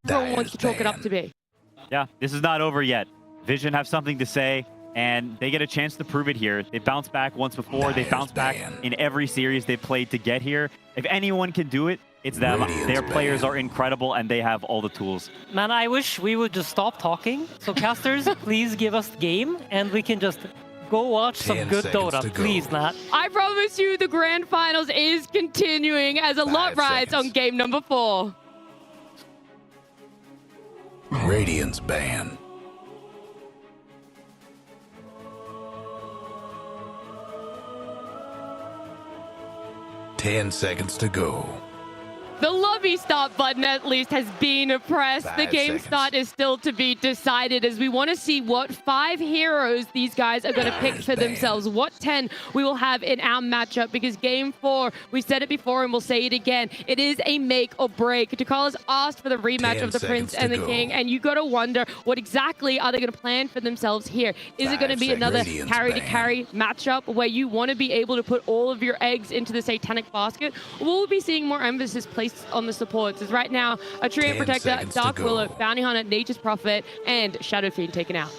everyone wants to chalk it up to be. Yeah, this is not over yet. Vision have something to say, and they get a chance to prove it here. They bounced back once before. They bounced back in every series they played to get here. If anyone can do it, it's them. Their players are incredible, and they have all the tools. Man, I wish we would just stop talking. So casters, please give us the game, and we can just go watch some good Dota. Please, Nat. I promise you the grand finals is continuing as a lot rides on game number 4. Radiance ban. Ten seconds to go. The lobby start button at least has been pressed. The game start is still to be decided as we want to see what 5 heroes these guys are going to pick for themselves. What 10 we will have in our matchup, because game 4, we said it before and we'll say it again, it is a make or break. Takala's asked for the rematch of the Prince and the King, and you got to wonder what exactly are they going to plan for themselves here. Is it going to be another carry-to-carry matchup where you want to be able to put all of your eggs into the Satanic basket? Or will we be seeing more emphasis placed on the supports? As right now, a Treant Protector, Dark Willow, Bounty Hunter, Nature's Prophet, and Shadow Fiend taken out.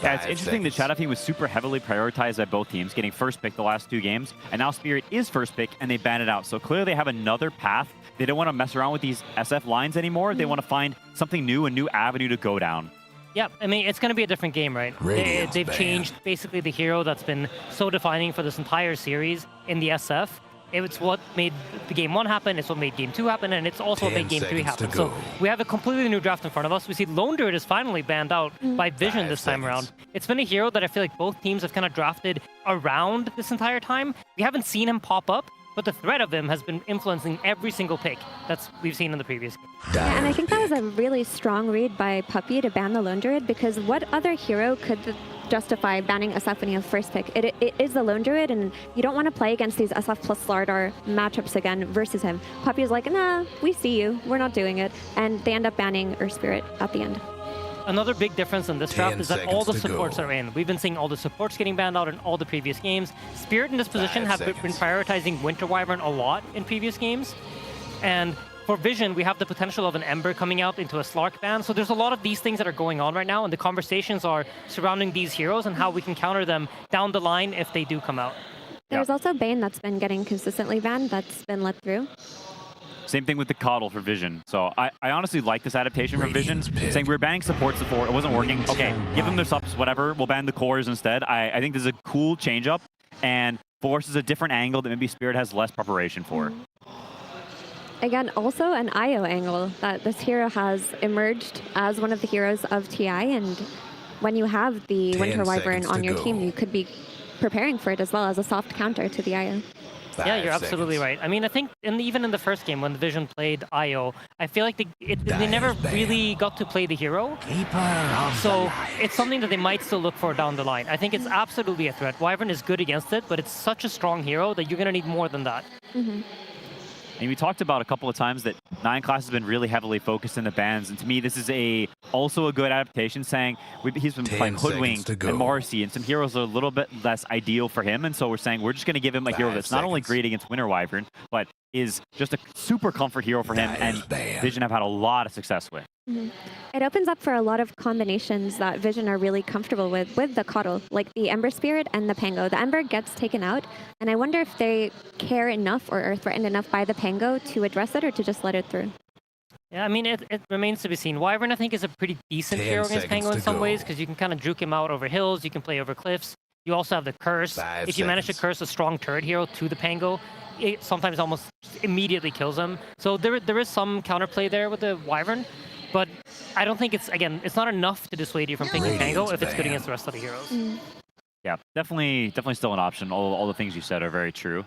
Yeah, it's interesting that Shadow Fiend was super heavily prioritized by both teams, getting first pick the last 2 games, and now Spirit is first pick, and they ban it out. So clearly they have another path. They don't want to mess around with these SF lines anymore. They want to find something new, a new avenue to go down. Yeah, I mean, it's going to be a different game, right? They've changed basically the hero that's been so defining for this entire series in the SF. It's what made the game 1 happen, it's what made game 2 happen, and it's also what made game 3 happen. So we have a completely new draft in front of us. We see Lone Druid is finally banned out by Vision this time around. It's been a hero that I feel like both teams have kind of drafted around this entire time. We haven't seen him pop up, but the threat of him has been influencing every single pick we've seen in the previous game. Yeah, and I think that was a really strong read by Puppy to ban the Lone Druid, because what other hero could justify banning SF when you have first pick? It is the Lone Druid, and you don't want to play against these SF plus Slardar matchups again versus him. Puppy is like, nah, we see you, we're not doing it, and they end up banning Earth Spirit at the end. Another big difference in this draft is that all the supports are in. We've been seeing all the supports getting banned out in all the previous games. Spirit in this position have been prioritizing Winter Wyvern a lot in previous games. And for Vision, we have the potential of an Ember coming out into a Slark ban. So there's a lot of these things that are going on right now, and the conversations are surrounding these heroes and how we can counter them down the line if they do come out. There's also Bane that's been getting consistently banned, that's been let through. Same thing with the Coddle for Vision. So I honestly like this adaptation from Vision, saying we're banning supports before, it wasn't working. Okay, give them their subs, whatever, we'll ban the cores instead. I think this is a cool change-up and forces a different angle that maybe Spirit has less preparation for. Again, also an IO angle, that this hero has emerged as one of the heroes of TI, and when you have the Winter Wyvern on your team, you could be preparing for it as well as a soft counter to the IO. Yeah, you're absolutely right. I mean, I think even in the first game when the Vision played IO, I feel like they never really got to play the hero. So it's something that they might still look for down the line. I think it's absolutely a threat. Wyvern is good against it, but it's such a strong hero that you're going to need more than that. And we talked about a couple of times that 9 class has been really heavily focused in the bans, and to me this is also a good adaptation, saying he's been playing Hoodwink and Marcy, and some heroes are a little bit less ideal for him, and so we're saying we're just going to give him a hero that's not only great against Winter Wyvern, but is just a super comfort hero for him, and Vision have had a lot of success with. It opens up for a lot of combinations that Vision are really comfortable with the Coddle, like the Ember Spirit and the Pango. The Ember gets taken out, and I wonder if they care enough or are threatened enough by the Pango to address it or to just let it through. Yeah, I mean, it remains to be seen. Wyvern, I think, is a pretty decent hero against Pango in some ways, because you can kind of juke him out over hills, you can play over cliffs. You also have the Curse. If you manage to curse a strong turret hero to the Pango, it sometimes almost immediately kills him. So there is some counterplay there with the Wyvern. But I don't think it's not enough to dissuade you from picking Pango if it's good against the rest of the heroes. Yeah, definitely still an option. All the things you said are very true.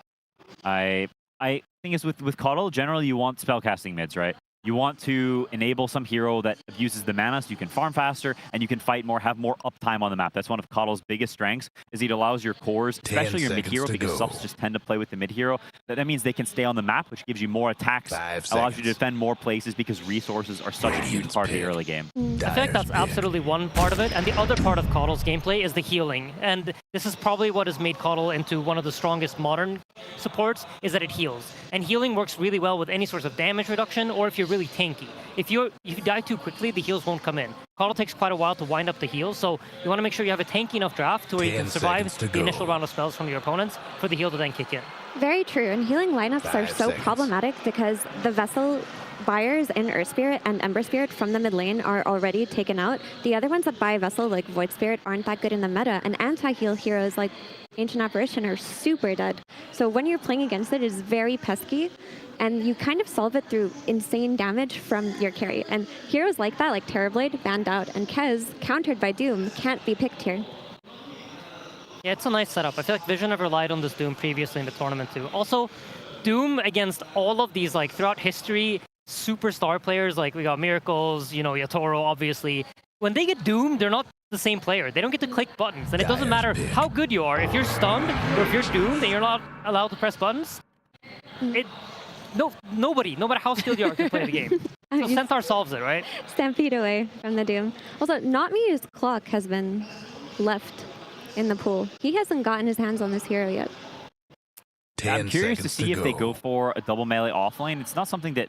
I think it's with Coddle, generally you want spellcasting mids, right? You want to enable some hero that uses the mana so you can farm faster and you can fight more, have more uptime on the map. That's one of Coddle's biggest strengths, is it allows your cores, especially your mid hero, because subs just tend to play with the mid hero. That means they can stay on the map, which gives you more attacks, allows you to defend more places because resources are such a huge part of the early game. I feel like that's absolutely one part of it, and the other part of Coddle's gameplay is the healing. And this is probably what has made Coddle into one of the strongest modern supports is that it heals. And healing works really well with any sort of damage reduction or if you're really tanky. If you die too quickly, the heals won't come in. Coddle takes quite a while to wind up the heals, so you want to make sure you have a tanky enough draft to where you can survive the initial round of spells from your opponents for the heal to then kick in. Very true, and healing lineups are so problematic because the Vessel buyers in Earth Spirit and Ember Spirit from the mid lane are already taken out. The other ones that buy Vessel, like Void Spirit, aren't that good in the meta, and anti-heal heroes like Ancient Apparition are super dead. So when you're playing against it, it's very pesky, and you kind of solve it through insane damage from your carry. And heroes like that, like Terrorblade, banned out, and Kez, countered by Doom, can't be picked here. Yeah, it's a nice setup. I feel like Vision have relied on this Doom previously in the tournament too. Also, Doom against all of these, like throughout history, superstar players, like we got Miracles, you know, Yatoro, obviously. When they get doomed, they're not the same player. They don't get to click buttons, and it doesn't matter how good you are. If you're stunned or if you're doomed and you're not allowed to press buttons, nobody, no matter how skilled you are, can play the game. So Centaur solves it, right? Stampede away from the Doom. Also, Not Me's clock has been left in the pool. He hasn't gotten his hands on this hero yet. I'm curious to see if they go for a double melee offlane. It's not something that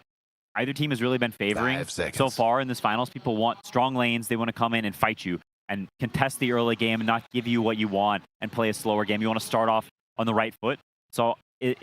either team has really been favoring so far in this finals. People want strong lanes. They want to come in and fight you and contest the early game and not give you what you want and play a slower game. You want to start off on the right foot. So it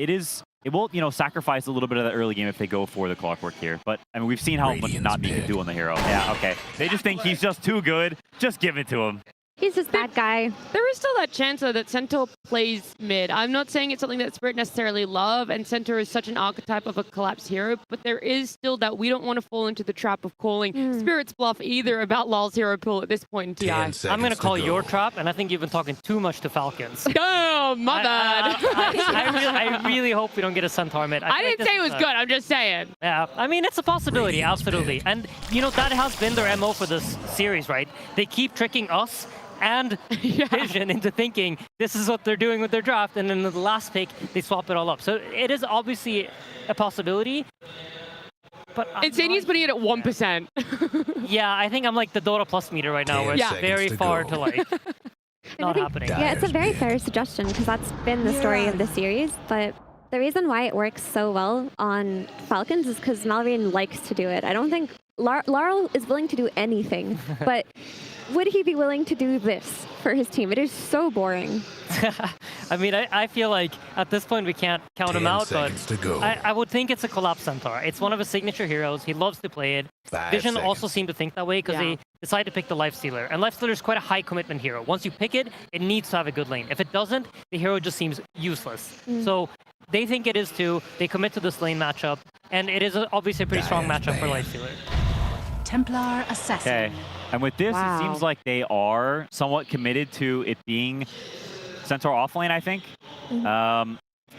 will, you know, sacrifice a little bit of the early game if they go for the clockwork here. But I mean, we've seen how much Not Me can do on the hero. Yeah, okay. They just think he's just too good. Just give it to him. He's just that guy. There is still that chance, though, that Centaur plays mid. I'm not saying it's something that Spirit necessarily love, and Centaur is such an archetype of a collapsed hero, but there is still that we don't want to fall into the trap of calling Spirit's bluff either about LoL's hero pool at this point in TI. I'm going to call your trap, and I think you've been talking too much to Falcons. Oh, my bad. I really hope we don't get a Centaur mid. I didn't say it was good, I'm just saying. Yeah, I mean, it's a possibility, absolutely. And, you know, that has been their MO for this series, right? They keep tricking us and Vision into thinking this is what they're doing with their draft, and then in the last pick, they swap it all up. So it is obviously a possibility. But Insane's putting it at 1%. Yeah, I think I'm like the Dota Plus meter right now, where it's very far to like not happening. Yeah, it's a very fair suggestion because that's been the story of the series. But the reason why it works so well on Falcons is because Malrine likes to do it. I don't think Laurel is willing to do anything, but would he be willing to do this for his team? It is so boring. I mean, I feel like at this point we can't count him out, but I would think it's a Collapse Centaur. It's one of his signature heroes. He loves to play it. Vision also seemed to think that way because they decided to pick the Lifestealer. And Lifestealer is quite a high commitment hero. Once you pick it, it needs to have a good lane. If it doesn't, the hero just seems useless. So they think it is too. They commit to this lane matchup, and it is obviously a pretty strong matchup for Lifestealer. Templar Assassin. Okay. And with this, it seems like they are somewhat committed to it being Centaur offlane, I think.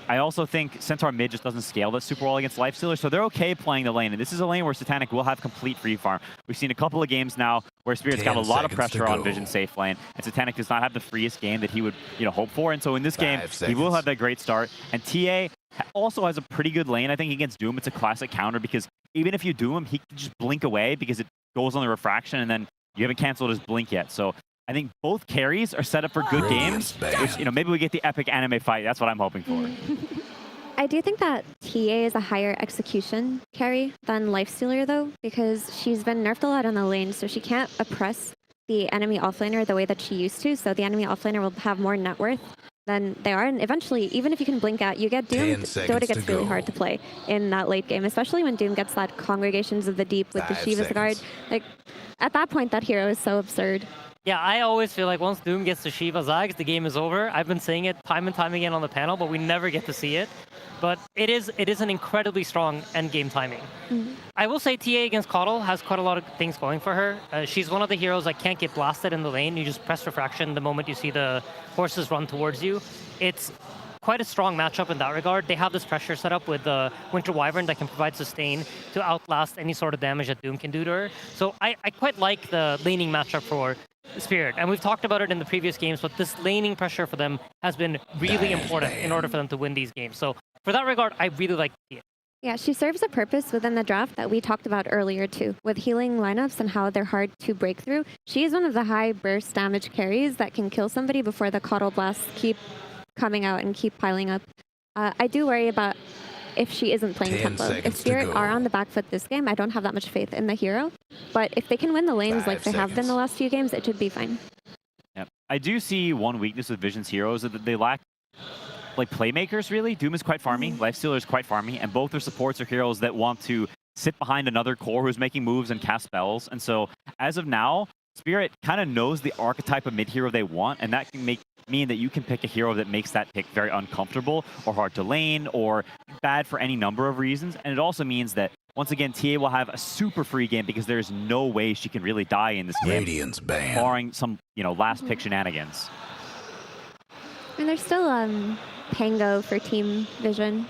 I also think Centaur mid just doesn't scale that super well against Lifestealer, so they're okay playing the lane. And this is a lane where Satanic will have complete free farm. We've seen a couple of games now where Spirit's got a lot of pressure on Vision safe lane, and Satanic does not have the freest game that he would, you know, hope for. And so in this game, he will have that great start. And TA also has a pretty good lane, I think, against Doom. It's a classic counter because even if you Doom him, he can just blink away because it goes on the refraction, and then you haven't canceled his blink yet. So I think both carries are set up for good games, which, you know, maybe we get the epic anime fight. That's what I'm hoping for. I do think that TA is a higher execution carry than Lifestealer, though, because she's been nerfed a lot on the lane, so she can't oppress the enemy offlaner the way that she used to, so the enemy offlaner will have more net worth than they are, and eventually, even if you can blink out, you get Doom, Dota gets really hard to play in that late game, especially when Doom gets that Congregations of the Deep with the Shiva's Guard. Like, at that point, that hero is so absurd. Yeah, I always feel like once Doom gets to Shiva Zags, the game is over. I've been saying it time and time again on the panel, but we never get to see it. But it is an incredibly strong endgame timing. I will say TA against Coddle has quite a lot of things going for her. She's one of the heroes that can't get blasted in the lane. You just press refraction the moment you see the horses run towards you. It's quite a strong matchup in that regard. They have this pressure set up with the Winter Wyvern that can provide sustain to outlast any sort of damage that Doom can do to her. So I quite like the laning matchup for Spirit, and we've talked about it in the previous games, but this laning pressure for them has been really important in order for them to win these games. So for that regard, I really like it. Yeah, she serves a purpose within the draft that we talked about earlier too, with healing lineups and how they're hard to break through. She is one of the high burst damage carries that can kill somebody before the Coddle blasts keep coming out and keep piling up. I do worry about if she isn't playing 10 tempo. If seconds to Spirit go. are on the back foot this game, I don't have that much faith in the hero. But if they can win the lanes 5 like they have been seconds. the last few games, it should be fine. Yep. I do see one weakness with Vision's heroes that they lack like playmakers, really. Doom is quite farmy, Lifestealer is quite farmy, and both their supports are heroes that want to sit behind another core who's making moves and cast spells. And so as of now, Spirit kind of knows the archetype of mid-hero they want, and that can mean that you can pick a hero that makes that pick very uncomfortable or hard to lane or bad for any number of reasons. And it also means that, once again, TA will have a super free game because there's no way she can really die in this game, Radiance ban. barring some, last pick shenanigans. And there's still Pango for Team Vision.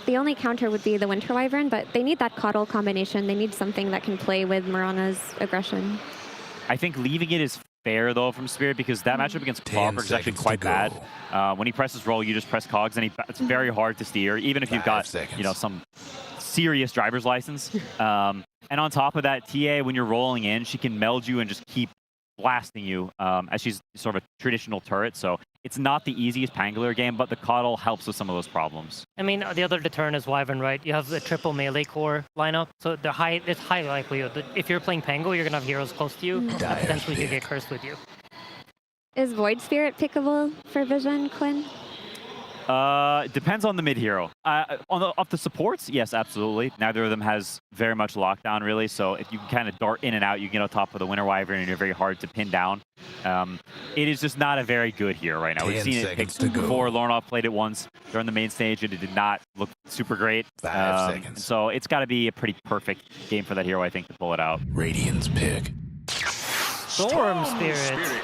The only counter would be the Winter Wyvern, but they need that Coddle combination. They need something that can play with Mirana's aggression. I think leaving it is fair, though, from Spirit, because that matchup against 10 Clobber is actually seconds quite to bad. go. When he presses roll, you just press cogs, and it's very hard to steer, even if you've 5 got, seconds. some serious driver's license. And on top of that, TA, when you're rolling in, she can meld you and just keep blasting you, as she's sort of a traditional turret. So it's not the easiest Pangolier game, but the Coddle helps with some of those problems. I mean, the other deterrent is Wyvern, right? You have the triple melee core lineup, so it's high likelihood that if you're playing Pango, you're going to have heroes close to you that potentially could get cursed with you. Is Void Spirit pickable for Vision, Quinn? Depends on the mid hero. Off the supports, yes, absolutely. Neither of them has very much lockdown, really. So if you can kind of dart in and out, you get on top of the Winter Wyvern, and you're very hard to pin down. It is just not a very good hero right now. We've 10 seen it seconds picked to go. before. Lornoff played it once during the main stage, and it did not look super great. 5 seconds. So it's got to be a pretty perfect game for that hero, I think, to pull it out. Radiance pick. Storm Spirit.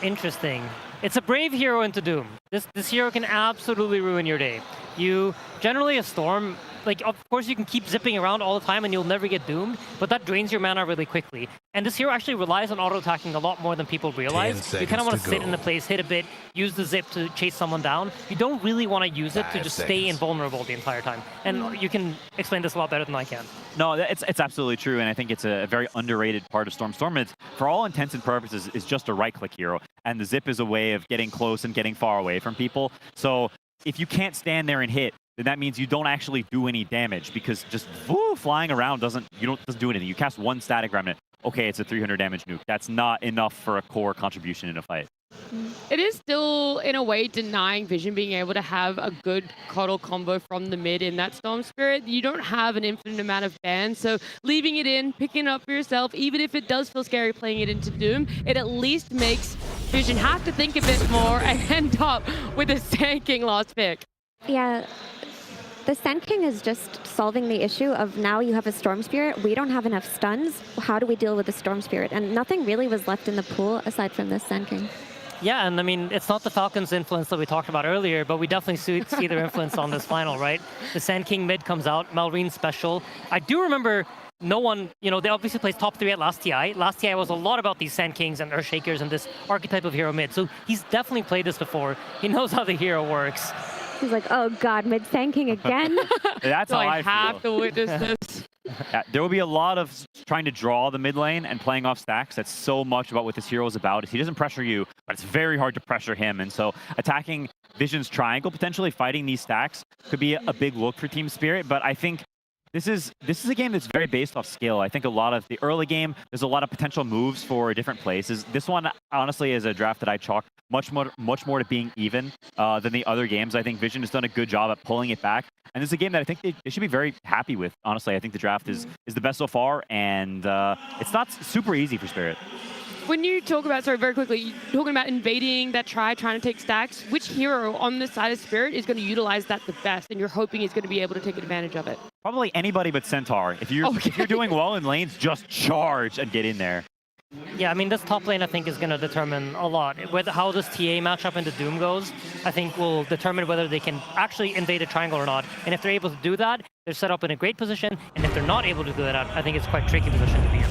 Interesting. It's a brave hero into Doom. This hero can absolutely ruin your day. You generally a Storm, like of course you can keep zipping around all the time and you'll never get doomed, but that drains your mana really quickly. And this hero actually relies on auto attacking a lot more than people realize. You kind of want to sit in the place, hit a bit, use the zip to chase someone down. You don't really want to use it to 5 just stay seconds. invulnerable the entire time. And you can explain this a lot better than I can. No, it's absolutely true, and I think it's a very underrated part of Storm. Storm, for all intents and purposes, is just a right-click hero, and the zip is a way of getting close and getting far away from people. So if you can't stand there and hit, then that means you don't actually do any damage, because just flying around doesn't do anything. You cast one static remnant. Okay, it's a 300 damage nuke. That's not enough for a core contribution in a fight. It is still, in a way, denying Vision being able to have a good Coddle combo from the mid in that Storm Spirit. You don't have an infinite amount of bans, so leaving it in, picking it up for yourself, even if it does feel scary playing it into Doom, it at least makes Vision have to think a bit more and end up with a Sand King last pick. Yeah. The Sand King is just solving the issue of now you have a Storm Spirit. We don't have enough stuns. How do we deal with the Storm Spirit? And nothing really was left in the pool aside from this Sand King. Yeah, and I mean, it's not the Falcons' influence that we talked about earlier, but we definitely see their influence on this final, right? The Sand King mid comes out, Malrine special. I do remember no one, they obviously placed top 3 at last TI. Last TI was a lot about these Sand Kings and Earthshakers and this archetype of hero mid. So he's definitely played this before. He knows how the hero works. He's like, oh god, mid Sand King again? That's So how I I have feel. to witness this. Yeah, there will be a lot of trying to draw the mid lane and playing off stacks. That's so much about what this hero is about. He doesn't pressure you, but it's very hard to pressure him. And so attacking Vision's triangle, potentially fighting these stacks, could be a big look for Team Spirit. But I think this is a game that's very based off skill. I think a lot of the early game, there's a lot of potential moves for different places. This one, honestly, is a draft that I chalk much more to being even than the other games. I think Vision has done a good job at pulling it back. And this is a game that I think they should be very happy with. Honestly, I think the draft is the best so far, and it's not super easy for Spirit. When you talk about, sorry, very quickly, you're talking about invading that trying to take stacks, which hero on the side of Spirit is going to utilize that the best, and you're hoping he's going to be able to take advantage of it? Probably anybody but Centaur. If you're doing well in lanes, just charge and get in there. Yeah, I mean, this top lane, I think, is going to determine a lot. How this TA matchup into Doom goes, I think will determine whether they can actually invade a triangle or not. And if they're able to do that, they're set up in a great position. And if they're not able to do that, I think it's quite a tricky position to be in.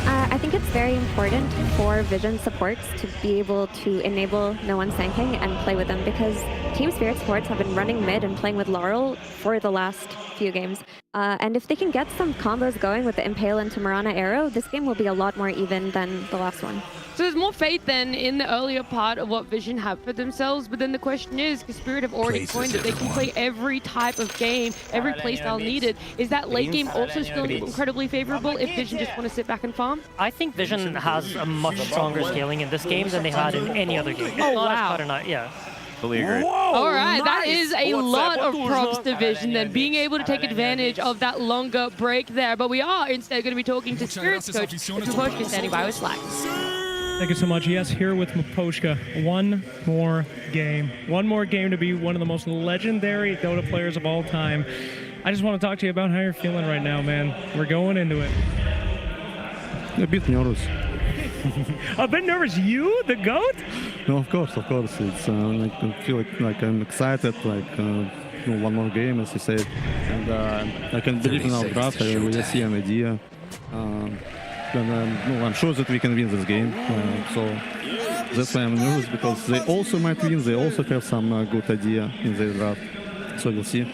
I think it's very important for Vision supports to be able to enable No One Sand King and play with them, because Team Spirit supports have been running mid and playing with Laurel for the last few games. And if they can get some combos going with the Impale into Mirana Arrow, this game will be a lot more even than the last one. So there's more faith than in the earlier part of what Vision have for themselves, but then the question is, because Spirit have already coined that they can play every type of game, every playstyle needed. Is that late game also still incredibly favorable if Vision just want to sit back and farm? I think Vision has a much stronger scaling in this game than they had in any other game. Oh, Not wow. as Cutter Knight, yeah. Fully agree. All right, that is a lot of props to Vision then, being able to take advantage of that longer break there. But we are instead going to be talking to Spirit's coach, Maposhka, standing by with Slack. Thank you so much. Yes, here with Maposhka. One more game. One more game to be one of the most legendary Dota players of all time. I just want to talk to you about how you're feeling right now, man. We're going into it. A bit nervous. A bit nervous. You, the GOAT? No, of course. It's like I feel like I'm excited. One more game, as you said, and I can believe in our draft. I really see an idea. I'm sure that we can win this game. So that's why I'm nervous, because they also might win. They also have some good idea in their draft. So we'll see.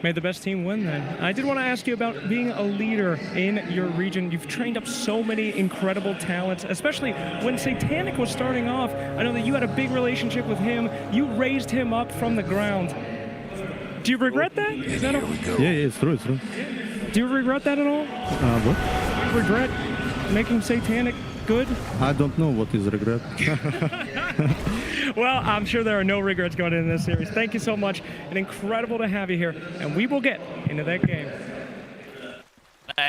May the best team win then. I did want to ask you about being a leader in your region. You've trained up so many incredible talents, especially when Satanic was starting off. I know that you had a big relationship with him. You raised him up from the ground. Do you regret that? Is that Yeah, it's true. Do you regret that at all? What? Do you regret making Satanic good? I don't know what is regret. Well, I'm sure there are no regrets going into this series. Thank you so much, and incredible to have you here. And we will get into that game.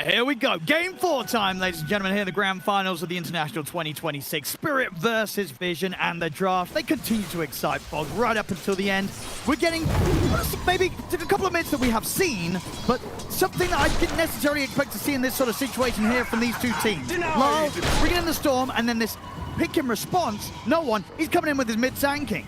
Here we go. Game 4 time, ladies and gentlemen, here in the grand finals of the International 2026. Spirit versus Vision, and the draft. They continue to excite Fog right up until the end. We're getting maybe a couple of minutes that we have seen, but something that I didn't necessarily expect to see in this sort of situation here from these two teams. Lyle bringing in the Storm, and then this pick in response, no one. He's coming in with his mid-tanking.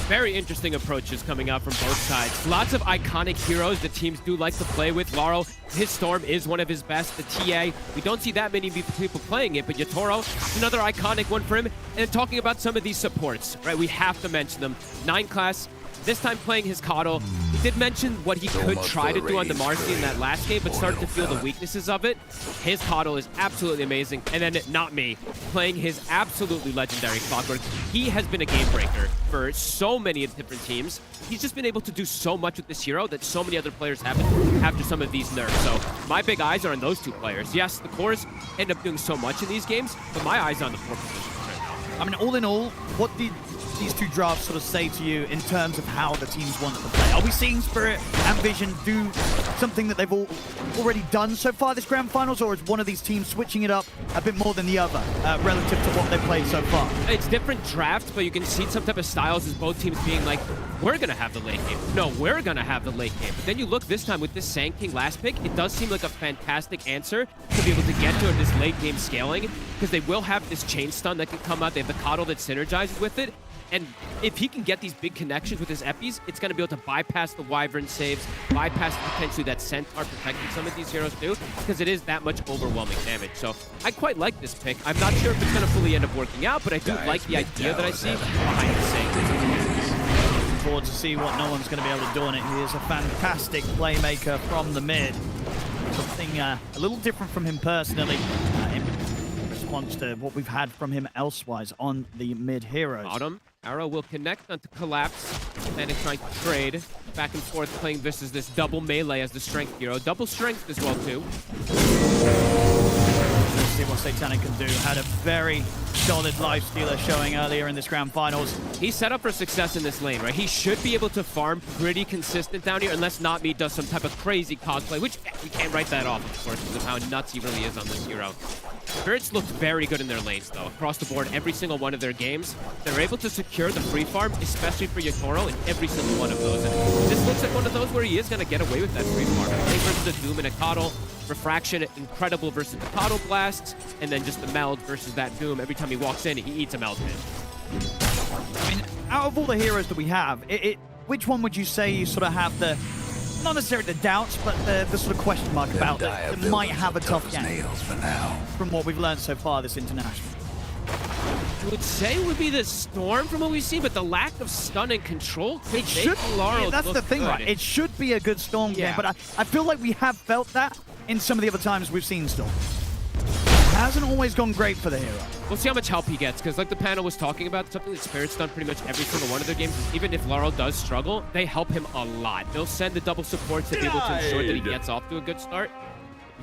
Very interesting approaches coming out from both sides. Lots of iconic heroes that teams do like to play with. Laurel, his Storm is one of his best. The TA, we don't see that many people playing it, but Yatoro, another iconic one for him. And talking about some of these supports, right? We have to mention them. 9 class, this time playing his Coddle. He did mention what he could try to do on the Marcy in that last game, but started to feel the weaknesses of it. His Coddle is absolutely amazing. And then Not Me, playing his absolutely legendary Clockwork. He has been a game breaker for so many different teams. He's just been able to do so much with this hero that so many other players haven't after some of these nerfs. So my big eyes are on those two players. Yes, the cores end up doing so much in these games, but my eyes are on the 4 positions right now. I mean, all in all, what did these two drafts sort of say to you in terms of how the teams want to play? Are we seeing Spirit and Vision do something that they've already done so far this grand finals, or is one of these teams switching it up a bit more than the other relative to what they've played so far? It's different drafts, but you can see some type of styles as both teams being like, we're going to have the late game. No, we're going to have the late game. But then you look this time with this Sand King last pick, it does seem like a fantastic answer to be able to get to this late game scaling, because they will have this chain stun that can come out. They have the Coddle that synergizes with it. And if he can get these big connections with his Epis, it's going to be able to bypass the Wyvern saves, bypass potentially that Centaur protecting some of these heroes too, because it is that much overwhelming damage. So I quite like this pick. I'm not sure if it's going to fully end up working out, but I do like the idea that I see behind the scenes. Looking forward to see what no one's going to be able to do on it. He is a fantastic playmaker from the mid. Something a little different from him personally in response to what we've had from him elsewise on the mid heroes. Bottom. Arrow will connect onto Collapse, and it's trying to trade back and forth, playing versus this double melee as the strength hero. Double strength as well, too. Let's see what Satanic can do. Had a very solid life stealer showing earlier in this grand finals. He's set up for success in this lane, right? He should be able to farm pretty consistent down here, unless Not Me does some type of crazy cosplay, which we can't write that off, of course, because of how nuts he really is on this hero. Spirits looked very good in their lanes, though. Across the board, every single one of their games, they're able to secure the free farm, especially for Yatoro, in every single one of those. And this looks like one of those where he is going to get away with that free farm. Playing versus the Doom and a Coddle, Refraction, incredible versus the Coddle blasts, and then just the meld versus that Doom. Every time he walks in, he eats a meld hit. I mean, out of all the heroes that we have, which one would you say you sort of have the, not necessarily the doubts, but the sort of question mark about that might have a tough game from what we've learned so far this international? I would say it would be the Storm from what we've seen, but the lack of stun and control could it should, Laurel that's the thing, good. right? It should be a good Storm game, but I feel like we have felt that in some of the other times we've seen Storm. hasn't always gone great for the hero. We'll see how much help he gets, because like the panel was talking about, something that Spirit's done pretty much every single one of their games, is even if Laurel does struggle, they help him a lot. They'll send the double supports to be able to ensure that he gets off to a good start.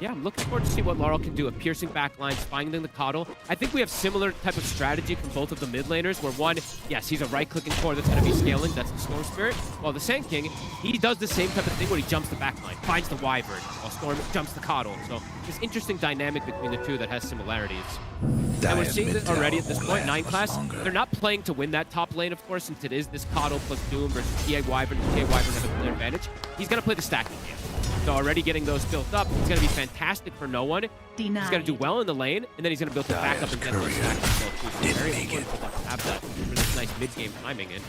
Yeah, I'm looking forward to see what Laurel can do of piercing backlines, finding the coddle. I think we have similar type of strategy from both of the mid laners, where one, yes, he's a right-clicking core that's going to be scaling, that's the Storm Spirit, while the Sand King, he does the same type of thing where he jumps the backline, finds the Wyvern, while Storm jumps the coddle. So this interesting dynamic between the two that has similarities. And we're seeing this already at this point, 9 class. They're not playing to win that top lane, of course, since it is this coddle plus Doom versus TA Wyvern. TA Wyvern have a clear advantage. He's going to play the stacking game. So already getting those built up, it's going to be fantastic for no one. Denied. He's going to do well in the lane, and then he's going to build it back up and get those stacks himself, too. So very important for them to have that for this nice mid-game timing. And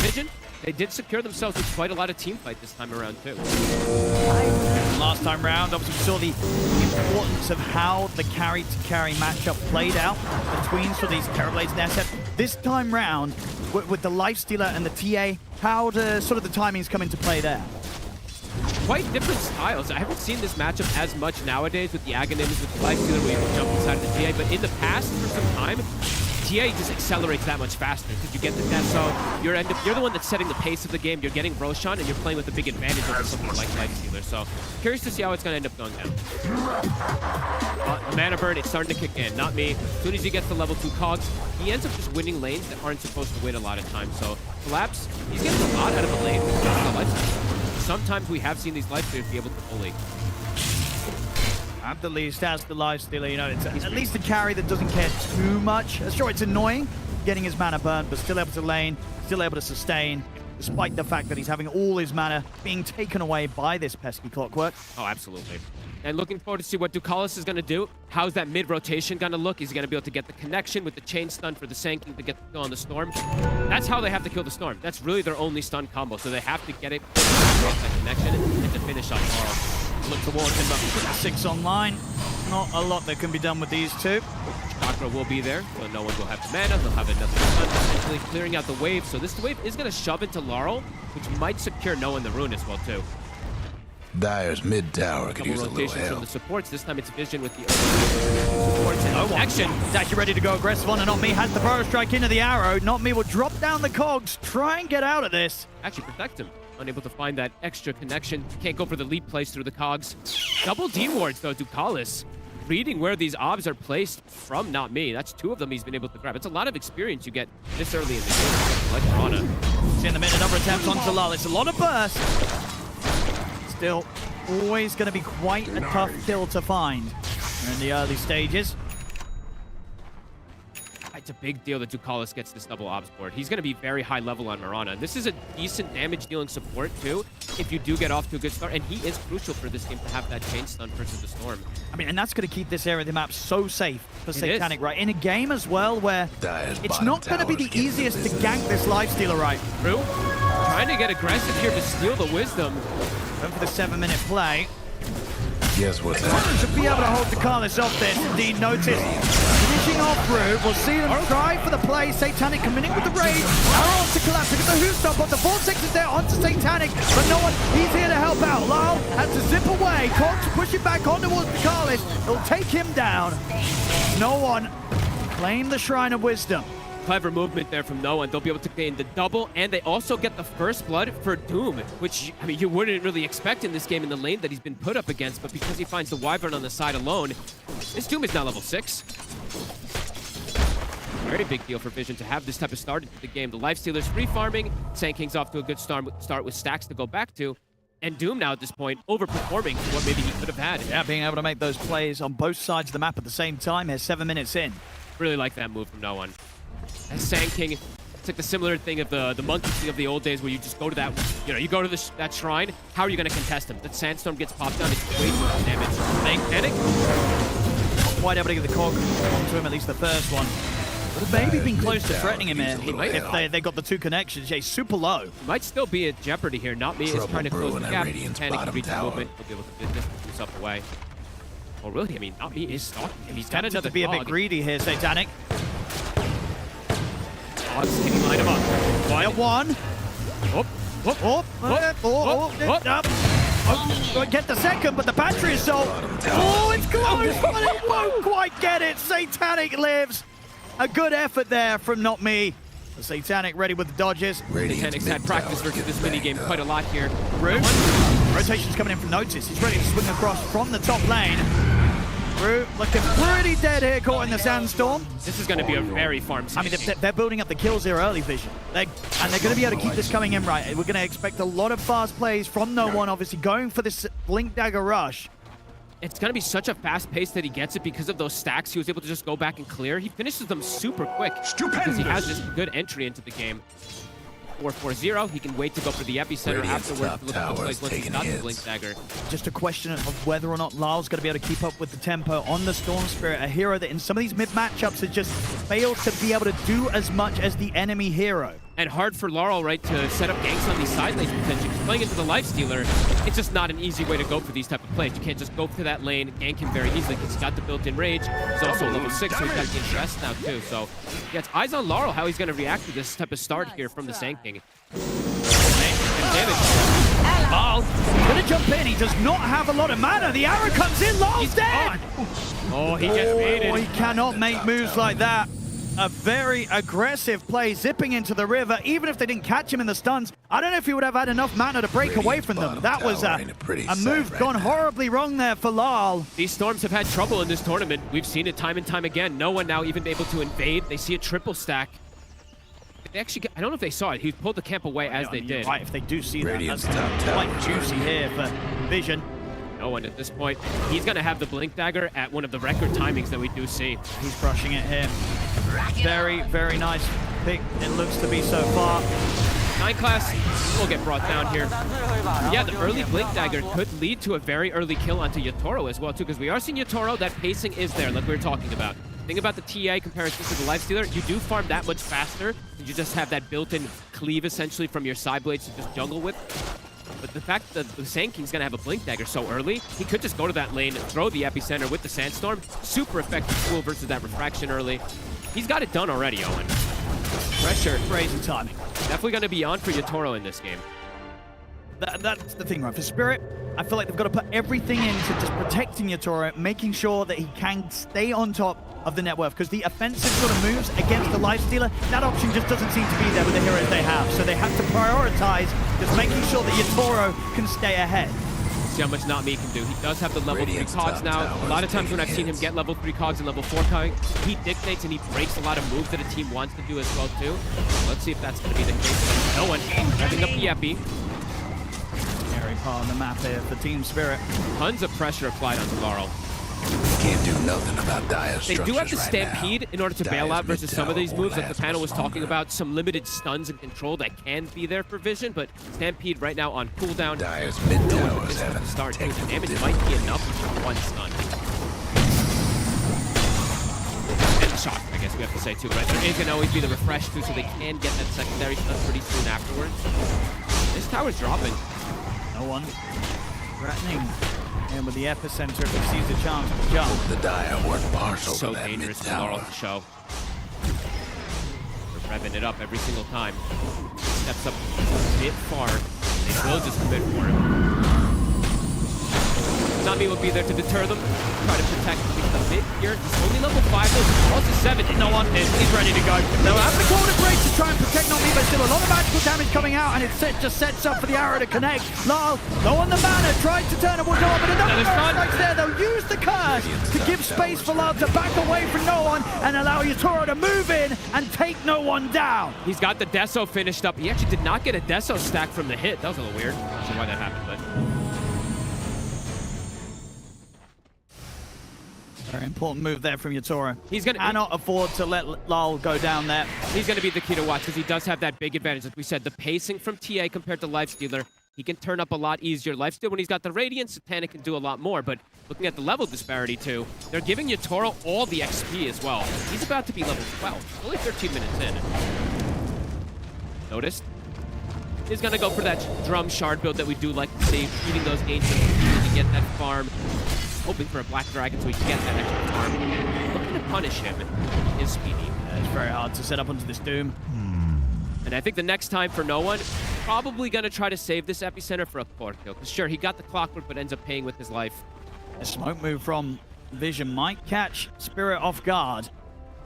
Vision, they did secure themselves with quite a lot of team fight this time around, too. Last time round, obviously we saw the importance of how the carry-to-carry matchup played out between sort of these Terrorblades and SF. This time round, with the Lifestealer and the TA, how do sort of the timings come into play there? Quite different styles. I haven't seen this matchup as much nowadays with the Aghanims, with the Lifestealer, where you can jump inside of the TA, but in the past, for some time, TA just accelerates that much faster because you get the death zone. You're the one that's setting the pace of the game. You're getting Roshan, and you're playing with a big advantage over something like Lifestealer. So curious to see how it's going to end up going down. Mana burn, it's starting to kick in. Not me. As soon as he gets to level 2 cogs, he ends up just winning lanes that aren't supposed to win a lot of time. So Collapse, he's getting a lot out of the lane with just the Lifestealer. Sometimes we have seen these Lifestealers be able to bully. At the least, as the Lifestealer, you know, it's at least a carry that doesn't care too much. Sure, it's annoying getting his mana burned, but still able to lane, still able to sustain, despite the fact that he's having all his mana being taken away by this pesky Clockwork. Oh, absolutely. And looking forward to see what Ducalis is going to do. How's that mid-rotation going to look? Is he going to be able to get the connection with the chain stun for the Sand King to get the kill on the Storm? That's how they have to kill the Storm. That's really their only stun combo, so they have to get it, that connection, and to finish off Laurel. Look towards him, but 6 online. Not a lot that can be done with these two. Chakra will be there, so no one will have the mana. They'll have another stun, essentially clearing out the wave. So this wave is going to shove into Laurel, which might secure Noah in the rune as well, too. Dire's mid tower could Couple use a little rotations from help. the supports. This time it's Vision with the supports and action. He's actually ready to go aggressive on, and Not Me has the Burrow Strike into the arrow. Not Me will drop down the cogs, try and get out of this. Actually protect him. Unable to find that extra connection. Can't go for the leap place through the cogs. Double D wards though, Ducalis. Reading where these obs are placed from Not Me. That's 2 of them he's been able to grab. It's a lot of experience you get this early in the game. Like Rana. See in the minute, number of attempts on Talal. It's a lot of burst. Still, always going to be quite a tough kill to find in the early stages. It's a big deal that Ducalis gets this double obs board. He's going to be very high level on Mirana. And this is a decent damage dealing support too, if you do get off to a good start. And he is crucial for this game to have that chain stun versus the Storm. I mean, and that's going to keep this area of the map so safe for Satanic, right? In a game as well where it's not going to be the easiest to gank this Lifestealer, right? True. Trying to get aggressive here to steal the Wisdom. Going for the 7-minute play. Guess what's happening? Should be able to hold Ducalis off this. Indeed, notice finishing off through. We'll see them try for the play. Satanic committing with the rage. Arrow onto Collapse. Look at the Who Stop, but the 4-6 is there onto Satanic. But no one, he's here to help out. Lyle has to zip away. Cogs pushing back on towards Ducalis. It'll take him down. No one claim the Shrine of Wisdom. Clever movement there from no one. They'll be able to gain the double, and they also get the first blood for Doom, which, I mean, you wouldn't really expect in this game in the lane that he's been put up against, but because he finds the Wyvern on the side alone, this Doom is now level 6. Very big deal for Vision to have this type of start into the game. The Lifestealer's free farming, Sand King's off to a good start with stacks to go back to, and Doom now at this point overperforming what maybe he could have had. Yeah, being able to make those plays on both sides of the map at the same time here, 7 minutes in. Really like that move from no one. As Sand King, it's like the similar thing of the monkey thing of the old days where you just go to that, you go to that shrine. How are you going to contest him? That Sandstorm gets popped down, it's way too much damage. Panic. Not quite able to get the cog onto him, at least the first one. Would have maybe been close to threatening him here if they got the 2 connections. Yeah, he's super low. Might still be at jeopardy here. Not Me is trying to close the gap. Panic can reach the movement. He'll be able to distance himself away. Oh, really? I mean, Not Me is stalking him. He's got another to be a bit greedy here, Satanic. Can he line him up? One. Oh, get the second, but the battery is so... Oh, it's close, but it won't quite get it. Satanic lives. A good effort there from Not Me. The Satanic ready with the dodges. Satanic's had practice versus this minigame quite a lot here. Rotation's coming in from Notice. He's ready to swing across from the top lane. Root looking pretty dead here, caught in the Sandstorm. This is going to be a very farm I mean, they're building up the kills here early, Vision. And they're going to be able to keep this coming in right. We're going to expect a lot of fast plays from No One, obviously, going for this Blink Dagger rush. It's going to be such a fast pace that he gets it because of those stacks. He was able to just go back and clear. He finishes them super quick because he has this good entry into the game. 4-4-0. He can wait to go for the epicenter afterwards to look at the place once he's got the Blink Dagger. Just a question of whether or not Lyle's going to be able to keep up with the tempo on the Storm Spirit, a hero that in some of these mid matchups has just failed to be able to do as much as the enemy hero. And hard for Laurel, right, to set up ganks on these side lanes potentially. Because playing into the Lifestealer, it's just not an easy way to go for these type of plays. You can't just go to that lane, gank him very easily because he's got the built-in rage. He's also level 6, so he's got to get stressed now too. So yeah, it's eyes on Laurel, how he's going to react to this type of start here from the Sand King. Oh, gonna jump in. He does not have a lot of mana. The arrow comes in. Lyle's dead. Oh, he gets baited. He cannot make moves like that. A very aggressive play, zipping into the river. Even if they didn't catch him in the stuns, I don't know if he would have had enough mana to break away from them. That was a move gone horribly wrong there for Lyle. These Storms have had trouble in this tournament. We've seen it time and time again. No one now even able to invade. They see a triple stack. They actually, I don't know if they saw it. He pulled the camp away as they did. Right, if they do see that, that's quite juicy here for Vision. No one at this point. He's going to have the Blink Dagger at one of the record timings that we do see. He's crushing it here. Very, very nice pick, it looks to be so far. 9 class will get brought down here. Yeah, the early Blink Dagger could lead to a very early kill onto Yatoro as well, too, because we are seeing Yatoro, that pacing is there, like we were talking about. Thing about the TA comparison to the Lifestealer, you do farm that much faster. You just have that built-in cleave, essentially, from your side blades to just jungle with. But the fact that the Sand King's going to have a Blink Dagger so early, he could just go to that lane, throw the epicenter with the Sandstorm. Super effective tool versus that Refraction early. He's got it done already, Owen. Pressure, crazy timing. Definitely going to be on for Yatoro in this game. That's the thing, right? For Spirit, I feel like they've got to put everything into just protecting Yatoro, making sure that he can stay on top of the net worth, because the offensive sort of moves against the Lifestealer, that option just doesn't seem to be there with the heroes they have. So they have to prioritize just making sure that Yatoro can stay ahead. See how much Not Me can do. He does have the level 3 cogs now. A lot of times when I've seen him get level 3 cogs and level 4 cogs, he dictates and he breaks a lot of moves that a team wants to do as well too. Let's see if that's going to be the case. No one wrapping up the epi. Very far on the map here for Team Spirit. Tons of pressure applied onto Laurel. Can't do nothing about dire They do have the right Stampede now. in order to bail out versus some of these moves that the panel was talking longer. about. Some limited stuns and control that can be there for Vision, but Stampede right now on cooldown. Dire's mid towers At haven't the start, too. The taken damage it might down. be enough for one stun. And shock, I guess we have to say too, right? There is going to always be the refresh too, so they can get that secondary stun pretty soon afterwards. This tower's dropping. No one threatening. And with the epicenter, if he sees a chance to jump. The Dire weren't partial So to that dangerous mid for Laurel tower. to show. They're revving it up every single time. Steps up a bit far. They will just commit for him. Not Me will be there to deter them. Try to protect the mid here. He's only level 5 though. He's also 7. No one is. He's ready to go. They'll have the corner break to try and protect Not Me, but still a lot of magical damage coming out, and it just sets up for the arrow to connect. Lyle, low on the mana, tries to turn it, will go up, but another strikes there. They'll use the curse to give space for Lyle to back away from No One and allow Yatoro to move in and take No One down. He's got the Deso finished up. He actually did not get a Deso stack from the hit. That was a little weird. Not sure why that happened, but... Very important move there from Yatoro. He's gonna cannot afford to let Lyle go down there. He's going to be the key to watch because he does have that big advantage. Like we said, the pacing from TA compared to Lifestealer, he can turn up a lot easier. Lifestealer, when he's got the Radiance, Satanic can do a lot more. But looking at the level disparity too, they're giving Yatoro all the XP as well. He's about to be level 12. Only 13 minutes in. Noticed? He's going to go for that drum shard build that we do like to see, eating those ancients to get that farm. Hoping for a Black Dragon so he can get that extra farm. Looking to punish him. He is speedy. It's very hard to set up onto this Doom. And I think the next time for No One, probably going to try to save this epicenter for a core kill. Because sure, he got the clockwork, but ends up paying with his life. A smoke move from Vision might catch Spirit off guard.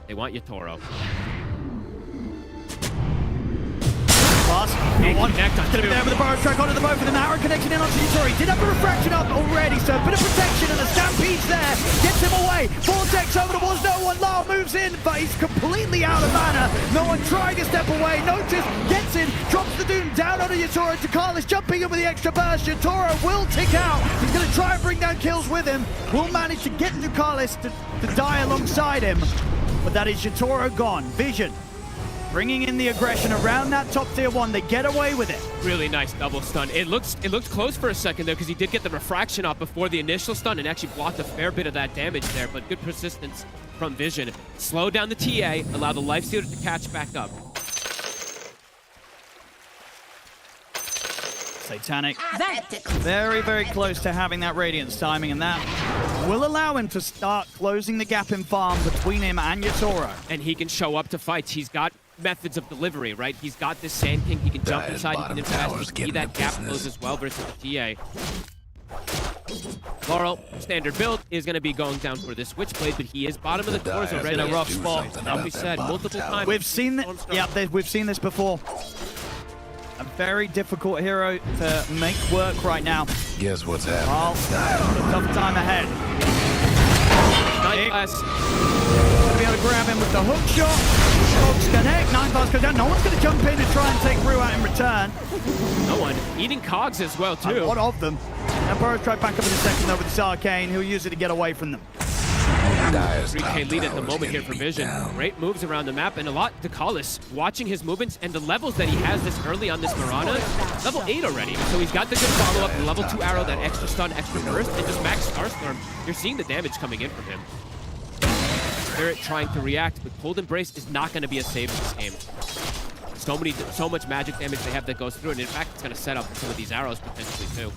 They want Yatoro. Pass. Big One. connect on Gonna be two. there with the burrow track onto the boat with an arrow connection in onto Yatoro. He did have the refraction up already, so a bit of protection and the stampede's there. Gets him away. Vortex over towards no one. Lar moves in, but he's completely out of mana. No one trying to step away. Notice gets in, drops the Doom down onto Yatoro. Carlos jumping in with the extra burst. Yatoro will tick out. He's gonna try and bring down kills with him. Will manage to get Carlos to die alongside him. But that is Yatoro gone. Vision bringing in the aggression around that top tier 1. They get away with it. Really nice double stun. It looked close for a second there because he did get the refraction off before the initial stun and actually blocked a fair bit of that damage there, but good persistence from Vision. Slow down the TA, allow the Lifestealer to catch back up. Satanic very, very close to having that Radiance timing, and that will allow him to start closing the gap in farm between him and Yatoro. And he can show up to fights. He's got methods of delivery, right? He's got this Sand King. He can jump inside, he can invest, he can see that gap close as well versus the TA. Laurel, standard build, is going to be going down for the Switchblade, but he is bottom of the cores already. In a rough spot. Like we said, multiple times. We've seen we've seen this before. A very difficult hero to make work right now. Guess what's happening? A tough time ahead. Nineclass. Gonna be able to grab him with the hook shot. Hooks connect. Nineclass goes down. No one's going to jump in and try and take Rue out in return. No one. Eating cogs as well, too. And one of them. And Burrow's tried back up in a second though with this arcane. He'll use it to get away from them. 3K lead at the moment here for Vision. Great moves around the map and a lot to Kalis. Watching his movements and the levels that he has this early on this Mirana. Level 8 already. So he's got the good follow-up, the level 2 arrow, that extra stun, extra burst, and just max Starstorm. You're seeing the damage coming in from him. Spirit trying to react, but Cold Embrace is not going to be a save in this game. So much magic damage they have that goes through, and in fact, it's going to set up some of these arrows potentially too.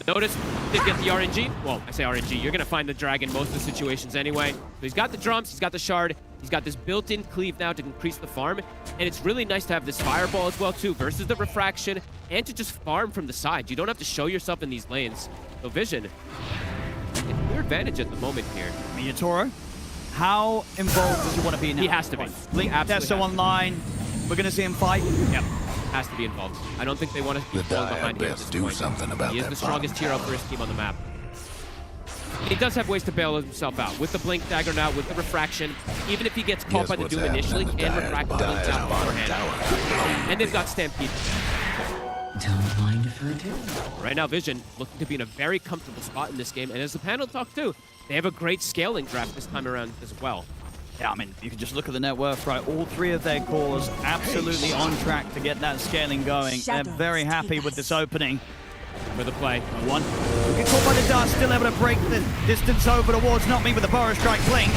Notice, did get the RNG. Well, I say RNG, you're going to find the dragon in most of the situations anyway. So he's got the drums, he's got the shard, he's got this built-in cleave now to increase the farm. And it's really nice to have this fireball as well too, versus the refraction, and to just farm from the side. You don't have to show yourself in these lanes. So Vision, clear advantage at the moment here. Yatoro, how involved does he want to be now? He has to be. Blink Deso online. We're going to see him fight. Yep. Has to be involved. I don't think they want to be falling behind him at this point. He is the strongest hero for his team on the map. He does have ways to bail himself out. With the Blink Dagger now, with the Refraction, even if he gets caught by the Doom initially, can refract the Blink out beforehand. And they've got Stampede. Don't mind if I do. Right now, Vision looking to be in a very comfortable spot in this game. And as the panel talked too, they have a great scaling draft this time around as well. Yeah, I mean, you can just look at the net worth, right? All 3 of their cores absolutely on track to get that scaling going. They're very happy with this opening. For the play. One. Get caught by the dust, still able to break the distance over towards Not Me with the Burrow Strike Blink.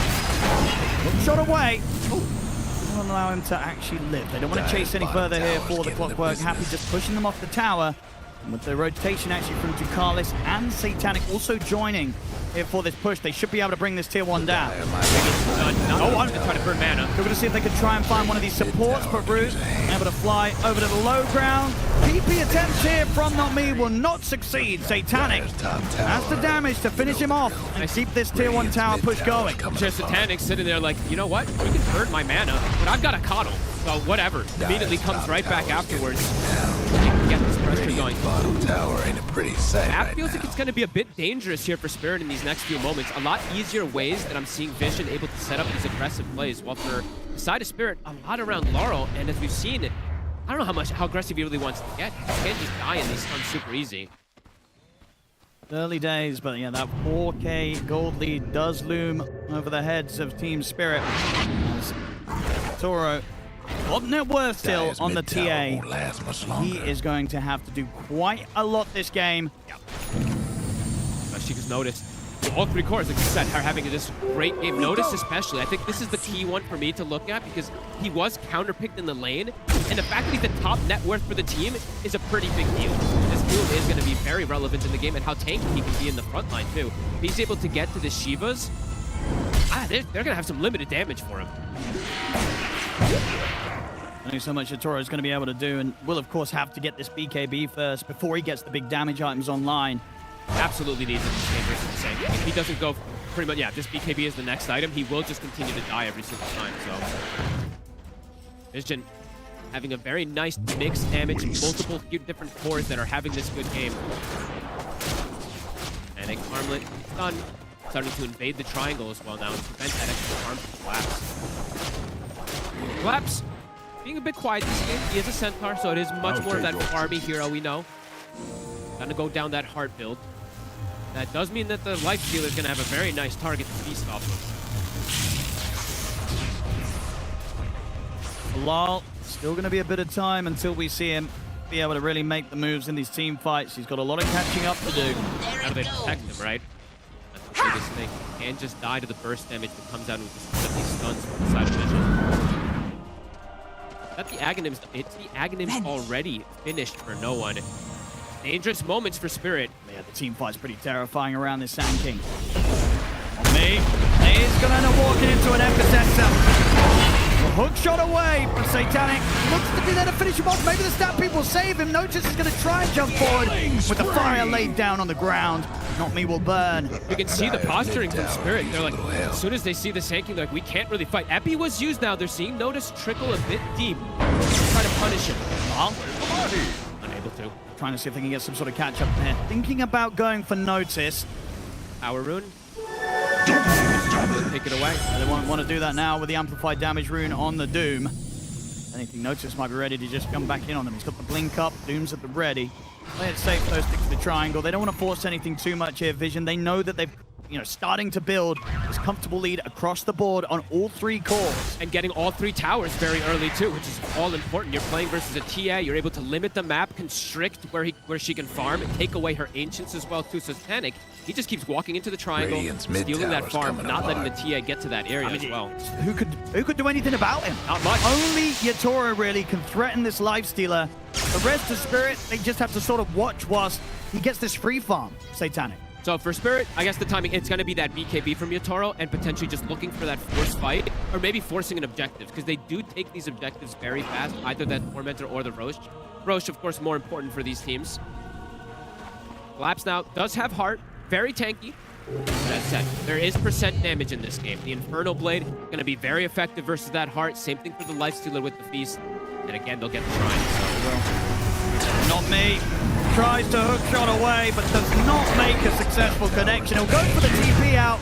Shot away. Don't allow him to actually live. They don't want to chase any further here for the Clockwork. Happy just pushing them off the tower. And with the rotation actually from Ducalis and Satanic also joining here for this push, they should be able to bring this tier 1 down. No one to try to burn mana. We're going to see if they can try and find one of these supports, but Root able to fly over to the low ground. PP attempts here from Not Me will not succeed. Satanic has the damage to finish him off and keep this tier 1 tower push going. Just Satanic sitting there like, you know what? You can burn my mana, but I've got a coddle. So whatever. Immediately comes right back afterwards. You can get this pressure going. Tower ain't a pretty sight. That feels like it's going to be a bit dangerous here for Spirit in these next few moments. A lot easier ways that I'm seeing Vision able to set up these aggressive plays. While for the side of Spirit, a lot around Laurel. And as we've seen, I don't know how aggressive he really wants to get. He can't just die in these stuns super easy. Early days, but yeah, that 4K gold lead does loom over the heads of Team Spirit. Toro, up net worth still on the TA. He is going to have to do quite a lot this game. Yeah. Sheikah's noticed. All 3 cores, like you said, are having this great game. Notice especially, I think this is the key one for me to look at because he was counterpicked in the lane, and the fact that he's the top net worth for the team is a pretty big deal. This move is going to be very relevant in the game and how tanky he can be in the front line too. If he's able to get to the Shivas, they're going to have some limited damage for him. Only so much Yatoro is going to be able to do, and will of course have to get this BKB first before he gets the big damage items online. Absolutely needs it to stay versus the same. If he doesn't go pretty much, yeah, this BKB is the next item, he will just continue to die every single time. So Vision having a very nice mixed damage, multiple different cores that are having this good game. And a Armlet done, starting to invade the triangle as well now and prevent that extra farm from Collapse. Collapse being a bit quiet this game. He is a Centaur, so it is much more of that farmy hero we know. Gonna go down that heart build. That does mean that the Life Stealer is gonna have a very nice target to feast off of. Lal, still going to be a bit of time until we see him be able to really make the moves in these team fights. He's got a lot of catching up to do. How do they protect him, right? That's the biggest thing. And just die to the burst damage that comes out with just these stuns from the side of Vision. That's the Aghanims. It's the Aghanims already finished for no one. Dangerous moments for Spirit. Yeah, the team fight's pretty terrifying around this Sand King. On me. He's going to end up walking into an epicenter. Hook shot away, but Satanic looks to be there to finish him off. Maybe the stat people save him. Notice is going to try and jump forward with the fire laid down on the ground. Not me will burn. You can see the posturing from Spirit. They're like, as soon as they see the Sand King, they're like, we can't really fight. Epi was used now. They're seeing Notice trickle a bit deep. Try to punish him. Unable to. Trying to see if they can get some sort of catch up there. Thinking about going for Notice. Power Rune. Take it away. They won't want to do that now with the amplified damage rune on the Doom. Anything Notice might be ready to just come back in on them. He's got the blink up, Doom's at the ready. Play it safe though, stick to the triangle. They don't want to force anything too much here, Vision. They know that they've, starting to build this comfortable lead across the board on all three cores. And getting all three towers very early too, which is all important. You're playing versus a TA, you're able to limit the map, constrict where she can farm, and take away her ancients as well too. So Satanic, he just keeps walking into the triangle, stealing that farm, not letting the TA get to that area as well. Who could do anything about him? Not much. Only Yatoro really can threaten this Lifestealer. The rest of Spirit, they just have to sort of watch whilst he gets this free farm, Satanic. So for Spirit, I guess the timing, it's going to be that BKB from Yatoro and potentially just looking for that forced fight, or maybe forcing an objective, because they do take these objectives very fast, either that Tormentor or the Roche. Roche, of course, more important for these teams. Collapse now does have heart, very tanky. That said, there is percent damage in this game. The Infernal Blade going to be very effective versus that heart. Same thing for the Lifestealer with the Feast. And again, they'll get the Shrine. So, not me. Tries to hook shot away, but does not make a successful connection. He'll go for the TP out.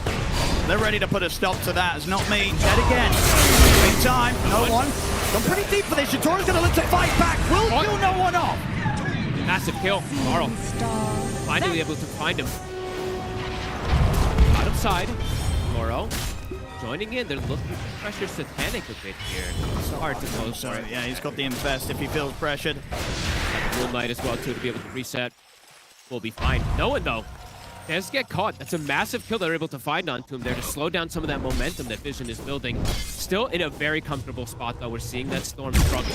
They're ready to put a stop to that. It's not me. Dead again. Big time. No one. Gone pretty deep for this. Yatoro's going to look to fight back. Will kill no one off. Massive kill. Laurel finally able to find him. Out of side. Laurel joining in. They're looking to pressure Satanic a bit here. It's hard to close for it. Yeah, he's got the Infest if he feels pressured. Moonlight as well too to be able to reset. We'll be fine. No one though. Does get caught. That's a massive kill they're able to find onto him there to slow down some of that momentum that Vision is building. Still in a very comfortable spot though. We're seeing that Storm struggle.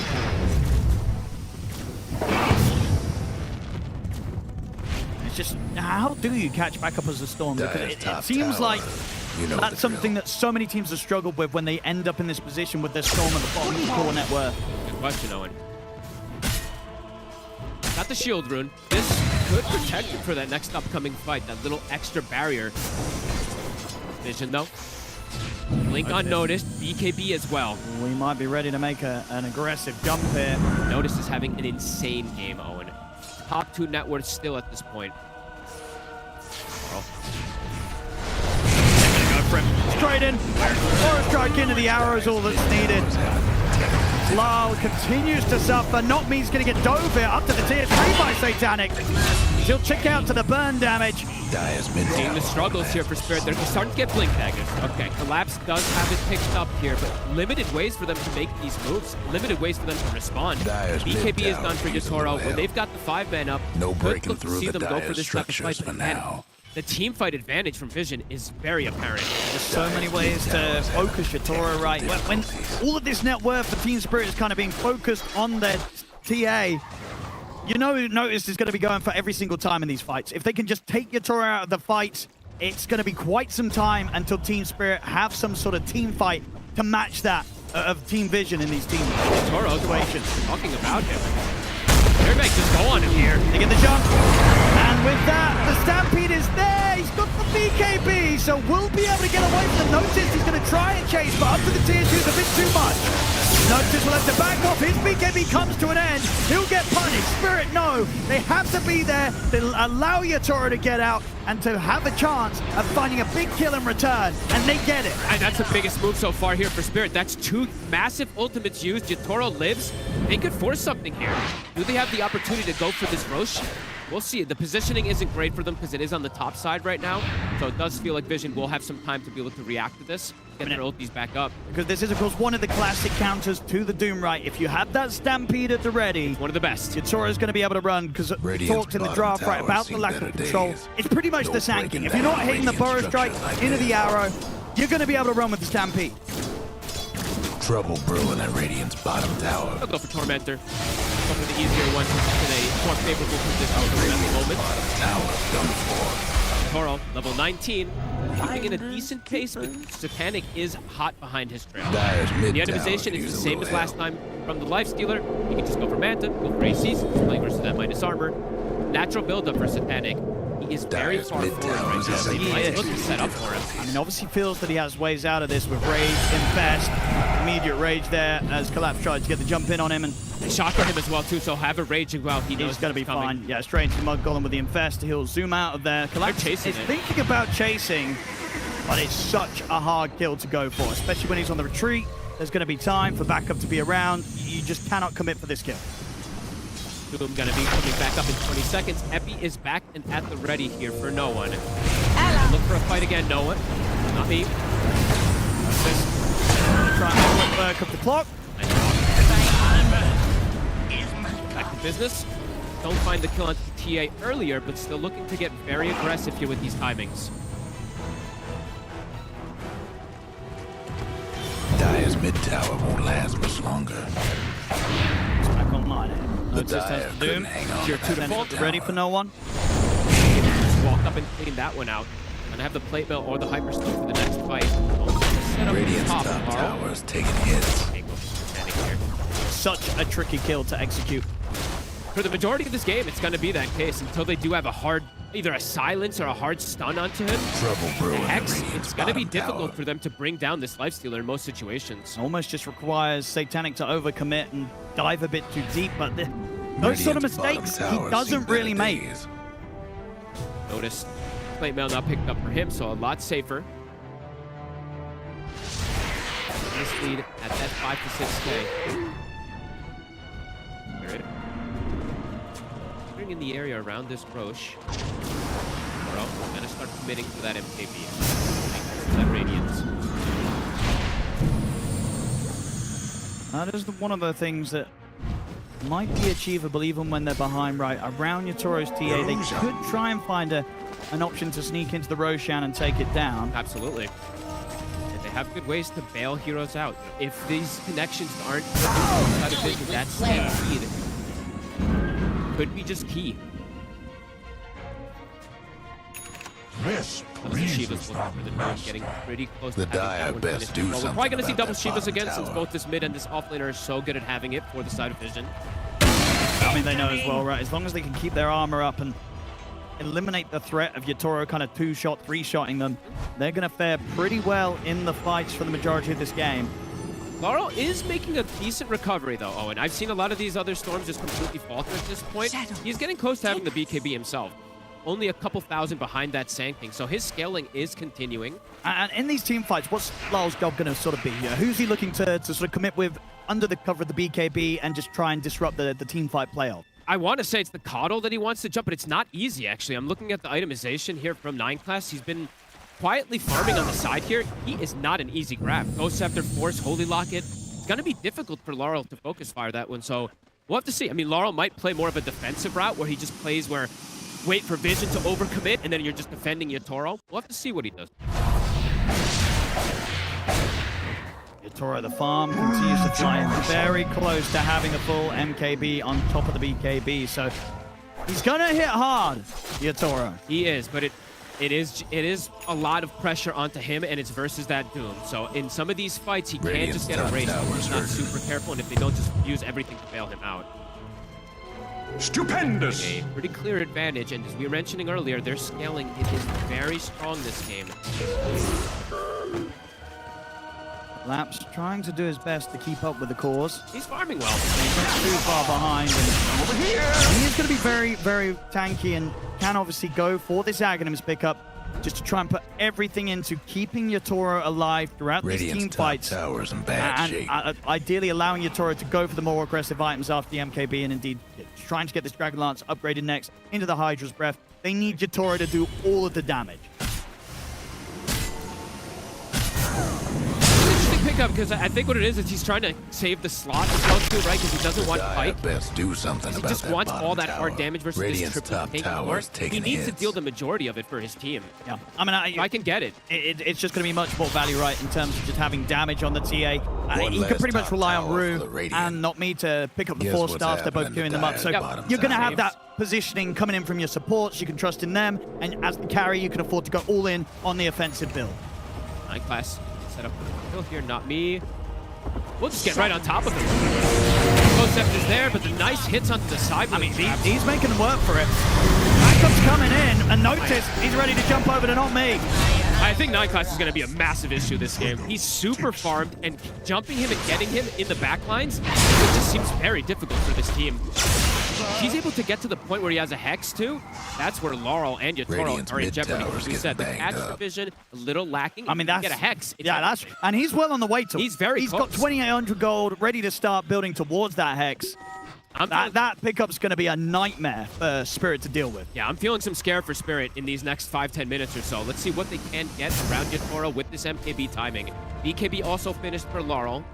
It's just, how do you catch back up as a Storm? Because it seems like that's something that so many teams have struggled with when they end up in this position with their Storm at the bottom of the core net worth. Good question, Owen. Got the shield rune. This could protect him for that next upcoming fight. That little extra barrier. Vision though. Blink unnoticed. BKB as well. We might be ready to make an aggressive jump here. Notice is having an insane game, Owen. Top 2 net worth still at this point. They're gonna go for him. Straight in. Or a strike into the arrow is all that's needed. Lal continues to suffer. Not me's going to get dove here up to the tier 3 by Satanic. He'll check out to the burn damage. Seeing the struggles here for Spirit. They're starting to get blink daggers. Okay, Collapse does have it picked up here, but limited ways for them to make these moves. Limited ways for them to respond. BKB is done for Yatoro. When they've got the 5-man up, no breaking look to through see the them go for this type of structures fight. for now. The team fight advantage from Vision is very apparent. There's so many ways to focus Yatoro right. When all of this net worth for Team Spirit is kind of being focused on their TA, you know Notice is going to be going for every single time in these fights. If they can just take Yatoro out of the fight, it's going to be quite some time until Team Spirit have some sort of team fight to match that. of team vision in these team situations. Talking about him. They're going to just go on him here. They get the jump. And with that, the Stampede is there. He's got the BKB, so we'll be able to get away from the Notice. He's going to try and chase, but up to the tier 2 is a bit too much. Notice will have to back off. His BKB comes to an end. He'll get punished. Spirit, no. They have to be there. They'll allow Yatoro to get out and to have a chance of finding a big kill in return, and they get it. And that's the biggest move so far here for Spirit. That's 2 massive ultimates used. Yatoro lives. They could force something here. Do they have the opportunity to go for this Roche? We'll see. The positioning isn't great for them because it is on the top side right now. So it does feel like Vision will have some time to be able to react to this, get their ultis back up. Because this is, of course, one of the classic counters to the Doom, right? If you have that Stampede at the ready, one of the best. Yatoro's going to be able to run because we talked in the draft, right, about the lack of control. It's pretty much the Sanking. If you're not hitting the Burrow Strike into the arrow, you're going to be able to run with the Stampede. Trouble brewing at Radiant's bottom tower. I'll go for Tormentor. Go for the easier one in a more favorable position at the moment. Toro, level 19, keeping in a decent pace, but Satanic is hot behind his trail. The itemization is the same as last time from the Lifestealer. You can just go for Manta, go for ACs, playing versus that minus armor. Natural build-up for Satanic. He is very far forward right now. He might look to set up for him. I mean, obviously feels that he has ways out of this with Rage, Infest, immediate Rage there as Collapse tries to get the jump in on him. And shock for him as well, too, so have a Raging while he knows he's going to be coming. fine. Yeah, straight into the Mud Golem with the Infest. He'll zoom out of there. Collapse is thinking about chasing, but it's such a hard kill to go for, especially when he's on the retreat. There's going to be time for backup to be around. You just cannot commit for this kill. Doom gonna be coming back up in 20 seconds. Epi is back and at the ready here for no one. Look for a fight again, no one. Not me. Try and work up the clock. Back to business. Don't find the kill on TA earlier, but still looking to get very aggressive here with these timings. Dire's mid tower won't last much longer. It's back online. The Dire couldn't hang on. Tier 2 default. Ready for no one. Just walk up and clean that one out. And have the plate mill or the hyperstone for the next fight. Radiant's top tower is taking hits. Such a tricky kill to execute. For the majority of this game, it's going to be that case until they do have a hard, either a silence or a hard stun onto him. Trouble brewing. Hex, it's going to be difficult for them to bring down this Lifestealer in most situations. Almost just requires Satanic to overcommit and dive a bit too deep, but those sort of mistakes he doesn't really make. Notice plate mail now picked up for him, so a lot safer. This lead at that 5 to 6K. In the area around this Roche. We're going to start committing to that MKB. That Radiance. That is one of the things that might be achievable even when they're behind, right? Around Yatoro's TA, they could try and find an option to sneak into the Roshan and take it down. Absolutely. And they have good ways to bail heroes out. If these connections aren't out of vision, that's speed. Could be just key. This Shiva's looking for the node, getting pretty close to the Dire best do something. We're probably going to see double Shivas again tower. since both this mid and this offlaner are so good at having it for the side of vision. I mean, they know as well, right? As long as they can keep their armor up and eliminate the threat of Yatoro kind of 2-shot, 3-shotting them, they're going to fare pretty well in the fights for the majority of this game. Laurel is making a decent recovery, though, Owen. I've seen a lot of these other Storms just completely falter at this point. He's getting close to having the BKB himself. Only a couple thousand behind that Sanking, so his scaling is continuing. And in these team fights, what's Laurel's job going to sort of be here? Who's he looking to sort of commit with under the cover of the BKB and just try and disrupt the team fight playoff? I want to say it's the Coddle that he wants to jump, but it's not easy, actually. I'm looking at the itemization here from 9 class. He's been quietly farming on the side here. He is not an easy grab. Ghost Scepter, Force, Holy Locket. It's going to be difficult for Laurel to focus fire that one, so we'll have to see. I mean, Laurel might play more of a defensive route where he just plays where wait for Vision to overcommit and then you're just defending Yatoro. We'll have to see what he does. Yatoro, the farm, continues to fly very close to having a full MKB on top of the BKB, so he's going to hit hard, Yatoro. He is, but It is a lot of pressure onto him, and it's versus that Doom. So in some of these fights, he can't just get erased if he's not super careful, and if they don't just use everything to bail him out. Stupendous! A pretty clear advantage, and as we were mentioning earlier, their scaling it is very strong this game. Laps trying to do his best to keep up with the cause. He's farming well. He's not too far behind. And over here! He is going to be very, very tanky and can obviously go for this Aghanims pickup just to try and put everything into keeping Yatoro alive throughout these team fights. Towers in bad shape. Ideally allowing Yatoro to go for the more aggressive items after the MKB and indeed trying to get this Dragon Lance upgraded next into the Hydra's Breath. They need Yatoro to do all of the damage. Pickup because I think what it is he's trying to save the slot as well too, right? Because he doesn't want Pike. Best do something he about just that wants all that tower. hard damage versus Radiant's this triple top tank tower is war. taking He needs to hits. deal the majority of it for his team. Yeah, I mean, I can get it. It's just going to be much more value, right, in terms of just having damage on the TA. He can pretty much rely on Rue and not me to pick up the 4 stars. They're both queuing them up. So you're going to have that positioning coming in from your supports. You can trust in them. And as the carry, you can afford to go all in on the offensive build. Nine class set up the kill here, not me. We'll just get right on top of him. Concept is there, but the nice hits onto the side. I mean, he's making them work for it. Backup's coming in, and notice he's ready to jump over to not me. I think 9 class is going to be a massive issue this game. He's super farmed, and jumping him and getting him in the backlines, it just seems very difficult for this team. He's able to get to the point where he has a Hex too. That's where Laurel and Yatoro are in jeopardy. As we said, the catch division a little lacking. I mean, that's get a Hex. And he's well on the way to it. He's very He's close. got 2,800 gold, ready to start building towards that Hex. That pickup's going to be a nightmare for Spirit to deal with. Yeah, I'm feeling some scare for Spirit in these next 5-10 minutes or so. Let's see what they can get around Yatoro with this MKB timing. BKB also finished for Laurel.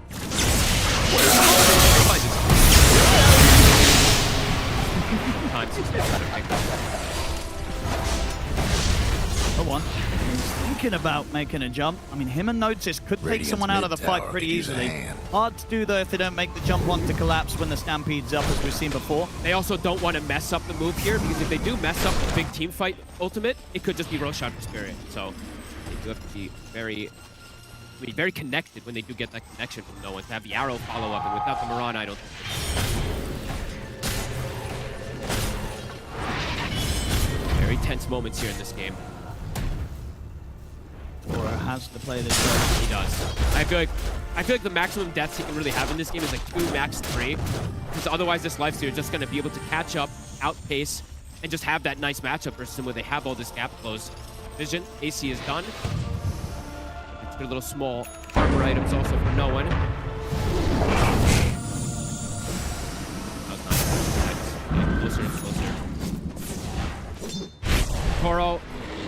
Come on. He's thinking about making a jump. I mean, him and Notice could take someone out of the fight pretty easily. Hard to do, though, if they don't make the jump onto Collapse when the Stampede's up, as we've seen before. They also don't want to mess up the move here, because if they do mess up the big team fight ultimate, it could just be Roshan for Spirit. So they do have to be very connected when they do get that connection from no one, to have the arrow follow up, and without the Moran, I don't think. Very tense moments here in this game. Tora has to play this game. He does. I feel like the maximum deaths he can really have in this game is like 2, max 3. Because otherwise this lifesteal is just going to be able to catch up, outpace, and just have that nice matchup versus him where they have all this gap closed. Vision, AC is done. It's good little small armor items also for no one. Closer and closer. Toro,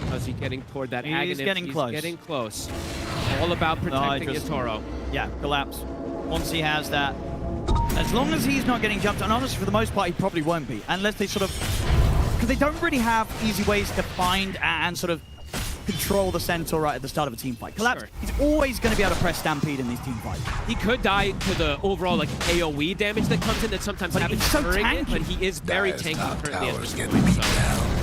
how's he getting toward that Aghanims? He's getting close. He's getting close. All about protecting Yatoro. Yeah, Collapse. Once he has that, as long as he's not getting jumped, and honestly, for the most part, he probably won't be, unless they sort of, because they don't really have easy ways to find and sort of control the Centaur right at the start of a team fight. Collapse, he's always going to be able to press Stampede in these team fights. He could die to the overall like AoE damage that comes in that sometimes happens during it, but he is very tanky currently at this point, so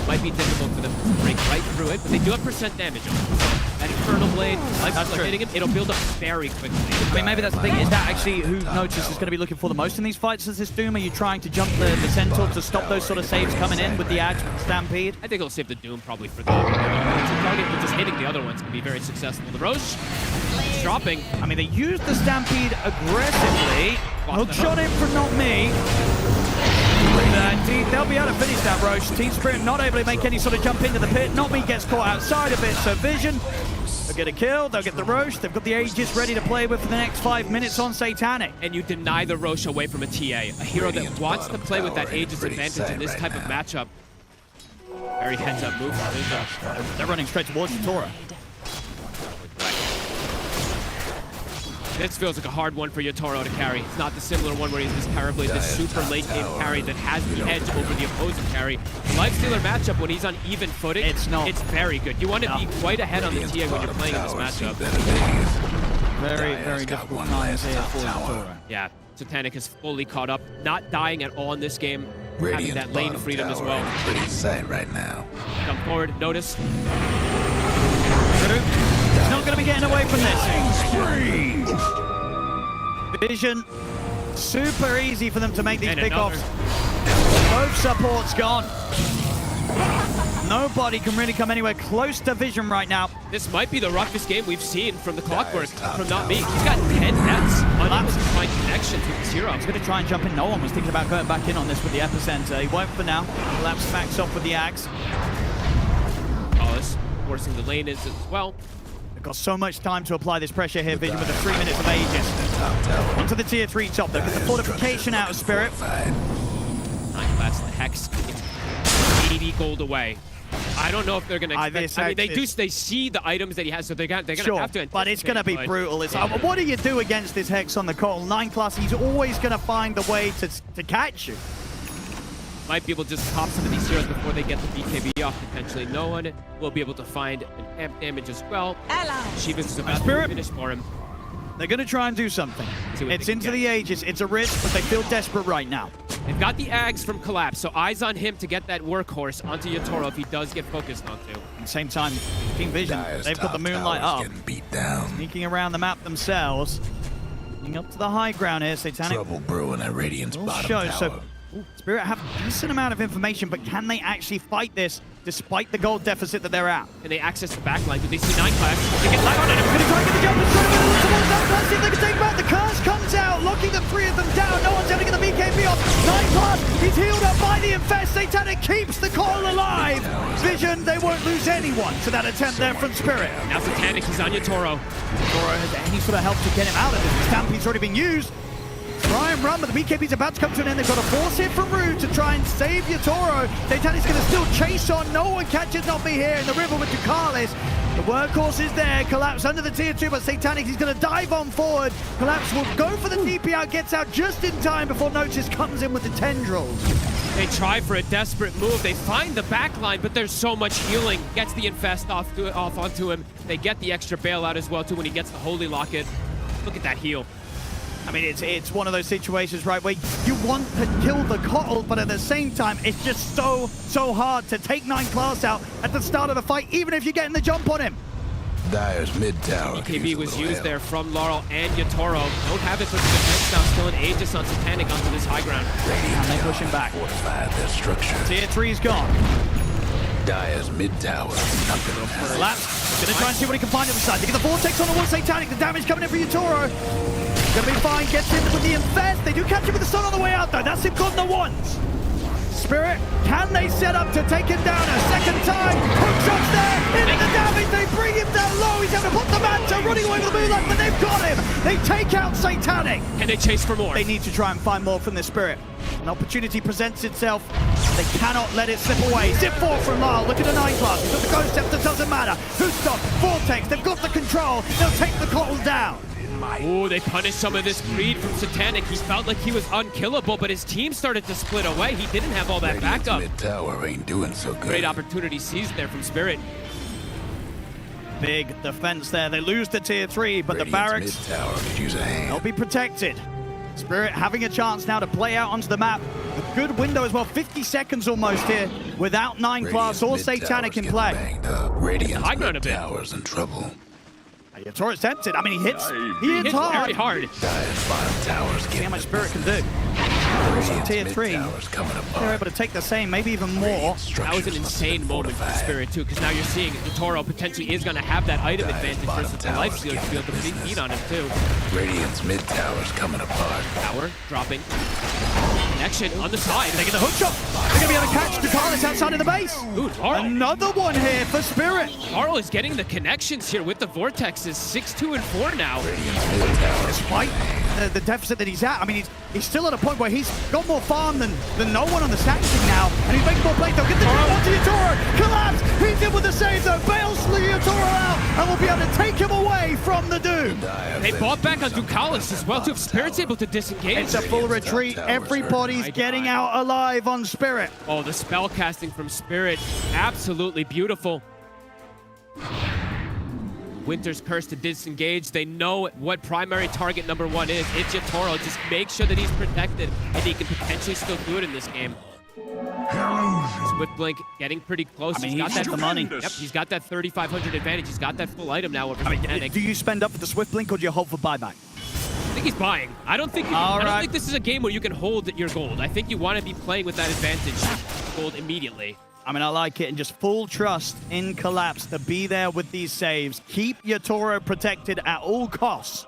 might be difficult for them to break right through it, but they do have percent damage on him. That Infernal Blade, Lifesteal start hitting him, it'll build up very quickly. I mean, maybe that's the thing, is that actually who Notice is going to be looking for the most in these fights as this Doom? Are you trying to jump the Centaur to stop those sort of saves coming in with the Edge Stampede? I think he'll save the Doom probably for the target, but just hitting the other ones can be very successful. The Roche dropping. I mean, they used the Stampede aggressively. Hookshot in from Not Me. Indeed, they'll be able to finish that Roche. Team Spirit not able to make any sort of jump into the pit. Not Me gets caught outside of it, so Vision, they'll get a kill, they'll get the Roche. They've got the Aegis ready to play with for the next 5 minutes on Satanic. And you deny the Roche away from a TA, a hero that wants to play with that Aegis advantage in this type of matchup. Very heads-up move for Vision. They're running straight towards Tora. This feels like a hard one for Yatoro to carry. It's not the similar one where he's this terribly, this super late game carry that has the edge over the opposing carry. The Lifestealer matchup, when he's on even footing, it's very good. You want to be quite ahead on the TA when you're playing in this matchup. Very, very difficult times here for Yatoro. Yeah, Satanic is fully caught up, not dying at all in this game. having that lane freedom as well. Pretty sight right now. Come forward, notice. He's not going to be getting away from this. Vision, super easy for them to make these And pickoffs. Both supports gone. Nobody can really come anywhere close to Vision right now. This might be the roughest game we've seen from the Clockwork, from not me. He's got 10 deaths, unable to find connections with his hero. He's going to try and jump in. No one was thinking about going back in on this with the epicenter. He won't for now. Collapse backs off with the axe. Hollis forcing the lane in as well. They've got so much time to apply this pressure here, Vision, with the 3 minutes of Aegis. Onto the tier 3 top, though. Get the fortification out of Spirit. That's the Hex. It's 80 gold away. I don't know if they're gonna expect. I mean, they see the items that he has, so they're gonna have to. But it's gonna be brutal. It's what do you do against this Hex on the Coral 9 class? He's always gonna find the way to catch you. Might be able to just pop some of these heroes before they get the BKB off, potentially. No one will be able to find an amp damage as well. Shivas is about to finish for him. They're going to try and do something. It's into the Aegis. It's a risk, but they feel desperate right now. They've got the Ags from Collapse, so eyes on him to get that workhorse onto Yatoro if he does get focused onto. At the same time, King Vision, they've got the Moonlight up. Beat down. Sneaking around the map themselves. Getting up to the high ground here, Satanic. Trouble brewing at Radiant's bottom tower. So Spirit have a decent amount of information, but can they actually fight this despite the gold deficit that they're at? Can they access the backline? Do they see 9 class? They get light on it. Gonna try and get the jump and try to get towards that class, see if they can take back. The curse comes out, locking the 3 of them down. No one's able to get the BKB off. 9 class, he's healed up by the Infest. Satanic keeps the Coral alive. Vision, they won't lose anyone to that attempt there from Spirit. Now Satanic, he's on Yatoro. Yatoro has any sort of help to get him out of this. The Stampede's already been used. Try and run, but the BKB's about to come to an end. They've got a force hit from Rude to try and save Yatoro. Satanic's going to still chase on. No one catches Not Be here in the river with Ducalis. The workhorse is there. Collapse under the tier 2, but Satanic, he's going to dive on forward. Collapse will go for the TP out, gets out just in time before Notice comes in with the tendrils. They try for a desperate move. They find the backline, but there's so much healing. Gets the Infest off onto him. They get the extra bailout as well, too, when he gets the Holy Locket. Look at that heal. I mean, it's one of those situations, right, where you want to kill the Coral, but at the same time, it's just so hard to take 9 class out at the start of the fight, even if you're getting the jump on him. Dyer's mid tower. BKB was used there from Laurel and Yatoro. Don't have it, but the defense now still an Aegis on Satanic onto this high ground. And they push him back. Fortified their structure. Tier 3's gone. Dyer's mid tower. Collapse. Gonna try and see what he can find at the side. They get the Vortex on the one Satanic. The damage coming in for Yatoro. Gonna be fine. Gets in with the Infest. They do catch him with the Sun on the way out, though. That's him gone the once. Spirit, can they set up to take him down a second time? Hookshot's there. Into the damage. They bring him down low. He's having to put the Manta running away with the Moonlight, but they've got him. They take out Satanic. Can they chase for more? They need to try and find more from the Spirit. An opportunity presents itself. They cannot let it slip away. Zip 4 from Lyle. Look at the 9 class. He's got the Ghost Scepter. Doesn't matter. Hookshot, Vortex. They've got the control. They'll take the Coral down. Ooh, they punished some of this greed from Satanic. He felt like he was unkillable, but his team started to split away. He didn't have all that backup. Mid tower ain't doing so good. Great opportunity seized there from Spirit. Big defense there. They lose the tier 3, but the barracks, mid tower could use a hand. they'll be protected. Spirit having a chance now to play out onto the map. A good window as well, 50 seconds almost here, without 9 class or Satanic in play. Radiant's high ground mid a bit. tower's in trouble. Yatoro's tempted. I mean, he hits Hits hard. very hard. Dyer's bottom tower's See getting how much Spirit can do. Radiant's Tier mid 3. tower's coming They're apart. able to take the same, maybe even more. That was an insane moment for Spirit, too, because now you're seeing Yatoro potentially is going to have that item advantage versus the Life Stealer to be able to beat on him, too. Radiant's mid tower's coming apart. Tower dropping. Connection on the side. They get the hookshot. They're going to be able to catch Ducalis outside of the base. Ooh, Laurel. Another one here for Spirit. Laurel is getting the connections here with the Vortexes. 6-2 and 4 now. Despite the deficit that he's at, I mean, he's still at a point where he's got more farm than no one on the stacking now, and he's making more plays. They'll get the jump onto Yatoro. Collapse. He's in with the save, though. Bails Yatoro out, and will be able to take him away from the Doom. They bought back on Ducalis as well, too. If Spirit's able to disengage. It's a full retreat. Everybody's getting out alive on Spirit. Oh, the spell casting from Spirit. Absolutely beautiful. Winter's Curse to disengage. They know what primary target number 1 is. It's Yatoro. Just make sure that he's protected, and he can potentially still do it in this game. Swift Blink getting pretty close. I mean, he's got that the money. Yep, he's got that 3,500 advantage. He's got that full item now over Satanic. Do you spend up for the Swift Blink or do you hold for buyback? I think he's buying. I don't think this is a game where you can hold your gold. I think you want to be playing with that advantage gold immediately. I mean, I like it, and just full trust in Collapse to be there with these saves. Keep your Toro protected at all costs.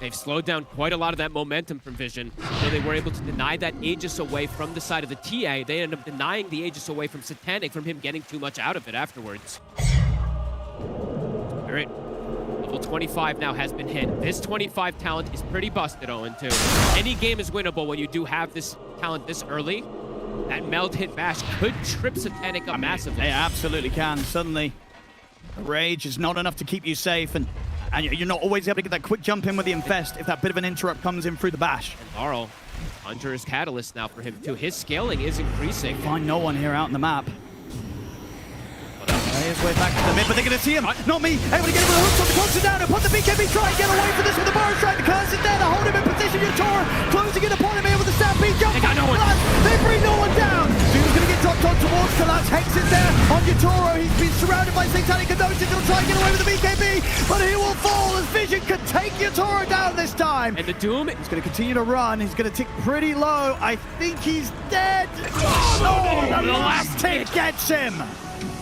They've slowed down quite a lot of that momentum from Vision, so they were able to deny that Aegis away from the side of the TA. They ended up denying the Aegis away from Satanic from him getting too much out of it afterwards. All right. Level 25 now has been hit. This 25 talent is pretty busted, 0-2. Any game is winnable when you do have this talent this early. That meld hit bash could trip Satanic up massively. It absolutely can. Suddenly, Rage is not enough to keep you safe, and you're not always able to get that quick jump in with the Infest if that bit of an interrupt comes in through the bash. And Laurel under his catalyst now for him too. His scaling is increasing. Find no one here out on the map. His way back to the mid, but they're going to see him. Not me. Able to get him with a hook shot. The close it down and put the BKB. Try and get away from this with the bar strike. The curse is there to hold him in position. Yatora closing in upon him here with the stampede jump. They got no one. They bring no one down. Zoom's going to get dropped on towards Collapse. Hex is there on Yatoro. He's been surrounded by Satanic and Notice. He'll try and get away with the BKB, but he will fall as Vision could take Yatoro down this time. And the Doom, he's going to continue to run. He's going to tick pretty low. I think he's dead. The last tick gets him.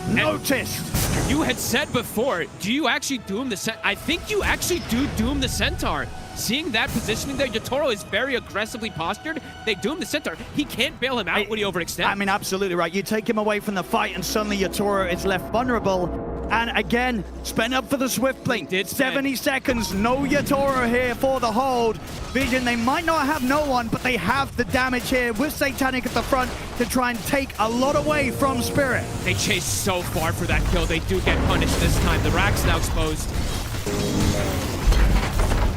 Noticed. You had said before, do you actually doom the Centaur? I think you actually do doom the Centaur. Seeing that positioning there, Yatoro is very aggressively postured. They doom the Centaur. He can't bail him out when he overextends. I mean, absolutely right. You take him away from the fight and suddenly Yatoro is left vulnerable. And again, spend up for the Swift Blink. 70 seconds, no Yatoro here for the hold. Vision, they might not have no one, but they have the damage here with Satanic at the front to try and take a lot away from Spirit. They chase so far for that kill. They do get punished this time. The rack's now exposed.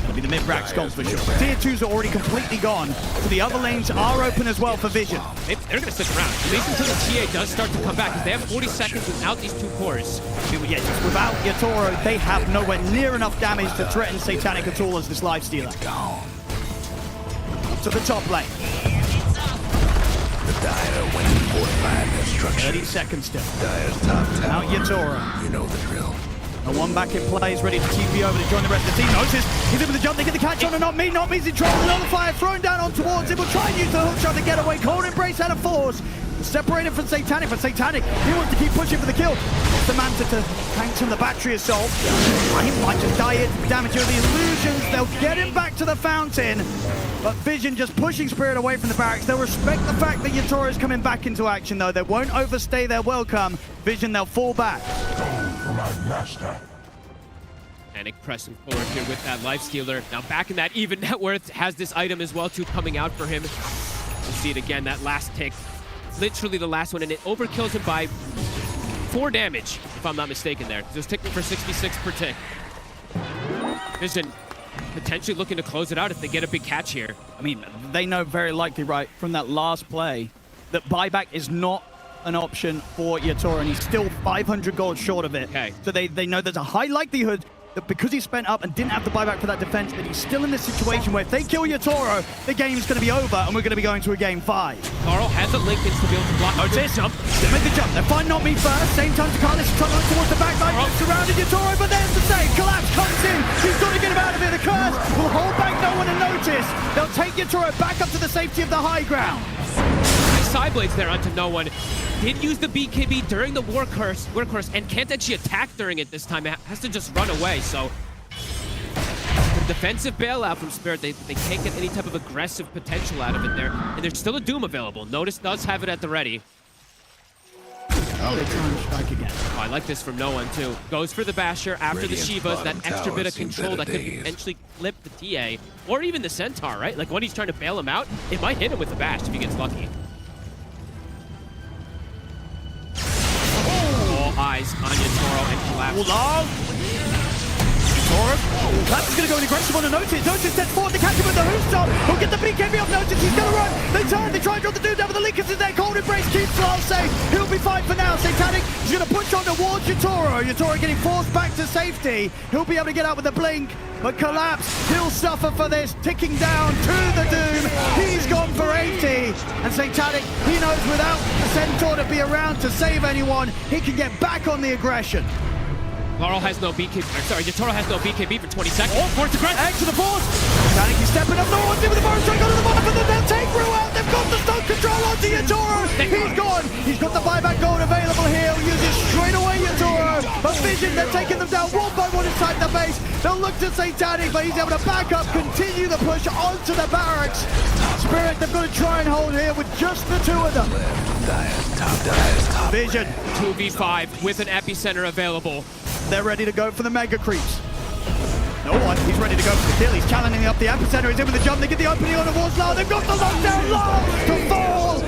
It'll be the mid-rack's gone for sure. Tier 2s are already completely gone. So the other lanes are open as well for Vision. They're going to stick around, at least until the TA does start to come back, because they have 40 seconds without these two cores. Yeah, just without Yatoro, they have nowhere near enough damage to threaten Satanic at all as this lifestealer. To the top lane. The Dire went fortified their structure. 30 seconds still. Dire's top tower. Now Yatoro. You know the drill. And one back in play is ready to TP over to join the rest of the team. Notice he's in with the jump. They get the catch on and not me. Not me's in trouble. Another fire thrown down on towards him. Will try and use the hook shot to get away. Cold embrace out of force. Separated from Satanic, but Satanic, he wants to keep pushing for the kill. The Manta to tank from the battery assault. He might just die here to damage the illusions. They'll get him back to the fountain. But Vision just pushing Spirit away from the barracks. They'll respect the fact that Yatoro is coming back into action, though. They won't overstay their welcome. Vision, they'll fall back. For my master. Panic pressing forward here with that lifestealer. Now back in that even net worth, has this item as well too coming out for him. We'll see it again, that last tick. Literally the last one, and it overkills him by 4 damage, if I'm not mistaken there. Just ticking for 66 per tick. Vision potentially looking to close it out if they get a big catch here. I mean, they know very likely, right, from that last play, that buyback is not an option for Yatoro, and he's still 500 gold short of it. Okay. So they know there's a high likelihood that because he spent up and didn't have the buyback for that defense, that he's still in this situation where if they kill Yatoro, the game's going to be over, and we're going to be going to a game 5. Carl has the Lincolns to be able to block. Notice, they make the jump. They find not me first. Same time to Carlos trying to look towards the back line. Surrounded Yatoro, but there's the save. Collapse comes in. He's got to get him out of here. The curse will hold back no one and Notice. They'll take Yatoro back up to the safety of the high ground. Side blades there onto no one. Did use the BKB during the workhorse, and can't actually attack during it this time. It has to just run away, so the defensive bailout from Spirit, they can't get any type of aggressive potential out of it there. And there's still a Doom available. Notice does have it at the ready. Oh, they try and strike again. Oh, I like this from no one too. Goes for the Basher after the Shivas, that extra bit of control that could potentially flip the TA, or even the Centaur, right? Like when he's trying to bail him out, it might hit him with the Bash if he gets lucky. Eyes on Yatoro and Collapse. Collapse is going to go in aggressive on a Notice. Notice steps forward to catch him with the hook stop. He'll get the BKB off Notice. He's going to run. They turn. They try and drop the dude down with the Lincolns in there. Cold embrace keeps Lyle safe. He'll be fight for now. Satanic is going to push on towards Yatoro. Yatoro getting forced back to safety. He'll be able to get out with a blink, but Collapse, he'll suffer for this. Ticking down to the Doom. He's gone for 80. And Satanic, he knows without the Centaur to be around to save anyone, he can get back on the aggression. Laurel has no BKB, sorry, Yatoro has no BKB for 20 seconds. Oh, force aggressive! Egg to the force! Satanic, he's stepping up, no one's in with the first shot, go to the bottom, and then they'll take Rue out! They've got the stun control onto Yatoro! He's gone! He's got the buyback gold available here, he'll use it straight away, Yatoro! But Vision, they're taking them down one by one inside the base. They'll look to Satanic, but he's able to back up, continue the push onto the barracks. Spirit, they've got to try and hold here with just the two of them. Vision. 2v5 with an epicenter available. They're ready to go for the mega creeps. No one. He's ready to go for the kill. He's challenging up the epicenter. He's in with the jump. They get the opening on towards Lau. They've got the lockdown. Lau to fall.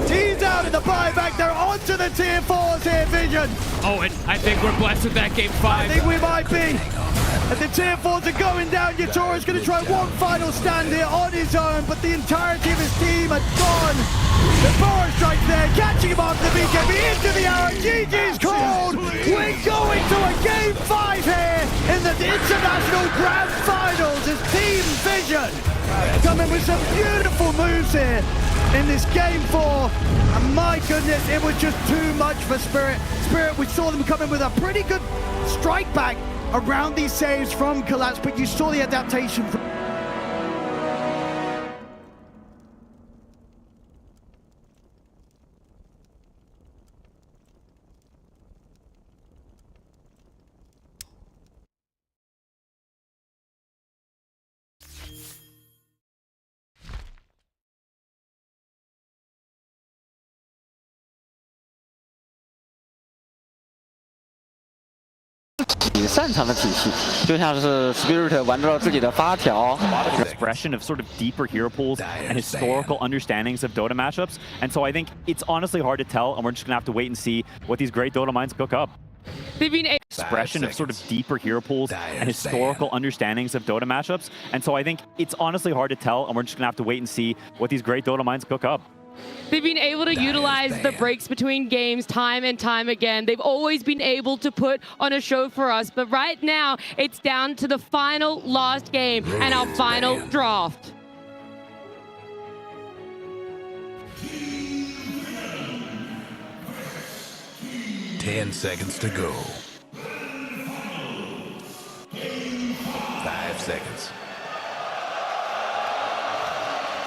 He's out in the buyback. They're onto the tier 4s here, Vision. Oh, and I think we're blessed with that game 5. I think we might be. And the tier 4s are going down. Yatoro's going to try one final stand here on his own, but the entirety of his team are gone. The power strike there, catching him off the BKB into the arrow. GG's called. We're going to a game 5 here in the International Grand Finals as Team Vision coming with some beautiful moves here in this game 4. And my goodness, it was just too much for Spirit. Spirit, we saw them come in with a pretty good strike back around these saves from Collapse, but you saw the adaptation from expression of sort of deeper hero pools and historical understandings of Dota matchups, and so I think it's honestly hard to tell, and we're just gonna have to wait and see what these great Dota minds cook up. They've been expression of sort of deeper hero pools and historical understandings of Dota matchups, and so I think it's honestly hard to tell, and we're just gonna have to wait and see what these great Dota minds cook up. They've been able to utilize the breaks between games time and time again. They've always been able to put on a show for us, but right now it's down to the final last game and our final draft. Ten seconds to go. 5 seconds.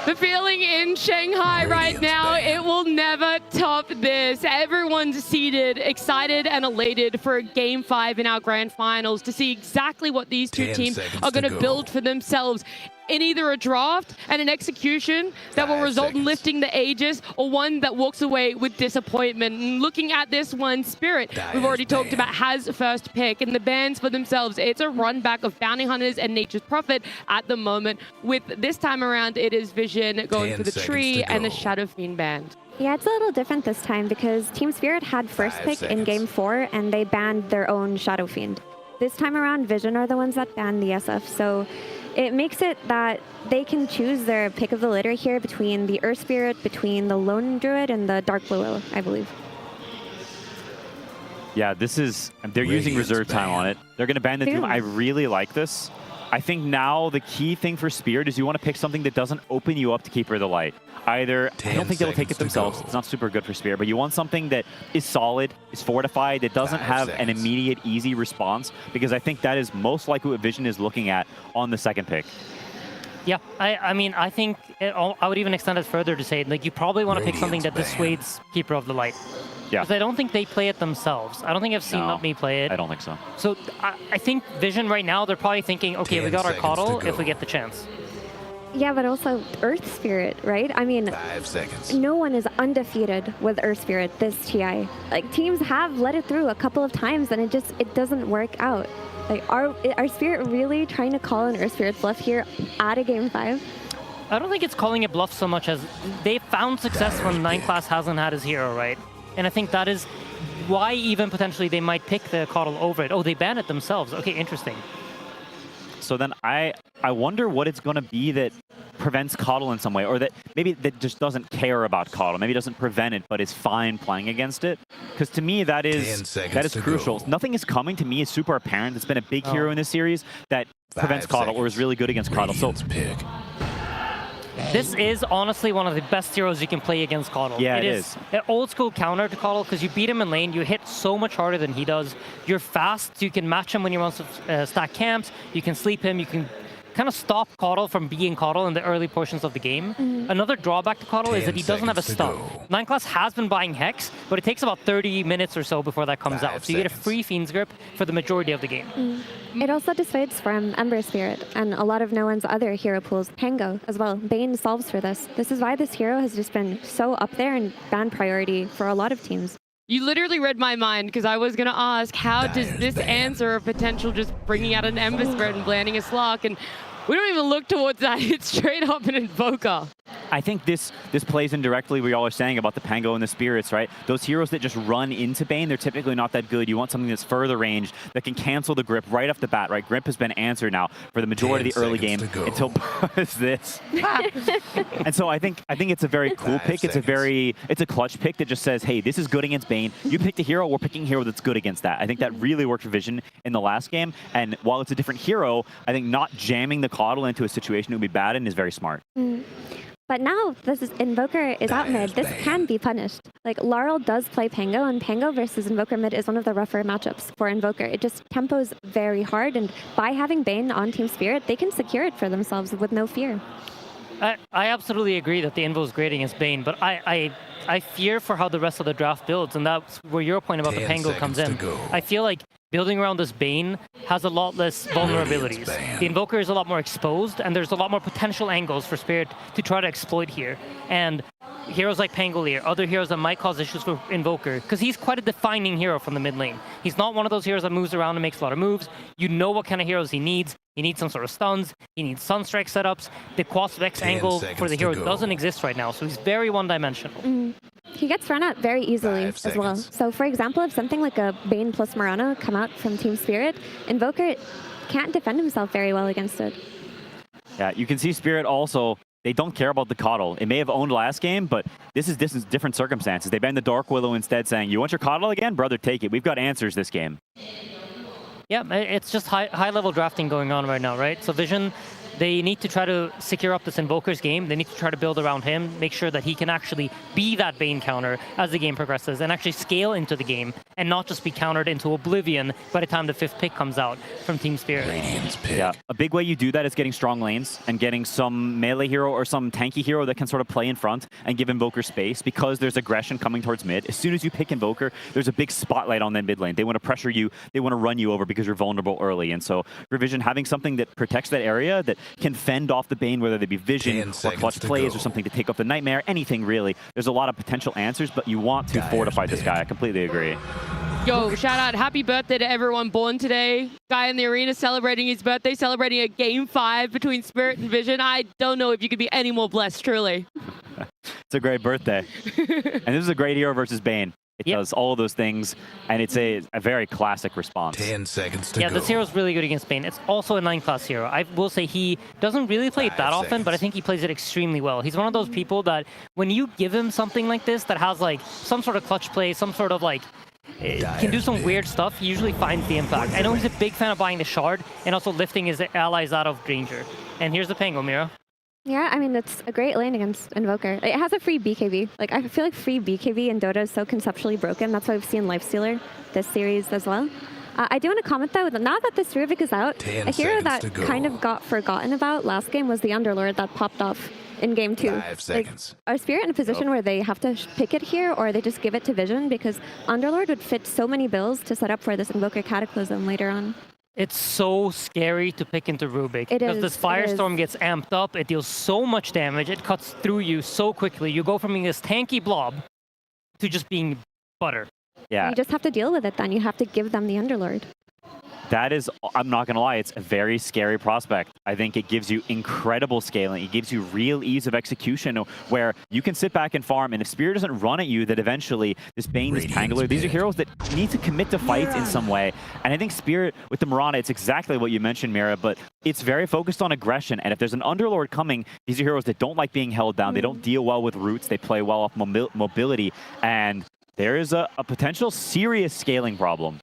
The feeling in Shanghai right now, it will never top this. Everyone's seated, excited and elated for Game 5 in our grand finals to see exactly what these two teams are going to build for themselves in either a draft and an execution that will result in lifting the Aegis, or one that walks away with disappointment. And looking at this one, Spirit, we've already talked about, has first pick, and the bans for themselves, it's a run back of Bounty Hunters and Nature's Prophet at the moment. With this time around, it is Vision going for the Tree and the Shadow Fiend band. Yeah, it's a little different this time because Team Spirit had first pick in Game 4 and they banned their own Shadow Fiend. This time around, Vision are the ones that banned the SF, so it makes it that they can choose their pick of the litter here between the Earth Spirit, between the Lone Druid, and the Dark Blue Willow, I believe. Yeah, this is, they're using reserve time on it. They're going to ban the Doom. I really like this. I think now the key thing for Spirit is you want to pick something that doesn't open you up to Keeper of the Light. Either, I don't think they'll take it themselves. It's not super good for Spirit, but you want something that is solid, is fortified, that doesn't have an immediate, easy response, because I think that is most likely what Vision is looking at on the second pick. Yeah, I mean, I think I would even extend it further to say, like, you probably want to pick something that dissuades Keeper of the Light. Yeah. Because I don't think they play it themselves. I don't think I've seen me play it. I don't think so. So I think Vision right now, they're probably thinking, okay, we got our Coddle if we get the chance. Yeah, but also Earth Spirit, right? I mean, 5 seconds. No one is undefeated with Earth Spirit this TI. Like, teams have let it through a couple of times and it doesn't work out. Like, are Spirit really trying to call an Earth Spirit bluff here at a Game 5? I don't think it's calling it bluff so much as they found success when 9 class hasn't had his hero, right? And I think that is why even potentially they might pick the Coddle over it. Oh, they ban it themselves. Okay, interesting. So then I wonder what it's going to be that prevents Coddle in some way, or that maybe that just doesn't care about Coddle. Maybe doesn't prevent it, but is fine playing against it. Because to me, that is crucial. Nothing is coming to me is super apparent. It's been a big hero in this series that prevents Coddle or is really good against Coddle. So this is honestly one of the best heroes you can play against Coddle. Yeah, it is. An old school counter to Coddle because you beat him in lane, you hit so much harder than he does. You're fast, so you can match him when he wants to stack camps, you can sleep him, you can kind of stop Coddle from being Coddle in the early portions of the game. Another drawback to Coddle is that he doesn't have a stun. 9 Class has been buying Hex, but it takes about 30 minutes or so before that comes out. So you get a free Fiend's Grip for the majority of the game. It also dissuades from Ember Spirit and a lot of no one's other hero pools, Pango as well. Bane solves for this. This is why this hero has just been so up there and ban priority for a lot of teams. You literally read my mind because I was going to ask, how does this answer a potential just bringing out an Ember Spirit and landing a Slark? And we don't even look towards that. It's straight up an Invoker. I think this plays in directly what y'all are saying about the Pango and the Spirits, right? Those heroes that just run into Bane, they're typically not that good. You want something that's further range that can cancel the grip right off the bat, right? Grip has been answered now for the majority of the early game until this. And so I think it's a very cool pick. It's a clutch pick that just says, hey, this is good against Bane. You picked a hero, we're picking a hero that's good against that. I think that really worked for Vision in the last game. And while it's a different hero, I think not jamming the Coddle into a situation it would be bad in is very smart. But now this Invoker is out mid. This can be punished. Like, Laurel does play Pango, and Pango versus Invoker mid is one of the rougher matchups for Invoker. It just tempos very hard, and by having Bane on Team Spirit, they can secure it for themselves with no fear. I absolutely agree that the Invo is great against Bane, but I fear for how the rest of the draft builds, and that's where your point about the Pango comes in. I feel like building around this Bane has a lot less vulnerabilities. The Invoker is a lot more exposed, and there's a lot more potential angles for Spirit to try to exploit here. And heroes like Pangolier, other heroes that might cause issues for Invoker, because he's quite a defining hero from the mid lane. He's not one of those heroes that moves around and makes a lot of moves. You know what kind of heroes he needs. He needs some sort of stuns. He needs Sunstrike setups. The Quas Vex angle for the hero doesn't exist right now, so he's very one-dimensional. He gets run out very easily as well. So for example, if something like a Bane plus Morana come out from Team Spirit, Invoker can't defend himself very well against it. Yeah, you can see Spirit also, they don't care about the Coddle. It may have owned last game, but this is different circumstances. They banned the Dark Willow instead, saying, you want your Coddle again? Brother, take it. We've got answers this game. Yeah, it's just high-level drafting going on right now, right? So Vision, they need to try to secure up this Invoker's game. They need to try to build around him, make sure that he can actually be that Bane counter as the game progresses and actually scale into the game and not just be countered into oblivion by the time the 5th pick comes out from Team Spirit. Yeah, a big way you do that is getting strong lanes and getting some melee hero or some tanky hero that can sort of play in front and give Invoker space, because there's aggression coming towards mid. As soon as you pick Invoker, there's a big spotlight on that mid lane. They want to pressure you, they want to run you over because you're vulnerable early. And so for Vision, having something that protects that area, that can fend off the Bane, whether they be Vision or clutch plays or something to take off the Nightmare, anything really. There's a lot of potential answers, but you want to fortify this guy. I completely agree. Yo, shout out, happy birthday to everyone born today. Guy in the arena celebrating his birthday, celebrating a Game 5 between Spirit and Vision. I don't know if you could be any more blessed, truly. It's a great birthday. And this is a great hero versus Bane. It does all of those things, and it's a very classic response. 10 seconds to go. Yeah, this hero's really good against Bane. It's also a 9-class hero. I will say he doesn't really play it that often, but I think he plays it extremely well. He's one of those people that when you give him something like this that has like some sort of clutch play, some sort of like can do some weird stuff, he usually finds the impact. I know he's a big fan of buying the shard and also lifting his allies out of danger. And here's the Pango, Mira. Yeah, I mean, it's a great lane against Invoker. It has a free BKB. Like, I feel like free BKB in Dota is so conceptually broken. That's why we've seen Lifestealer this series as well. I do want to comment, though, now that this Ruvik is out, a hero that kind of got forgotten about last game was the Underlord that popped off in Game 2. 5 seconds. Like, are Spirit in a position where they have to pick it here, or they just give it to Vision? Because Underlord would fit so many builds to set up for this Invoker Cataclysm later on. It's so scary to pick into Rubik. Because this Firestorm gets amped up, it deals so much damage, it cuts through you so quickly. You go from being this tanky blob to just being butter. Yeah. You just have to deal with it then. You have to give them the Underlord. that is, I'm not going to lie, it's a very scary prospect. I think it gives you incredible scaling. It gives you real ease of execution where you can sit back and farm, and if Spirit doesn't run at you, that eventually this Bane, this Pangolin, these are heroes that need to commit to fights in some way. And I think Spirit with the Mirana, it's exactly what you mentioned, Mira, but it's very focused on aggression. And if there's an Underlord coming, these are heroes that don't like being held down. They don't deal well with roots. They play well off mobility. And there is a potential serious scaling problem.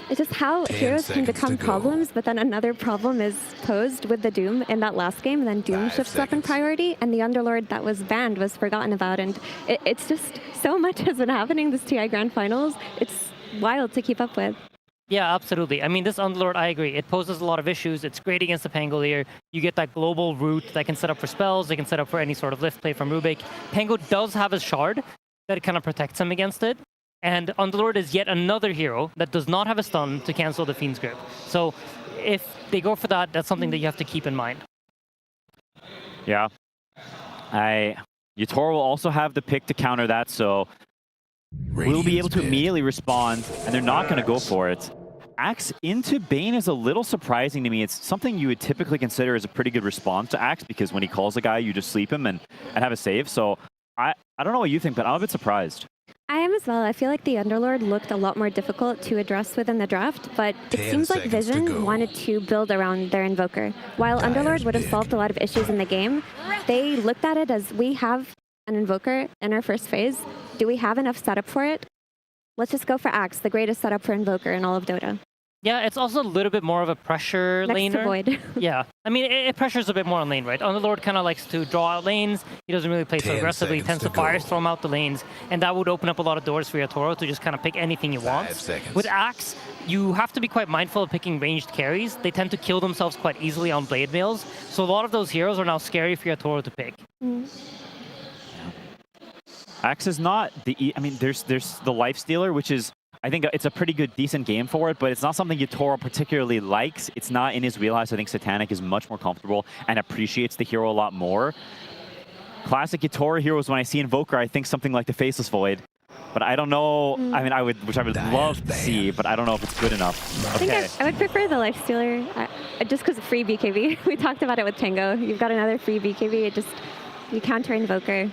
It's just how heroes can become problems, but then another problem is posed with the Doom in that last game, and then Doom shifts up in priority, and the Underlord that was banned was forgotten about, and it's just so much has been happening this TI Grand Finals. It's wild to keep up with. Yeah, absolutely. I mean, this Underlord, I agree. It poses a lot of issues. It's great against the Pangolier. You get that global root that can set up for spells. They can set up for any sort of lift play from Rubik. Pango does have a shard that kind of protects him against it. And Underlord is yet another hero that does not have a stun to cancel the Fiend's Grip. So if they go for that, that's something that you have to keep in mind. Yeah. Yatoro will also have the pick to counter that, so we'll be able to immediately respond, and they're not going to go for it. Axe into Bane is a little surprising to me. It's something you would typically consider as a pretty good response to Axe, because when he calls a guy, you just sleep him and have a save. So I don't know what you think, but I'm a bit surprised. I am as well. I feel like the Underlord looked a lot more difficult to address within the draft, but it seems like Vision wanted to build around their Invoker. While Underlord would have solved a lot of issues in the game, they looked at it as, we have an Invoker in our first phase. Do we have enough setup for it? Let's just go for Axe, the greatest setup for Invoker in all of Dota. Yeah, it's also a little bit more of a pressure laner. Next to Void. Yeah, I mean, it pressures a bit more on lane, right? Underlord kind of likes to draw out lanes. He doesn't really play so aggressively. He tends to firestorm out the lanes, and that would open up a lot of doors for Yatoro to just kind of pick anything he wants. With Axe, you have to be quite mindful of picking ranged carries. They tend to kill themselves quite easily on blade mails, so a lot of those heroes are now scary for Yatoro to pick. Axe is not the... I mean, there's the Lifestealer, which is... I think it's a pretty good, decent game for it, but it's not something Yatoro particularly likes. It's not in his wheelhouse. I think Satanic is much more comfortable and appreciates the hero a lot more. Classic Yatoro heroes, when I see Invoker, I think something like the Faceless Void. But I don't know. I mean, I would love to see, but I don't know if it's good enough. Okay. I think I would prefer the Lifestealer, just because of free BKB. We talked about it with Tango. You've got another free BKB. You counter Invoker.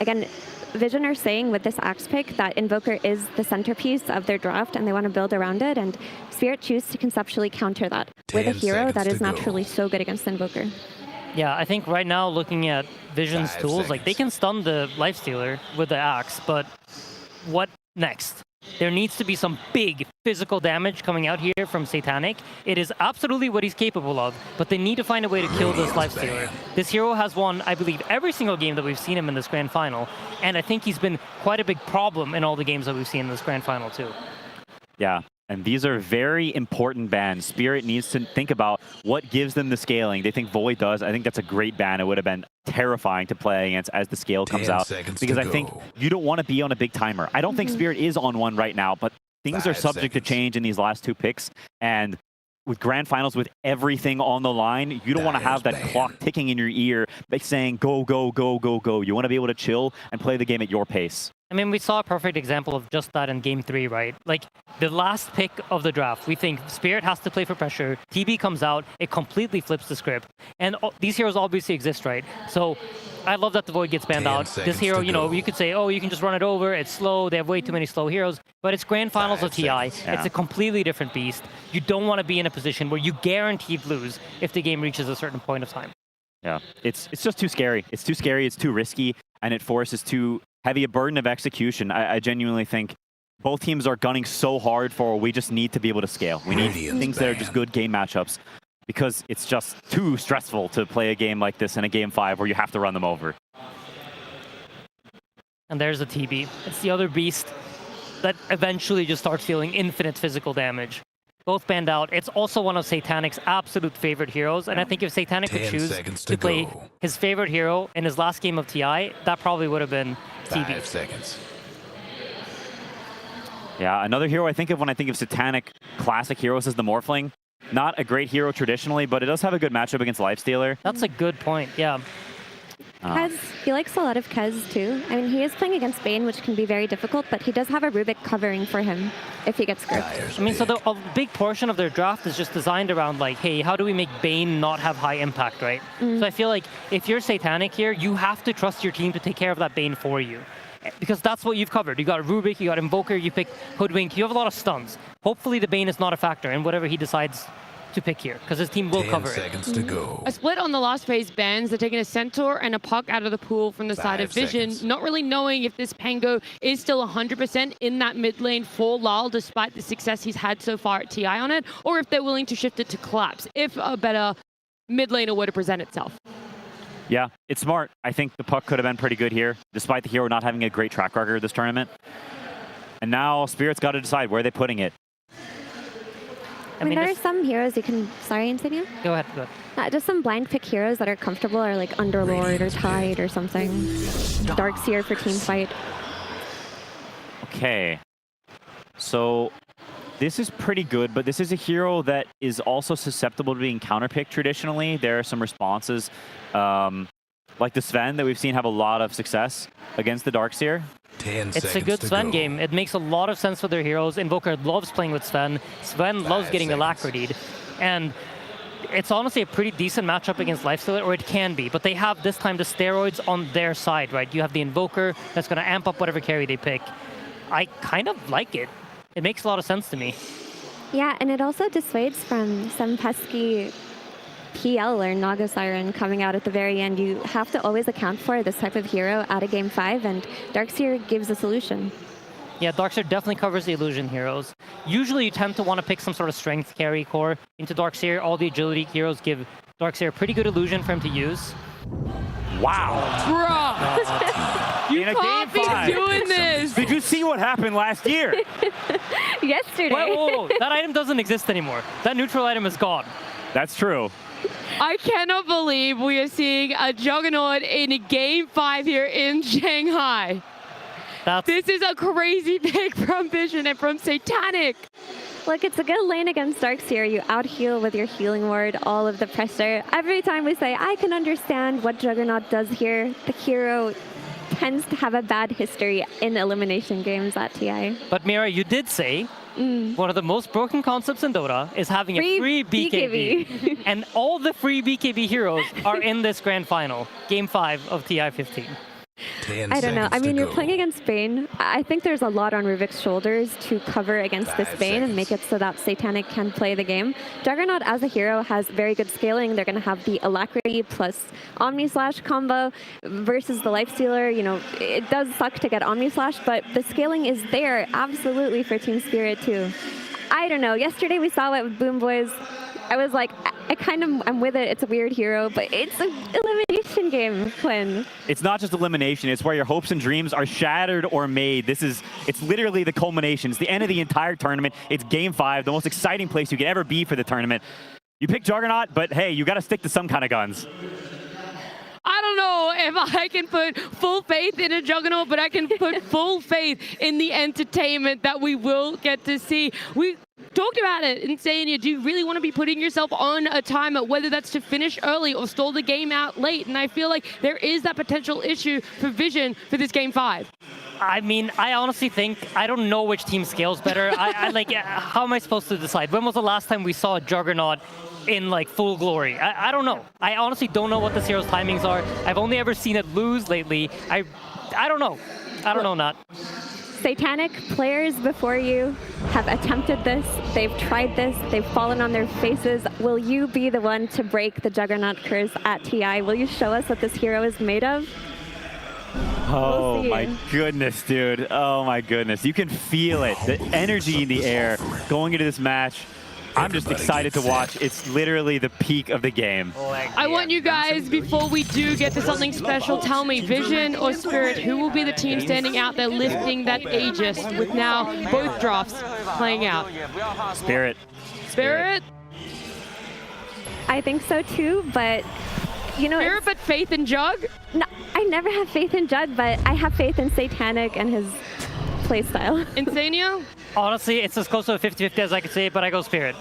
Again, Vision are saying with this Axe pick that Invoker is the centerpiece of their draft, and they want to build around it, and Spirit choose to conceptually counter that with a hero that is naturally so good against Invoker. Yeah, I think right now, looking at Vision's tools, like they can stun the Lifestealer with the Axe, but what next? There needs to be some big physical damage coming out here from Satanic. It is absolutely what he's capable of, but they need to find a way to kill this Lifestealer. This hero has won, I believe, every single game that we've seen him in this Grand Final, and I think he's been quite a big problem in all the games that we've seen in this Grand Final, too. Yeah, and these are very important bans. Spirit needs to think about what gives them the scaling. They think Void does. I think that's a great ban. It would have been terrifying to play against as the scale comes out, because I think you don't want to be on a big timer. I don't think Spirit is on one right now, but things are subject to change in these last two picks, and with Grand Finals, with everything on the line, you don't want to have that clock ticking in your ear saying, go, go, go, go, go. You want to be able to chill and play the game at your pace. I mean, we saw a perfect example of just that in Game 3, right? Like, the last pick of the draft, we think Spirit has to play for pressure. TB comes out, it completely flips the script. And these heroes obviously exist, right? So I love that the Void gets banned out. This hero, you know, you could say, oh, you can just run it over. It's slow. They have way too many slow heroes. But it's Grand Finals of TI. Yeah. It's a completely different beast. You don't want to be in a position where you guaranteed lose if the game reaches a certain point of time. Yeah, it's just too scary. It's too scary. It's too risky. And it forces too heavy a burden of execution. I genuinely think both teams are gunning so hard for, we just need to be able to scale. We need things that are just good game matchups, because it's just too stressful to play a game like this in a Game 5 where you have to run them over. And there's a TB. It's the other beast that eventually just starts dealing infinite physical damage. Both banned out. It's also one of Satanic's absolute favorite heroes, and I think if Satanic could choose to play his favorite hero in his last game of TI, that probably would have been TB. 5 seconds. Yeah, another hero I think of when I think of Satanic classic heroes is the Morphling. Not a great hero traditionally, but it does have a good matchup against Lifestealer. That's a good point, yeah. Kez, he likes a lot of Kez too. I mean, he is playing against Bane, which can be very difficult, but he does have a Rubik covering for him if he gets gripped. I mean, so a big portion of their draft is just designed around like, hey, how do we make Bane not have high impact, right? So I feel like if you're Satanic here, you have to trust your team to take care of that Bane for you. Because that's what you've covered. You got Rubik, you got Invoker, you pick Hoodwink, you have a lot of stuns. Hopefully the Bane is not a factor in whatever he decides to pick here, because his team will cover it. 10 seconds to go. A split on the last phase bans. They're taking a Centaur and a Puck out of the pool from the side of Vision, not really knowing if this Pango is still 100% in that mid lane for Lal, despite the success he's had so far at TI on it, or if they're willing to shift it to Collapse, if a better mid laner were to present itself. Yeah, it's smart. I think the Puck could have been pretty good here, despite the hero not having a great track record this tournament. And now Spirit's got to decide where they're putting it. I mean, there are some heroes you can... Sorry, Insignia? Go ahead. Just some blind pick heroes that are comfortable are like Underlord or Tide or something. Darkseer for team fight. Okay. So this is pretty good, but this is a hero that is also susceptible to being counterpicked traditionally. There are some responses like the Sven that we've seen have a lot of success against the Darkseer. It's a good Sven game. It makes a lot of sense for their heroes. Invoker loves playing with Sven. Sven loves getting alacritied. And it's honestly a pretty decent matchup against Lifestealer, or it can be. But they have this time the steroids on their side, right? You have the Invoker that's going to amp up whatever carry they pick. I kind of like it. It makes a lot of sense to me. Yeah, and it also dissuades from some pesky PL or Naga Siren coming out at the very end. You have to always account for this type of hero at a game 5, and Darkseer gives a solution. Yeah, Darkseer definitely covers the illusion heroes. Usually you tend to want to pick some sort of strength carry core into Darkseer. All the agility heroes give Darkseer a pretty good illusion for him to use. Wow. Bruh. You can't be doing this. Did you see what happened last year? Yesterday. Whoa. That item doesn't exist anymore. That neutral item is gone. That's true. I cannot believe we are seeing a Juggernaut in game 5 here in Shanghai. This is a crazy pick from Vision and from Satanic. Look, it's a good lane against Darkseer. You out-heal with your healing ward, all of the pressure. Every time we say, I can understand what Juggernaut does here, the hero tends to have a bad history in elimination games at TI. But Mira, you did say one of the most broken concepts in Dota is having a free BKB. And all the free BKB heroes are in this grand final, game 5 of TI 15. I don't know. I mean, you're playing against Bane. I think there's a lot on Ruvik's shoulders to cover against this Bane and make it so that Satanic can play the game. Juggernaut as a hero has very good scaling. They're going to have the Alacrity plus Omni Slash combo versus the Lifestealer. You know, it does suck to get Omni Slash, but the scaling is there absolutely for Team Spirit too. I don't know. Yesterday we saw it with Boom Boys. I was like, I'm with it. It's a weird hero, but it's an elimination game, Quinn. It's not just elimination. It's where your hopes and dreams are shattered or made. It's literally the culmination. It's the end of the entire tournament. It's game 5, the most exciting place you could ever be for the tournament. You pick Juggernaut, but hey, you got to stick to some kind of guns. I don't know if I can put full faith in a Juggernaut, but I can put full faith in the entertainment that we will get to see. We talked about it in saying, do you really want to be putting yourself on a timer, whether that's to finish early or stall the game out late? And I feel like there is that potential issue for Vision for this game 5. I mean, I honestly think, I don't know which team scales better. How am I supposed to decide? When was the last time we saw a Juggernaut in like full glory? I don't know. I honestly don't know what this hero's timings are. I've only ever seen it lose lately. I don't know. I don't know, Nat. Satanic players before you have attempted this. They've tried this. They've fallen on their faces. Will you be the one to break the Juggernaut curse at TI? Will you show us what this hero is made of? Oh my goodness, dude. Oh my goodness. You can feel it. The energy in the air going into this match. I'm just excited to watch. It's literally the peak of the game. I want you guys, before we do get to something special, tell me, Vision or Spirit, who will be the team standing out there lifting that Aegis with now both drafts playing out? Spirit. Spirit? I think so too, but you know, Spirit, but faith in Jug? No, I never have faith in Jug, but I have faith in Satanic and his playstyle. Insanio? Honestly, it's as close to a 50-50 as I could say, but I go Spirit.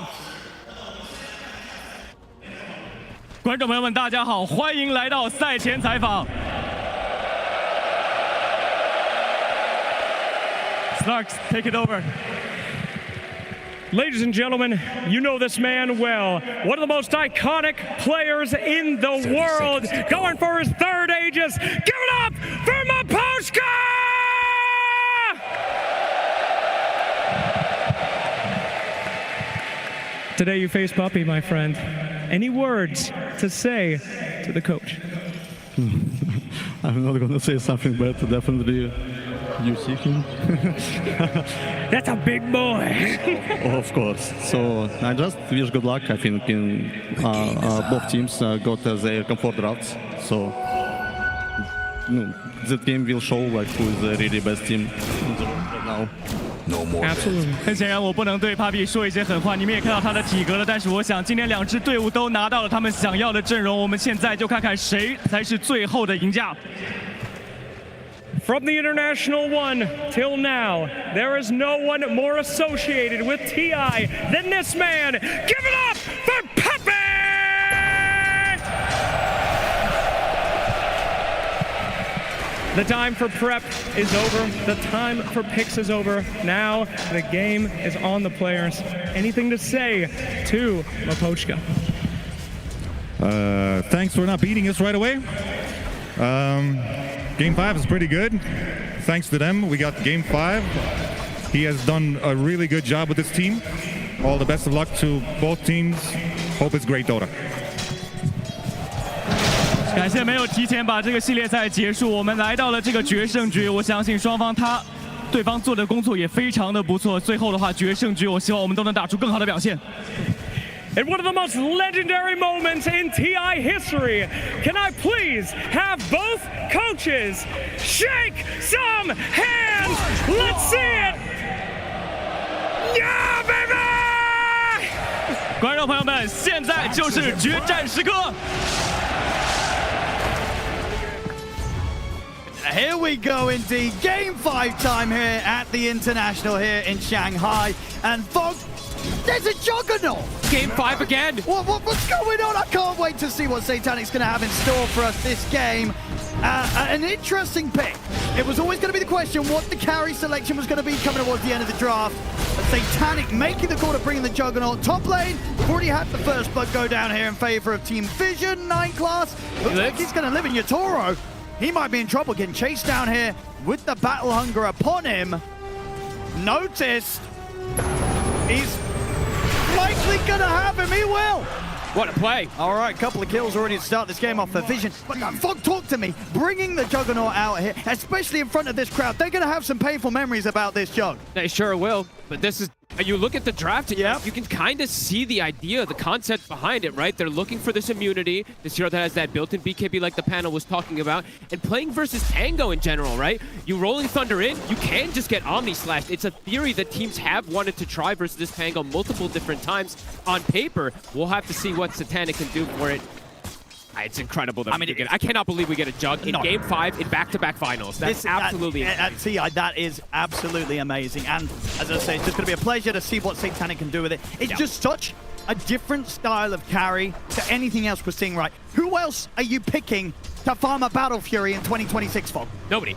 观众朋友们，大家好，欢迎来到赛前采访。Snarks, take it over. Ladies and gentlemen, you know this man well. One of the most iconic players in the world. Going for his third Aegis. Give it up for Maposhka! Today you face Puppy, my friend. Any words to say to the coach? I'm not going to say something, but definitely you see him. That's a big boy. Of course. So I just wish good luck. I think in both teams got their comfort routes. So the game will show like who is the really best team right now. No more. Absolutely. 很显然，我不能对 Papi 说一些狠话。你们也看到他的体格了，但是我想今天两支队伍都拿到了他们想要的阵容。我们现在就看看谁才是最后的赢家。From the International 1 till now, there is no one more associated with TI than this man. Give it up for Puppy! The time for prep is over. The time for picks is over. Now the game is on the players. Anything to say to Mapochka? Thanks for not beating us right away. Game 5 is pretty good. Thanks to them, we got Game 5. He has done a really good job with this team. All the best of luck to both teams. Hope it's great DOTA. 感谢没有提前把这个系列赛结束，我们来到了这个决胜局。我相信双方对方做的工作也非常的不错。最后的话，决胜局，我希望我们都能打出更好的表现。In one of the most legendary moments in TI history, can I please have both coaches shake some hands? Let's see it! Yeah, baby! 观众朋友们，现在就是决战时刻。Here we go indeed. Game 5 time here at the International here in Shanghai. And Fog, there's a juggernaut. Game 5 again. What's going on? I can't wait to see what Satanic's going to have in store for us this game. An interesting pick. It was always going to be the question what the carry selection was going to be coming towards the end of the draft. But Satanic making the call to bring in the Juggernaut. Top lane, already had the first blood go down here in favor of Team Vision, 9 class. Looks like he's going to live in Yatoro. He might be in trouble getting chased down here with the battle hunger upon him. Noticed. He's likely gonna have him. He will. What a play. All right, couple of kills already to start this game off for Vision. But Fog, talk to me. Bringing the Juggernaut out here, especially in front of this crowd, they're going to have some painful memories about this Jug. They sure will. But this is, you look at the draft, you can kind of see the idea, the concept behind it, right? They're looking for this immunity, this hero that has that built-in BKB like the panel was talking about, and playing versus Tango in general, right? You Rolling Thunder in, you can just get Omni Slashed. It's a theory that teams have wanted to try versus this Tango multiple different times. On paper, we'll have to see what Satanic can do for it. It's incredible that I cannot believe we get a Jug in Game 5 in back-to-back finals. That's absolutely at TI, that is absolutely amazing. And as I say, it's just going to be a pleasure to see what Satanic can do with it. It's just such a different style of carry to anything else we're seeing, right? Who else are you picking to farm a Battle Fury in 2026, Fog? Nobody.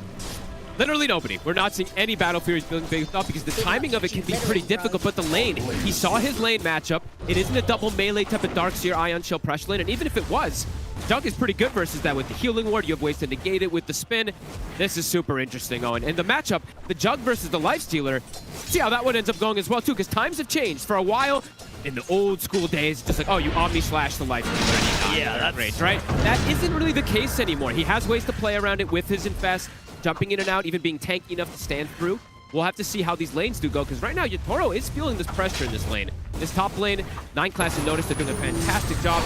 Literally nobody. We're not seeing any Battle Furies building big stuff because the timing of it can be pretty difficult, but the lane, he saw his lane matchup. It isn't a double melee type of Darkseer Ion Shell pressure lane, and even if it was, Jug is pretty good versus that with the healing ward. You have ways to negate it with the spin. This is super interesting, Owen. And the matchup, the Jug versus the Lifestealer, see how that one ends up going as well, too, because times have changed. For a while, in the old school days, just like, oh, you Omni Slash the Lifestealer. Yeah, that's great, right? That isn't really the case anymore. He has ways to play around it with his Infest, jumping in and out, even being tanky enough to stand through. We'll have to see how these lanes do go, because right now, Yatoro is feeling this pressure in this lane. This top lane, 9 class and Notice, they're doing a fantastic job.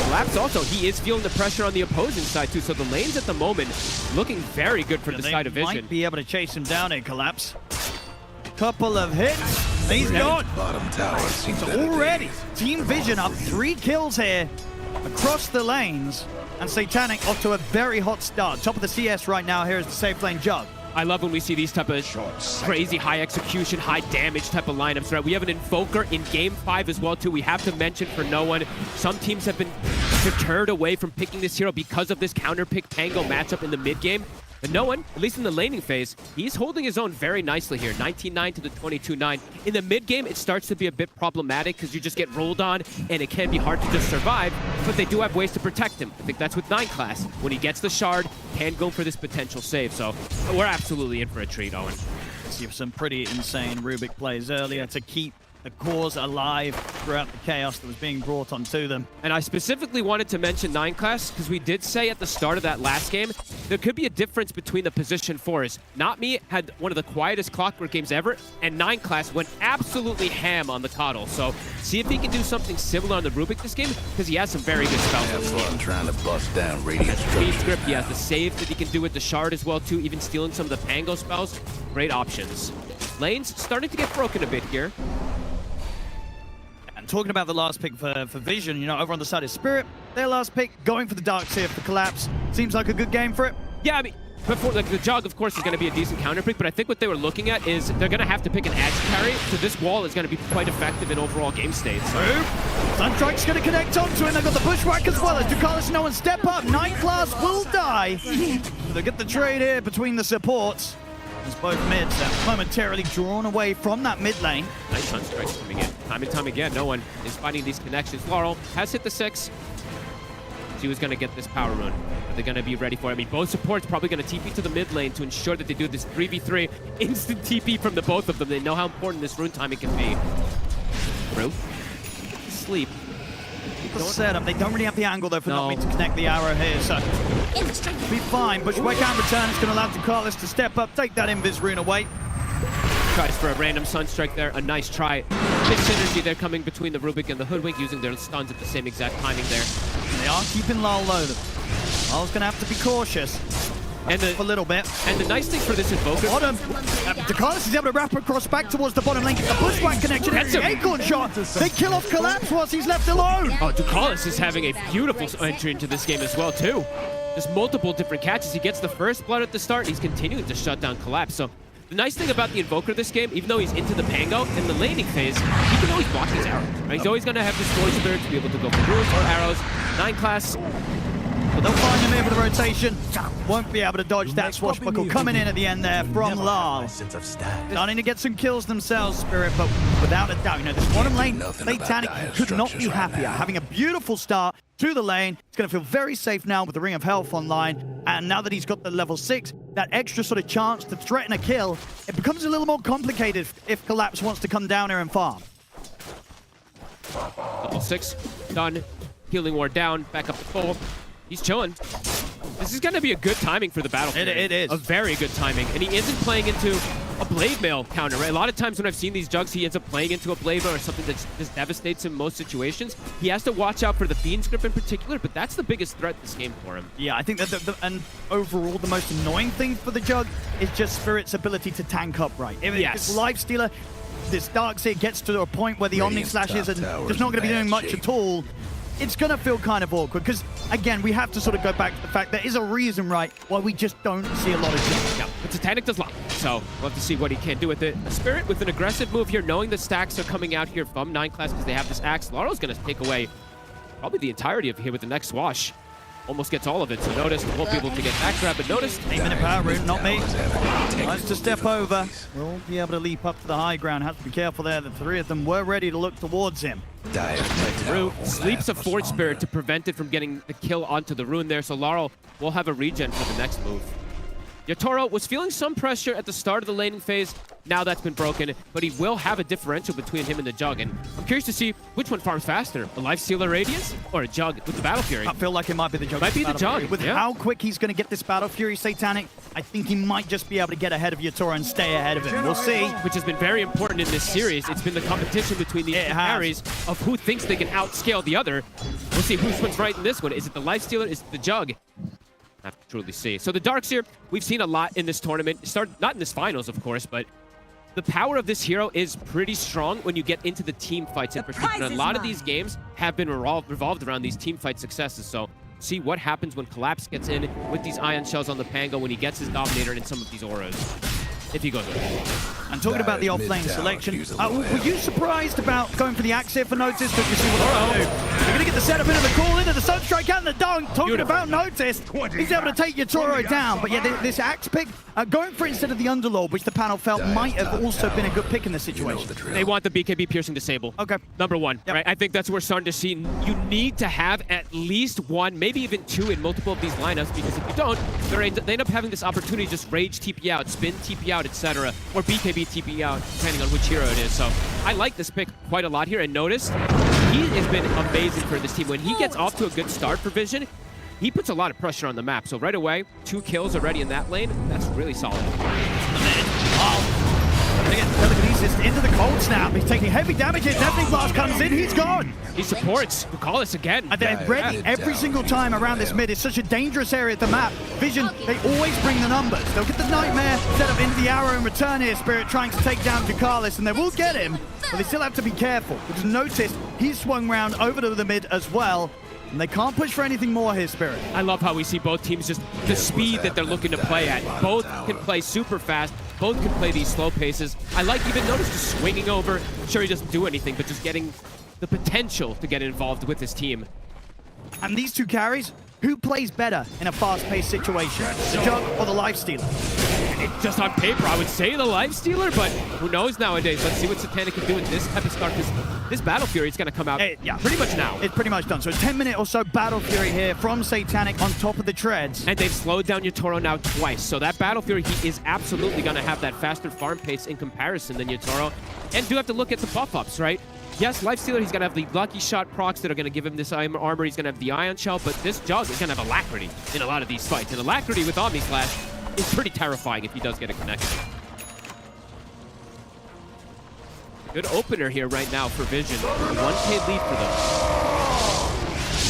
Collapse also, he is feeling the pressure on the opposing side too, so the lanes at the moment looking very good for the side of Vision. Might be able to chase him down in Collapse. Couple of hits, he's gone. Bottom tower. So already, Team Vision up 3 kills here across the lanes, and Satanic off to a very hot start. Top of the CS right now here is the safe lane Jug. I love when we see these type of crazy high execution, high damage type of lineups, right? We have an Invoker in Game 5 as well, too. We have to mention for no one, some teams have been deterred away from picking this hero because of this counter-pick Tango matchup in the mid game. But no one, at least in the laning phase, he's holding his own very nicely here. 19-9 to the 22-9. In the mid game, it starts to be a bit problematic because you just get rolled on and it can be hard to just survive, but they do have ways to protect him. I think that's with 9 class. When he gets the shard, can go for this potential save. So we're absolutely in for a treat, Owen. See some pretty insane Rubik plays earlier to keep the cause alive throughout the chaos that was being brought onto them. And I specifically wanted to mention 9 class because we did say at the start of that last game, there could be a difference between the position fours. Not Me had one of the quietest Clockwork games ever, and 9 class went absolutely ham on the Coddle. So see if he can do something similar on the Rubik this game, because he has some very good spells. I'm trying to bust down Radiant Speed script, he has the save that he can do with the shard as well too, even stealing some of the Pango spells. Great options. Lanes starting to get broken a bit here. Talking about the last pick for Vision, you know, over on the side of Spirit, their last pick going for the Darkseer for Collapse. Seems like a good game for it. Yeah, I mean, before, like, the Jug, of course, is going to be a decent counter pick, but I think what they were looking at is they're going to have to pick an edge carry, so this wall is going to be quite effective in overall game state. So. Sunstrike's going to connect onto him. They've got the Bushwhack as well as Ducalis and no one step up. 9 class will die. They get the trade here between the supports. As both mids are momentarily drawn away from that mid lane. Nice Sunstrikes coming in. Time and time again, no one is finding these connections. Laurel has hit the 6. She was going to get this power rune. Are they going to be ready for it? I mean, both supports probably going to TP to the mid lane to ensure that they do this 3v3 instant TP from the both of them. They know how important this rune timing can be. Through. Sleep. The setup. They don't really have the angle though for not to connect the arrow here, so be fine. Bushwhack can return. It's going to allow Ducalis to step up, take that Invis rune away. Tries for a random Sunstrike there. A nice try. Big synergy there coming between the Rubik and the Hoodwink, using their stuns at the same exact timing there. They are keeping Lal low. Lal's going to have to be cautious. And a little bit. And the nice thing for this Invoker... Bottom. Ducalis is able to wrap across back towards the bottom lane. Get the Bushwhack connection. It's the Acorn shot. They kill off Collapse whilst he's left alone. Oh, Ducalis is having a beautiful entry into this game as well, too. There's multiple different catches. He gets the first blood at the start. He's continuing to shut down Collapse. So the nice thing about the Invoker this game, even though he's into the Pango, in the laning phase, he can always block his arrows. Right? He's always going to have Destroy Spirit to be able to go for runes or arrows. 9 class. But they'll find him here for the rotation. Won't be able to dodge that swashbuckle coming in at the end there from Lal. Starting to get some kills themselves, Spirit, but without a doubt, you know, this bottom lane, Satanic could not be happier. Having a beautiful start to the lane. He's going to feel very safe now with the Ring of Health online. And now that he's got the level 6, that extra sort of chance to threaten a kill, it becomes a little more complicated if Collapse wants to come down here and farm. Level 6, done. Healing Ward down, back up to full. He's chilling. This is going to be a good timing for the battlefield. It is. A very good timing. And he isn't playing into a Blade Mail counter, right? A lot of times when I've seen these Jugs, he ends up playing into a Blade Mail or something that just devastates him in most situations. He has to watch out for the Fiend Script in particular, but that's the biggest threat this game for him. Yeah, I think that and overall the most annoying thing for the Jug is just Spirit's ability to tank up right. If it's Lifestealer, this Darkseer gets to a point where the Omni Slashes and just not going to be doing much at all. It's going to feel kind of awkward because, again, we have to sort of go back to the fact there is a reason, right, why we just don't see a lot of Jugs. Yeah, but Titanic does lot, so we'll have to see what he can do with it. A Spirit with an aggressive move here, knowing the stacks are coming out here from 9 class because they have this axe. Laro's going to take away probably the entirety of it here with the next swash. Almost gets all of it, so Noticed won't be able to get that grab, but Noticed. 8-minute power rune, not me. Tries to step over. Will be able to leap up to the high ground. Has to be careful there. The 3 of them were ready to look towards him. Rune sleeps a Forge Spirit to prevent it from getting the kill onto the rune there, so Laurel will have a regen for the next move. Yatoro was feeling some pressure at the start of the laning phase. Now that's been broken, but he will have a differential between him and the Jug. And I'm curious to see which one farms faster, a Lifestealer Radiance or a Jug with the Battle Fury. I feel like it might be the Jug. Might be the Jug. With how quick he's going to get this Battle Fury Satanic, I think he might just be able to get ahead of Yatoro and stay ahead of him. We'll see. Which has been very important in this series. It's been the competition between these two carries of who thinks they can outscale the other. We'll see who's one's right in this one. Is it the Lifestealer? Is it the Jug? I have to truly see. So the Darkseer, we've seen a lot in this tournament. Not in this finals, of course, but the power of this hero is pretty strong when you get into the team fights in particular. A lot of these games have been revolved around these team fight successes. So see what happens when Collapse gets in with these Ion Shells on the Pango, when he gets his Dominator and some of these auras. If he goes away. And talking about the off-lane selection, were you surprised about going for the Axe here for Notice? Because you see what they're Gonna get the setup into the call, into the Sunstrike and the dunk. Talking about notice, he's able to take Yatoro down. But yeah, this axe pick, going for it instead of the Underlord, which the panel felt might have also been a good pick in this situation. They want the BKB piercing disable. Okay. Number one, right? I think that's where we're starting to see you need to have at least one, maybe even two in multiple of these lineups, because if you don't, they end up having this opportunity to just rage TP out, spin TP out, etc., or BKB TP out, depending on which hero it is. So I like this pick quite a lot here, and notice he has been amazing for this team. When he gets off to a good start for Vision, he puts a lot of pressure on the map. So right away, 2 kills already in that lane. That's really solid. Telekinesis into the cold snap. He's taking heavy damage here. Deafening Blast comes in. He's gone. He supports Bukalis again. And they're ready every single time around this mid. It's such a dangerous area at the map. Vision, they always bring the numbers. They'll get the Nightmare set up into the arrow in return here. Spirit trying to take down Bukalis, and they will get him. But they still have to be careful. Because notice he's swung round over to the mid as well. And they can't push for anything more here, Spirit. I love how we see both teams just the speed that they're looking to play at. Both can play super fast. Both can play these slow paces. I like even notice just swinging over. Sure, he doesn't do anything, but just getting the potential to get involved with his team. And these two carries, who plays better in a fast-paced situation? The Jug or the Lifestealer? Just on paper, I would say the Lifestealer, but who knows nowadays? Let's see what Satanic can do with this type of start, because this Battle Fury is going to come out pretty much now. It's pretty much done. So a 10-minute or so Battle Fury here from Satanic on top of the treads. And they've slowed down Yatoro now twice. So that Battle Fury, he is absolutely going to have that faster farm pace in comparison than Yatoro. And do have to look at the buff-ups, right? Yes, Lifestealer, he's going to have the Lucky Shot procs that are going to give him this armor. He's going to have the Ion Shell, but this Jug is going to have Alacrity in a lot of these fights. And Alacrity with Omni Slash is pretty terrifying if he does get a connection. Good opener here right now for Vision. 1K lead for them.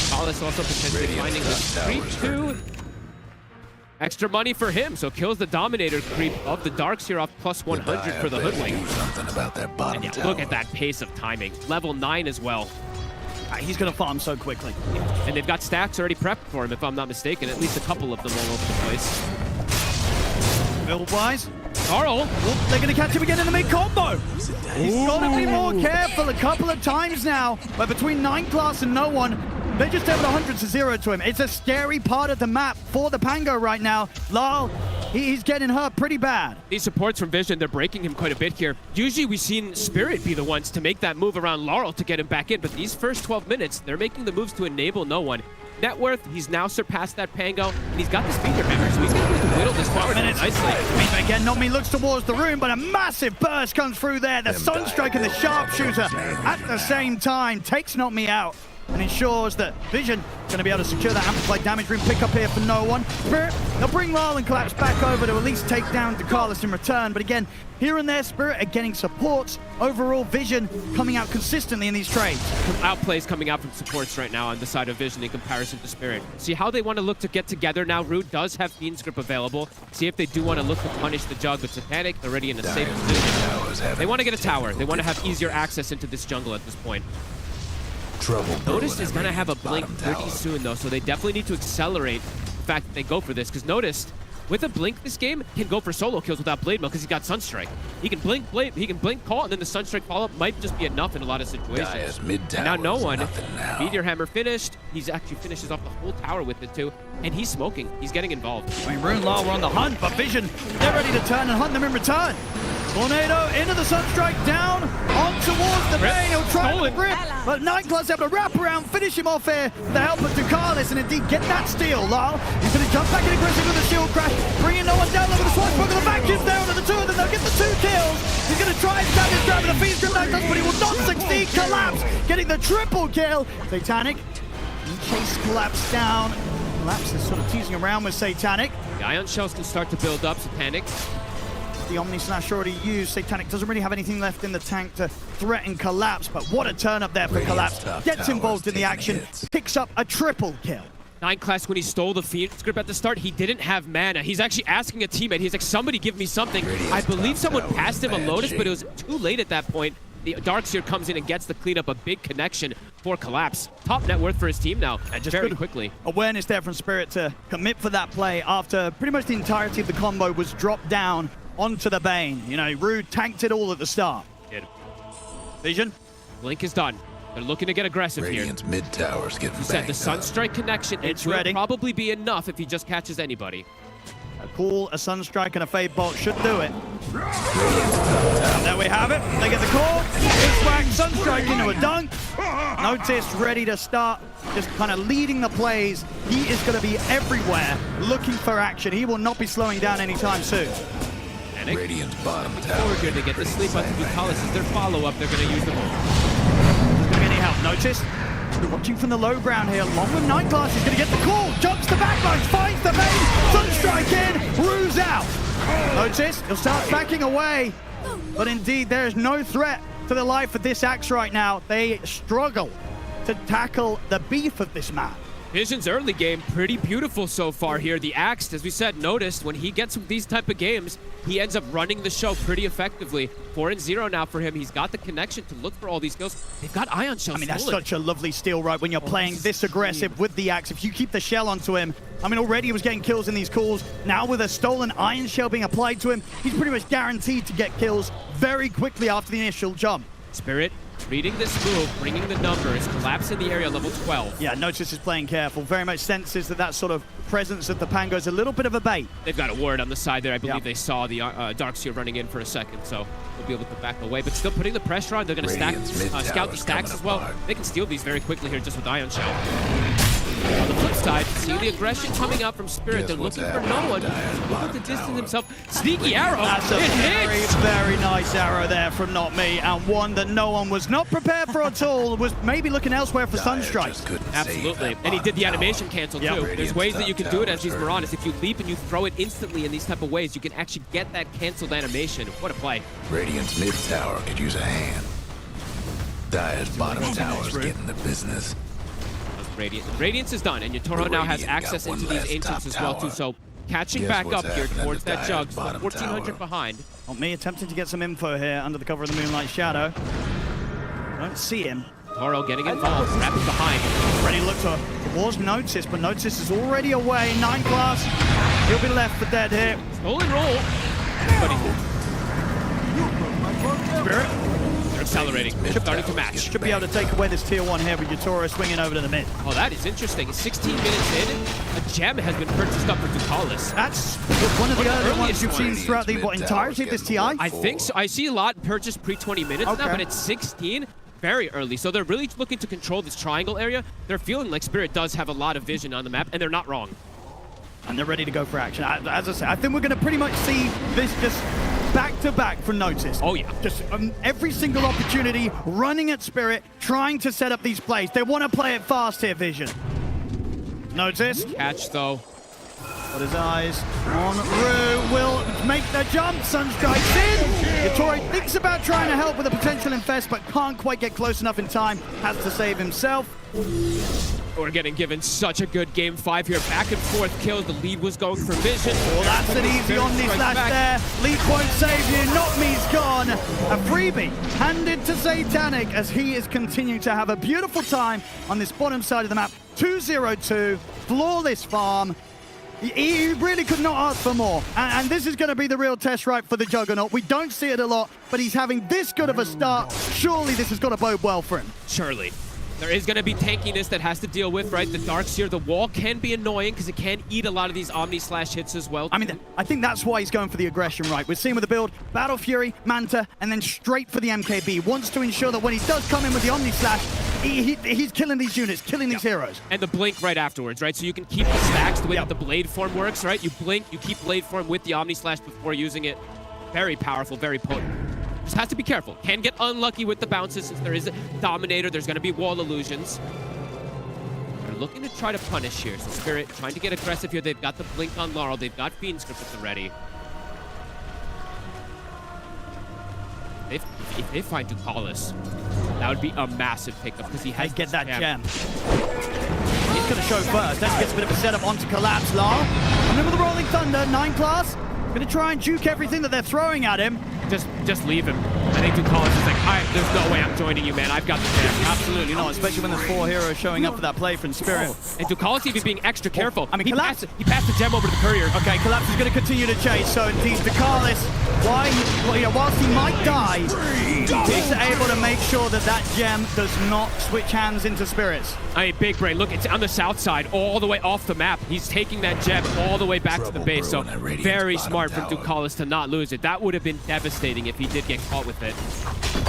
Paulus also potentially finding the creep too. Extra money for him, so kills the Dominator creep of the Darkseer off plus 100 for the Hoodwink. And yeah, look at that pace of timing. Level 9 as well. He's going to farm so quickly. And they've got stacks already prepped for him, if I'm not mistaken. At least a couple of them all over the place. Build-wise, Carl. They're going to catch him again in the mid-combo. He's got to be more careful a couple of times now. But between 9 class and no one, they're just able to 100-0 to him. It's a scary part of the map for the Pango right now. Lyle, he's getting hurt pretty bad. These supports from Vision, they're breaking him quite a bit here. Usually we've seen Spirit be the ones to make that move around Laurel to get him back in, but these first 12 minutes, they're making the moves to enable no one. Net worth, he's now surpassed that Pango, and he's got the speeder hammer, so he's going to be able to whittle this forward nicely. Again, Nomi looks towards the room, but a massive burst comes through there. The Sunstrike and the Sharpshooter at the same time takes Nomi out and ensures that Vision going to be able to secure that amplified damage room pickup here for no one. Spirit, they'll bring Lyle and Collapse back over to at least take down DeCarlos in return, but again, here and there, Spirit are getting supports. Overall, Vision coming out consistently in these trades. Outplays coming out from supports right now on the side of Vision in comparison to Spirit. See how they want to look to get together now. Rude does have Fiend's Grip available. See if they do want to look to punish the Jug, but Satanic already in a safe position. They want to get a tower. They want to have easier access into this jungle at this point. Notice is going to have a blink pretty soon, though, so they definitely need to accelerate the fact that they go for this, because notice, with a blink this game, he can go for solo kills without Blade Mail because he's got Sunstrike. He can blink Blade, he can blink Call, and then the Sunstrike follow-up might just be enough in a lot of situations. And now no one. Meteor Hammer finished. He's actually finishes off the whole tower with it too, and he's smoking. He's getting involved. I mean, Rune Law were on the hunt, but Vision, they're ready to turn and hunt them in return. Tornado into the Sunstrike, down on towards the Bane. He'll try to grip, but Nightclaw's able to wrap around, finish him off here with the help of DeCarlos, and indeed get that steal. Lyle, he's going to jump back in aggressive with the shield crash, bringing no one down over the Swashbuckler. The vacuum's there under the two of them. They'll get the 2 kills. He's going to try and stab his grab with the Fiend's Grip Nightclaw, but he will not succeed. Collapse getting the triple kill. Satanic, he chase Collapse down. Collapse is sort of teasing around with Satanic. The Ion Shells can start to build up. Satanic. The Omni Slash already used. Satanic doesn't really have anything left in the tank to threaten Collapse, but what a turn up there for Collapse. Gets involved in the action, picks up a triple kill. 9 class, when he stole the Fiend's Grip at the start, he didn't have mana. He's actually asking a teammate. He's like, somebody give me something. I believe someone passed him a Lotus, but it was too late at that point. The Darkseer comes in and gets the cleanup, a big connection for Collapse. Top net worth for his team now, and just very quickly. Awareness there from Spirit to commit for that play after pretty much the entirety of the combo was dropped down onto the Bane. You know, Rude tanked it all at the start. Did. Vision. Blink is done. They're looking to get aggressive Radiant's here. mid tower's getting You said the banged up. Sunstrike connection. It's will ready. probably be enough if he just catches anybody. A call, a Sunstrike, and a Fade Bolt should do it. And there we have it. They get the call. Big whack, Sunstrike into a dunk. Notice ready to start, just kind of leading the plays. He is going to be everywhere, looking for action. He will not be slowing down anytime soon. Radiant's bottom tower. Forward here to get the sleep on Ducalis as their follow-up. They're going to use the move. There's going to be any help. Notice, watching from the low ground here. Long with Night Glass. He's going to get the call. Jumps the backlines. Finds the bait. Sunstrike in. Rues out. Notice, he'll start backing away. But indeed, there is no threat to the life of this Axe right now. They struggle to tackle the beef of this map. Vision's early game, pretty beautiful so far here. The Axe, as we said, noticed when he gets these type of games, he ends up running the show pretty effectively. 4-0 now for him. He's got the connection to look for all these kills. They've got Ion Shell. I mean, that's such a lovely steal, right? When you're playing this aggressive with the Axe, if you keep the shell onto him, I mean, already he was getting kills in these calls. Now with a stolen Iron Shell being applied to him, he's pretty much guaranteed to get kills very quickly after the initial jump. Spirit reading this move, bringing the numbers, collapse in the area, level 12. Yeah, Notice is playing careful. Very much senses that sort of presence of the Pango is a little bit of a bait. They've got a ward on the side there. I believe they saw the Darkseer running in for a second, so they'll be able to back away. But still putting the pressure on. They're going to scout the stacks as well. They can steal these very quickly here just with Ion Shell. On the flip side, see the aggression coming up from Spirit. They're looking for no one. Able to distance himself. Sneaky arrow. That's a very, very nice arrow there from Not Me, and one that no one was not prepared for at all. Was maybe looking elsewhere for Sunstrike. Absolutely. And he did the animation cancel too. There's ways that you can do it as these Marauders. If you leap and you throw it instantly in these type of ways, you can actually get that canceled animation. What a play. Radiant's mid tower could use a hand. Dire's bottom tower's getting the business. Radiance is done, and Yatoro now has access into these Ancients as well too, so catching back up here towards that Jug, so 1,400 behind. Not Me attempting to get some info here under the cover of the Moonlight Shadow. Don't see him. Toro getting involved, wrapping behind. Ready to look towards Notice, but Notice is already away. 9 Glass, he'll be left for dead here. Stolen roll. Spirit. They're accelerating. Starting to match. Should be able to take away this tier 1 here with Yatoro swinging over to the mid. Oh, that is interesting. 16 minutes in, a gem has been purchased up for Ducalis. That's one of the early ones you've seen throughout the entirety of this TI? I think so. I see a lot purchased pre-20 minutes now, but it's 16. Very early, so they're really looking to control this triangle area. They're feeling like Spirit does have a lot of vision on the map, and they're not wrong. And they're ready to go for action. As I said, I think we're going to pretty much see this just back-to-back from Notice. Oh, yeah. Just every single opportunity, running at Spirit, trying to set up these plays. They want to play it fast here, Vision. Notice. Catch, though. Got his eyes on Rue. Will make the jump. Sunstrike's in. Yatoro thinks about trying to help with a potential infest, but can't quite get close enough in time. Has to save himself. We're getting given such a good game 5 here. Back and forth kills. The lead was going for Vision. Oh, that's an easy Omni-Slash there. Lead won't save you. Not Me's gone. A freebie handed to Satanic as he is continuing to have a beautiful time on this bottom side of the map. 2-0-2. Flawless farm. He really could not ask for more. And this is going to be the real test, right, for the Juggernaut. We don't see it a lot, but he's having this good of a start. Surely this has got to bode well for him. Surely. There is going to be tankiness that has to deal with, right? The Darkseer, the wall can be annoying because it can eat a lot of these Omni-Slash hits as well. I mean, I think that's why he's going for the aggression, right? We're seeing with the build, Battle Fury, Manta, and then straight for the MKB. Wants to ensure that when he does come in with the Omni-Slash, he's killing these units, killing these heroes. And the blink right afterwards, right? So you can keep the stacks the way that the blade form works, right? You blink, you keep blade form with the Omni-Slash before using it. Very powerful, very potent. Just has to be careful. Can get unlucky with the bounces since there is a Dominator. There's going to be wall illusions. They're looking to try to punish here. So Spirit trying to get aggressive here. They've got the blink on Laurel. They've got Fiend Script at the ready. If they find Ducalis, that would be a massive pickup because he has get that gem. He's going to show first. Then gets a bit of a setup onto Collapse. Laurel. And then with the Rolling Thunder, 9 Class. Going to try and juke everything that they're throwing at him. Just leave him. I think Ducalis is like, there's no way I'm joining you, man. I've got the gem. Absolutely not, especially when there's 4 heroes showing up for that play from Spirit. And Ducalis even being extra careful. I mean, he passed the gem over to the Courier. Okay, Collapse is going to continue to chase. So indeed, Ducalis, whilst he might die, He's able to make sure that that gem does not switch hands into Spirits. I mean, big brain. Look, it's on the south side, all the way off the map. He's taking that gem all the way back to the base. So very smart from Ducalis to not lose it. That would have been devastating if he did get caught with it.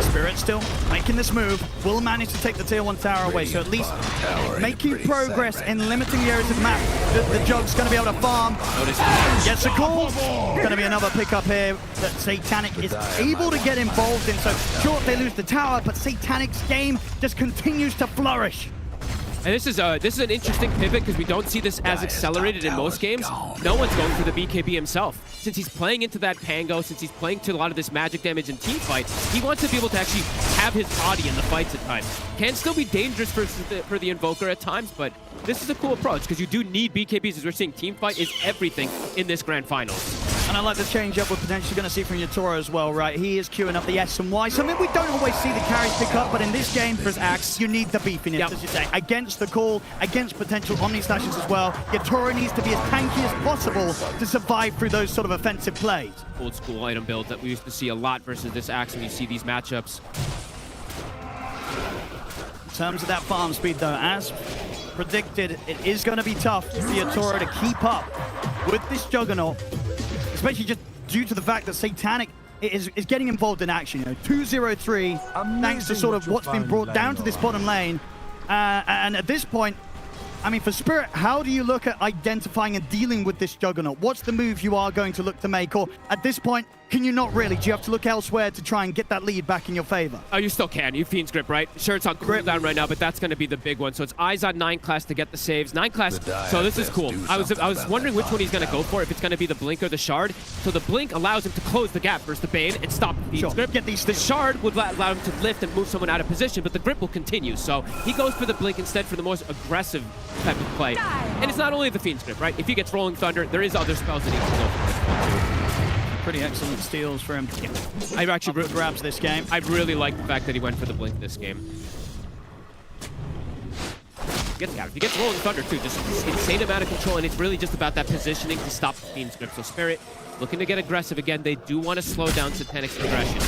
Spirit still making this move, will manage to take the tier 1 tower away, so at least making progress in limiting the areas of the map. The Jug's going to be able to farm. Gets a call. Going to be another pickup here that Satanic is able to get involved in. So sure, they lose the tower, but Satanic's game just continues to flourish. And this is an interesting pivot because we don't see this as accelerated in most games. No one's going for the BKB himself. Since he's playing into that Pango, since he's playing to a lot of this magic damage and team fight, he wants to be able to actually have his body in the fights at times. Can still be dangerous for the Invoker at times, but this is a cool approach because you do need BKBs, as we're seeing team fight is everything in this grand finals. And I like the change up we're potentially going to see from Yatoro as well, right? He is queuing up the S and Y. Something we don't always see the carries pick up, but in this game, for his Axe, you need the beefiness, as you say. Against the call, against potential Omni Slashes as well, Yatoro needs to be as tanky as possible to survive through those sort of offensive plays. Old school item build that we used to see a lot versus this Axe when you see these matchups. In terms of that farm speed, though, as predicted, it is going to be tough for Yatoro to keep up with this Juggernaut, especially just due to the fact that Satanic is getting involved in action. You know, 2-0-3, thanks to sort of what's been brought down to this bottom lane. And at this point, I mean, for Spirit, how do you look at identifying and dealing with this Juggernaut? What's the move you are going to look to make? Or at this point, can you not really? Do you have to look elsewhere to try and get that lead back in your favor? Oh, you still can. You Fiend's Grip, right? Sure, it's on cooldown right now, but that's going to be the big one. So it's eyes on 9 class to get the saves. 9 class, so this is cool. I was wondering which one he's going to go for, if it's going to be the Blink or the Shard. So the Blink allows him to close the gap versus the Bane and stop the Fiend's Grip. Get these the Shard would allow him to lift and move someone out of position, but the Grip will continue. So he goes for the Blink instead for the most aggressive type of play. And it's not only the Fiend's Grip, right? If he gets Rolling Thunder, there is other spells that he can go for. Pretty excellent steals for him. Yeah. I actually grabs this game. I really like the fact that he went for the Blink this game. If he gets Rolling Thunder too, just insane amount of control, and it's really just about that positioning to stop the Fiend's Grip. So Spirit looking to get aggressive again. They do want to slow down Satanic's progression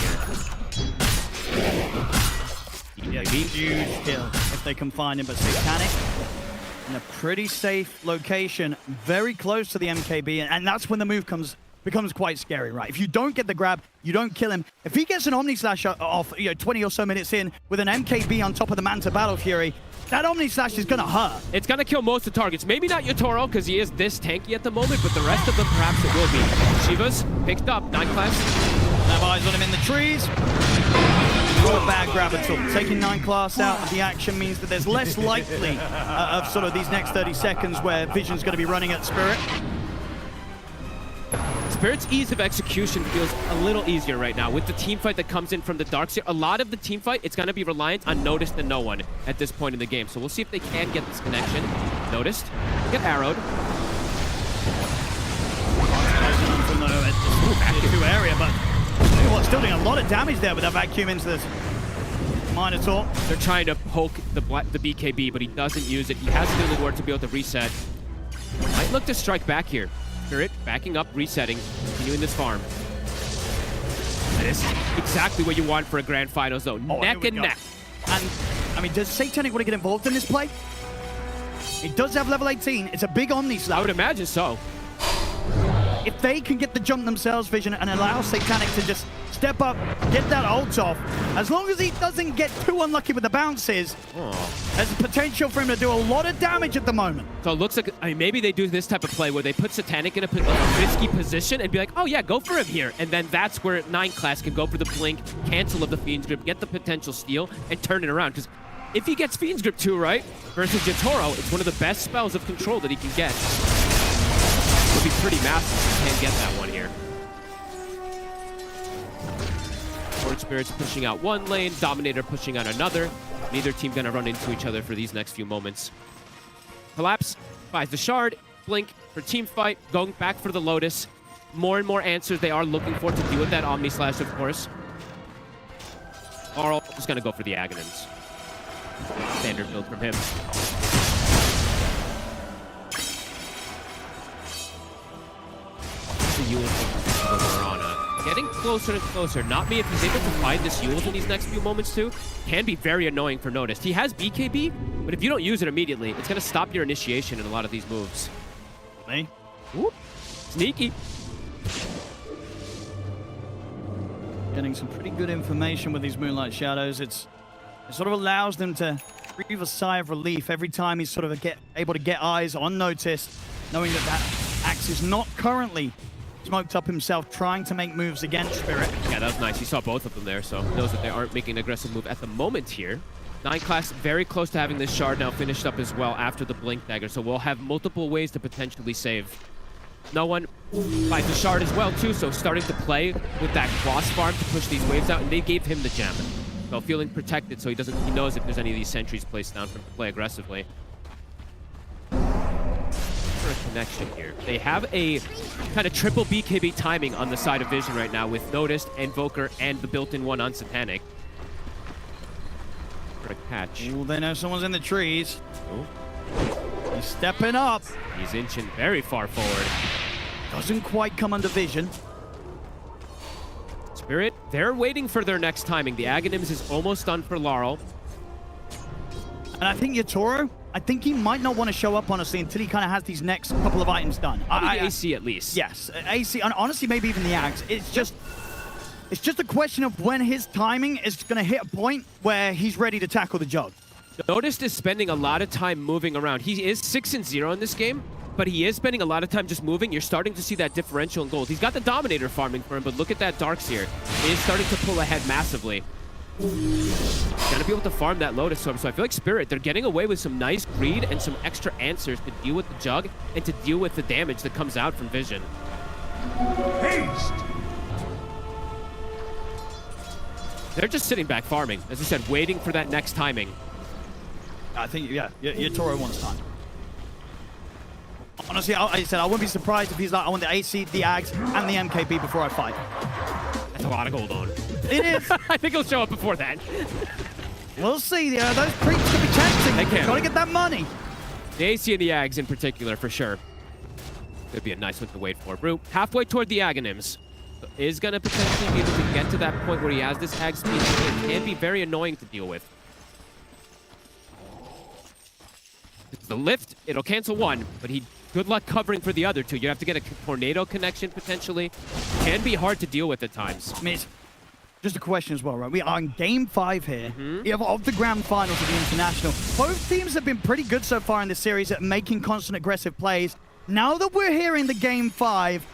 here. Yeah, huge kill if they can find him, but Satanic in a pretty safe location, very close to the MKB, and that's when the move becomes quite scary, right? If you don't get the grab, you don't kill him. If he gets an Omni Slash off, 20 or so minutes in with an MKB on top of the Manta Battle Fury, that Omni Slash is gonna hurt. It's gonna kill most of the targets. Maybe not Yatoro, because he is this tanky at the moment, but the rest of them perhaps it will be. Shiva's picked up, 9 class. Have eyes on him in the trees. Not a bad grab at all. Taking 9 class out of the action means that there's less likely of sort of these next 30 seconds where Vision's gonna be running at Spirit. Spirit's ease of execution feels a little easier right now with the team fight that comes in from the Darkseer. A lot of the team fight, it's going to be reliant on Noticed and no one at this point in the game. So we'll see if they can get this connection. Noticed, get arrowed. From the two area, but you know what, still doing a lot of damage there with that vacuum into this Minotaur. They're trying to poke the BKB, but he doesn't use it. He has the ability to be able to reset. Might look to strike back here. Spirit backing up, resetting, continuing this farm. This is exactly what you want for a grand finals, though. Neck and neck. And, I mean, does Satanic want to get involved in this play? He does have level 18. It's a big Omni Slash. I would imagine so. If they can get the jump themselves, Vision, and allow Satanic to just step up, get that ult off, as long as he doesn't get too unlucky with the bounces, there's potential for him to do a lot of damage at the moment. So it looks like, I mean, maybe they do this type of play where they put Satanic in a risky position and be like, oh yeah, go for him here. And then that's where 9 class can go for the Blink, cancel of the Fiend's Grip, get the potential steal, and turn it around. Because if he gets Fiend's Grip too, right, versus Yatoro, it's one of the best spells of control that he can get. Would be pretty massive if he can't get that one here. Horde Spirits pushing out one lane, Dominator pushing out another. Neither team gonna run into each other for these next few moments. Collapse buys the Shard, Blink for team fight, going back for the Lotus. More and more answers they are looking for to deal with that Omni Slash, of course. Arl is gonna go for the Aghanim's. Standard build from him. The Ewan Marana. getting closer and closer. Not me if he's able to find this Yules in these next few moments too. Can be very annoying for Noticed. He has BKB, but if you don't use it immediately, it's going to stop your initiation in a lot of these moves. Me? Whoop. Sneaky. Getting some pretty good information with these Moonlight Shadows. It sort of allows them to breathe a sigh of relief every time he's sort of able to get eyes on Noticed, knowing that Axe is not currently smoked up himself, trying to make moves against Spirit. Yeah, that was nice. He saw both of them there, so knows that they aren't making an aggressive move at the moment here. 9 class very close to having this shard now finished up as well after the Blink Dagger, so we'll have multiple ways to potentially save. No one finds the shard as well too, so starting to play with that cross farm to push these waves out, and they gave him the gem. So feeling protected, so he knows if there's any of these sentries placed down for him to play aggressively. For a connection here. They have a kind of triple BKB timing on the side of Vision right now with Noticed, Invoker, and the built-in one on Satanic. For a catch. Ooh, they know someone's in the trees. Ooh. He's stepping up. He's inching very far forward. Doesn't quite come under vision. Spirit, they're waiting for their next timing. The Aghanims is almost done for Laurel. And I think Yatoro, I think he might not want to show up, honestly, until he kind of has these next couple of items done. AC at least. Yes, AC, and honestly, maybe even the Axe. It's just a question of when his timing is going to hit a point where he's ready to tackle the Jug. Noticed is spending a lot of time moving around. He is 6-0 in this game, but he is spending a lot of time just moving. You're starting to see that differential in gold. He's got the Dominator farming for him, but look at that Darkseer. He is starting to pull ahead massively. Gonna be able to farm that Lotus Storm, so I feel like Spirit, they're getting away with some nice greed and some extra answers to deal with the Jug and to deal with the damage that comes out from Vision. Haste! They're just sitting back farming, as I said, waiting for that next timing. I think, yeah, Yatoro wants time. Honestly, I said I wouldn't be surprised if he's like, I want the AC, the Ags, and the MKB before I fight. That's a lot of gold on. It is. I think he'll show up before that. We'll see. Those creeps can be tempting. They can. Gotta get that money. The AC and the Ags in particular, for sure. Could be a nice one to wait for. Brew, halfway toward the Aghanims. Is going to potentially be able to get to that point where he has this Ag speed. It can be very annoying to deal with. It's the lift. It'll cancel one, but good luck covering for the other two. You have to get a tornado connection potentially. Can be hard to deal with at times. I mean, it's just a question as well, right? We are in Game 5 here of the Grand Finals of the International. Both teams have been pretty good so far in this series at making constant aggressive plays. Now that we're here in the Game 5,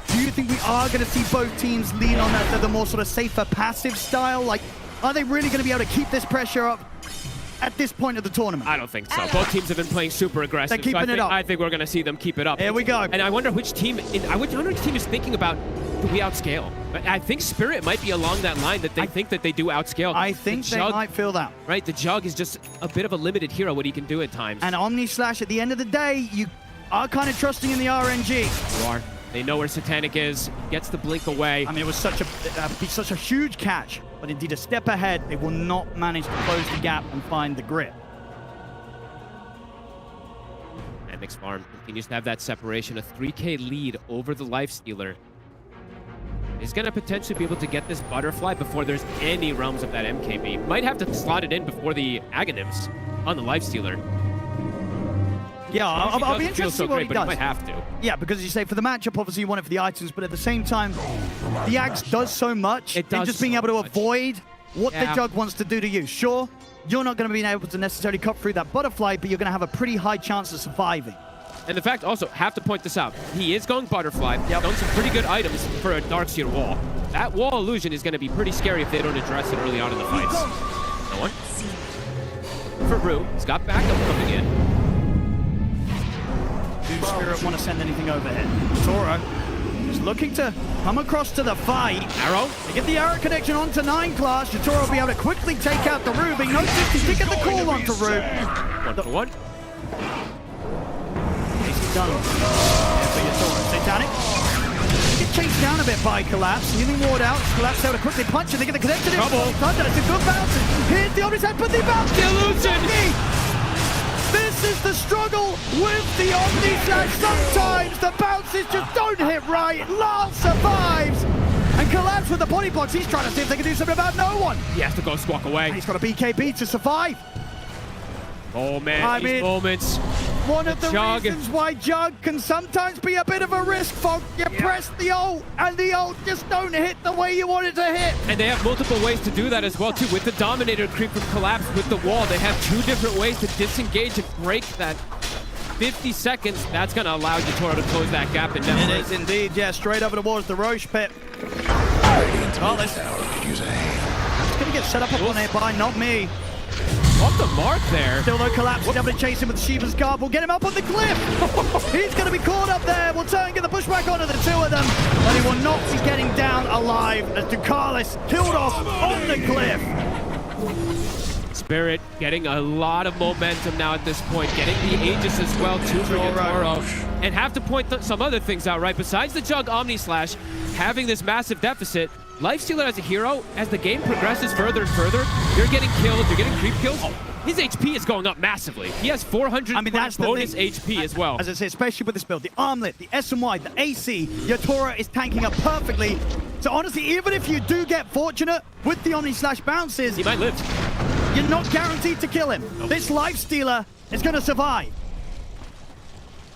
do you think we are going to see both teams lean on the more sort of safer passive style? Like, are they really going to be able to keep this pressure up at this point of the tournament? I don't think so. Both teams have been playing super aggressive. They're keeping it up. I think we're going to see them keep it up. Here we go. And I wonder which team is thinking about, do we outscale? I think Spirit might be along that line that they think that they do outscale. I think they might feel that. Right, the Jug is just a bit of a limited hero, what he can do at times. And Omni Slash, at the end of the day, you are kind of trusting in the RNG. You are. They know where Satanic is, gets the blink away. I mean, it was such a huge catch, but indeed a step ahead, they will not manage to close the gap and find the grip. And Mix Farm continues to have that separation, a 3K lead over the Lifestealer. He's going to potentially be able to get this Butterfly before there's any realms of that MKB. Might have to slot it in before the Aghanims on the Lifestealer. Yeah, I'll be interested to see what he does. But he might have to. Yeah, because as you say, for the matchup, obviously you want it for the items, but at the same time, the Axe does so much in just being able to avoid what the Jug wants to do to you. Sure, you're not going to be able to necessarily cut through that Butterfly, but you're going to have a pretty high chance of surviving. And the fact also, have to point this out, he is going Butterfly, done some pretty good items for a Darkseer wall. That wall illusion is going to be pretty scary if they don't address it early on in the fights. No one. For Rue, he's got backup coming in. Do Spirit want to send anything overhead? Toro is looking to come across to the fight. Arrow. They get the arrow connection onto 9 class. Yatoro will be able to quickly take out the Rue. Being noticed, he did get the call onto Rue. 1-for-1. Casey done. For Yatoro. Satanic. Get chased down a bit by Collapse. Healing ward out. Collapse able to quickly punch and they get the connection. Thunder. It's a good bounce. Here's the Omni's head, but they bounce. The illusion. This is the struggle with the Omni Slash. Sometimes the bounces just don't hit right. Lars survives. And Collapse with the body blocks. He's trying to see if they can do something about no one. He has to go squawk away. And he's got a BKB to survive. Oh man, these moments. One of the reasons why Jug can sometimes be a bit of a risk, Fog. You press the ult, and the ult just don't hit the way you want it to hit. And they have multiple ways to do that as well, too. With the Dominator creep from Collapse with the wall, they have 2 different ways to disengage and break that 50 seconds. That's going to allow Yatoro to close that gap. And it is indeed, yeah. Straight over towards the Roche pit. Well, this tower could use a hand. It's going to get set up on it by not me. Off the mark there. Still no Collapse. Definitely chasing with Shiva's guard. We'll get him up on the cliff. He's going to be caught up there. We'll try and get the pushback onto the 2 of them. But he will not be getting down alive as Ducalis killed off on the cliff. Spirit getting a lot of momentum now at this point. Getting the Aegis as well, too, for Yatoro. And have to point some other things out, right? Besides the Jug Omni Slash, having this massive deficit, Lifestealer as a hero, as the game progresses further and further, you're getting killed, you're getting creep kills. His HP is going up massively. He has 400 bonus HP as well. As I say, especially with this build, the armlet, the SMY, the AC, Yatoro is tanking up perfectly. So honestly, even if you do get fortunate with the Omni Slash bounces, he might live. You're not guaranteed to kill him. Nope. This Lifestealer is going to survive.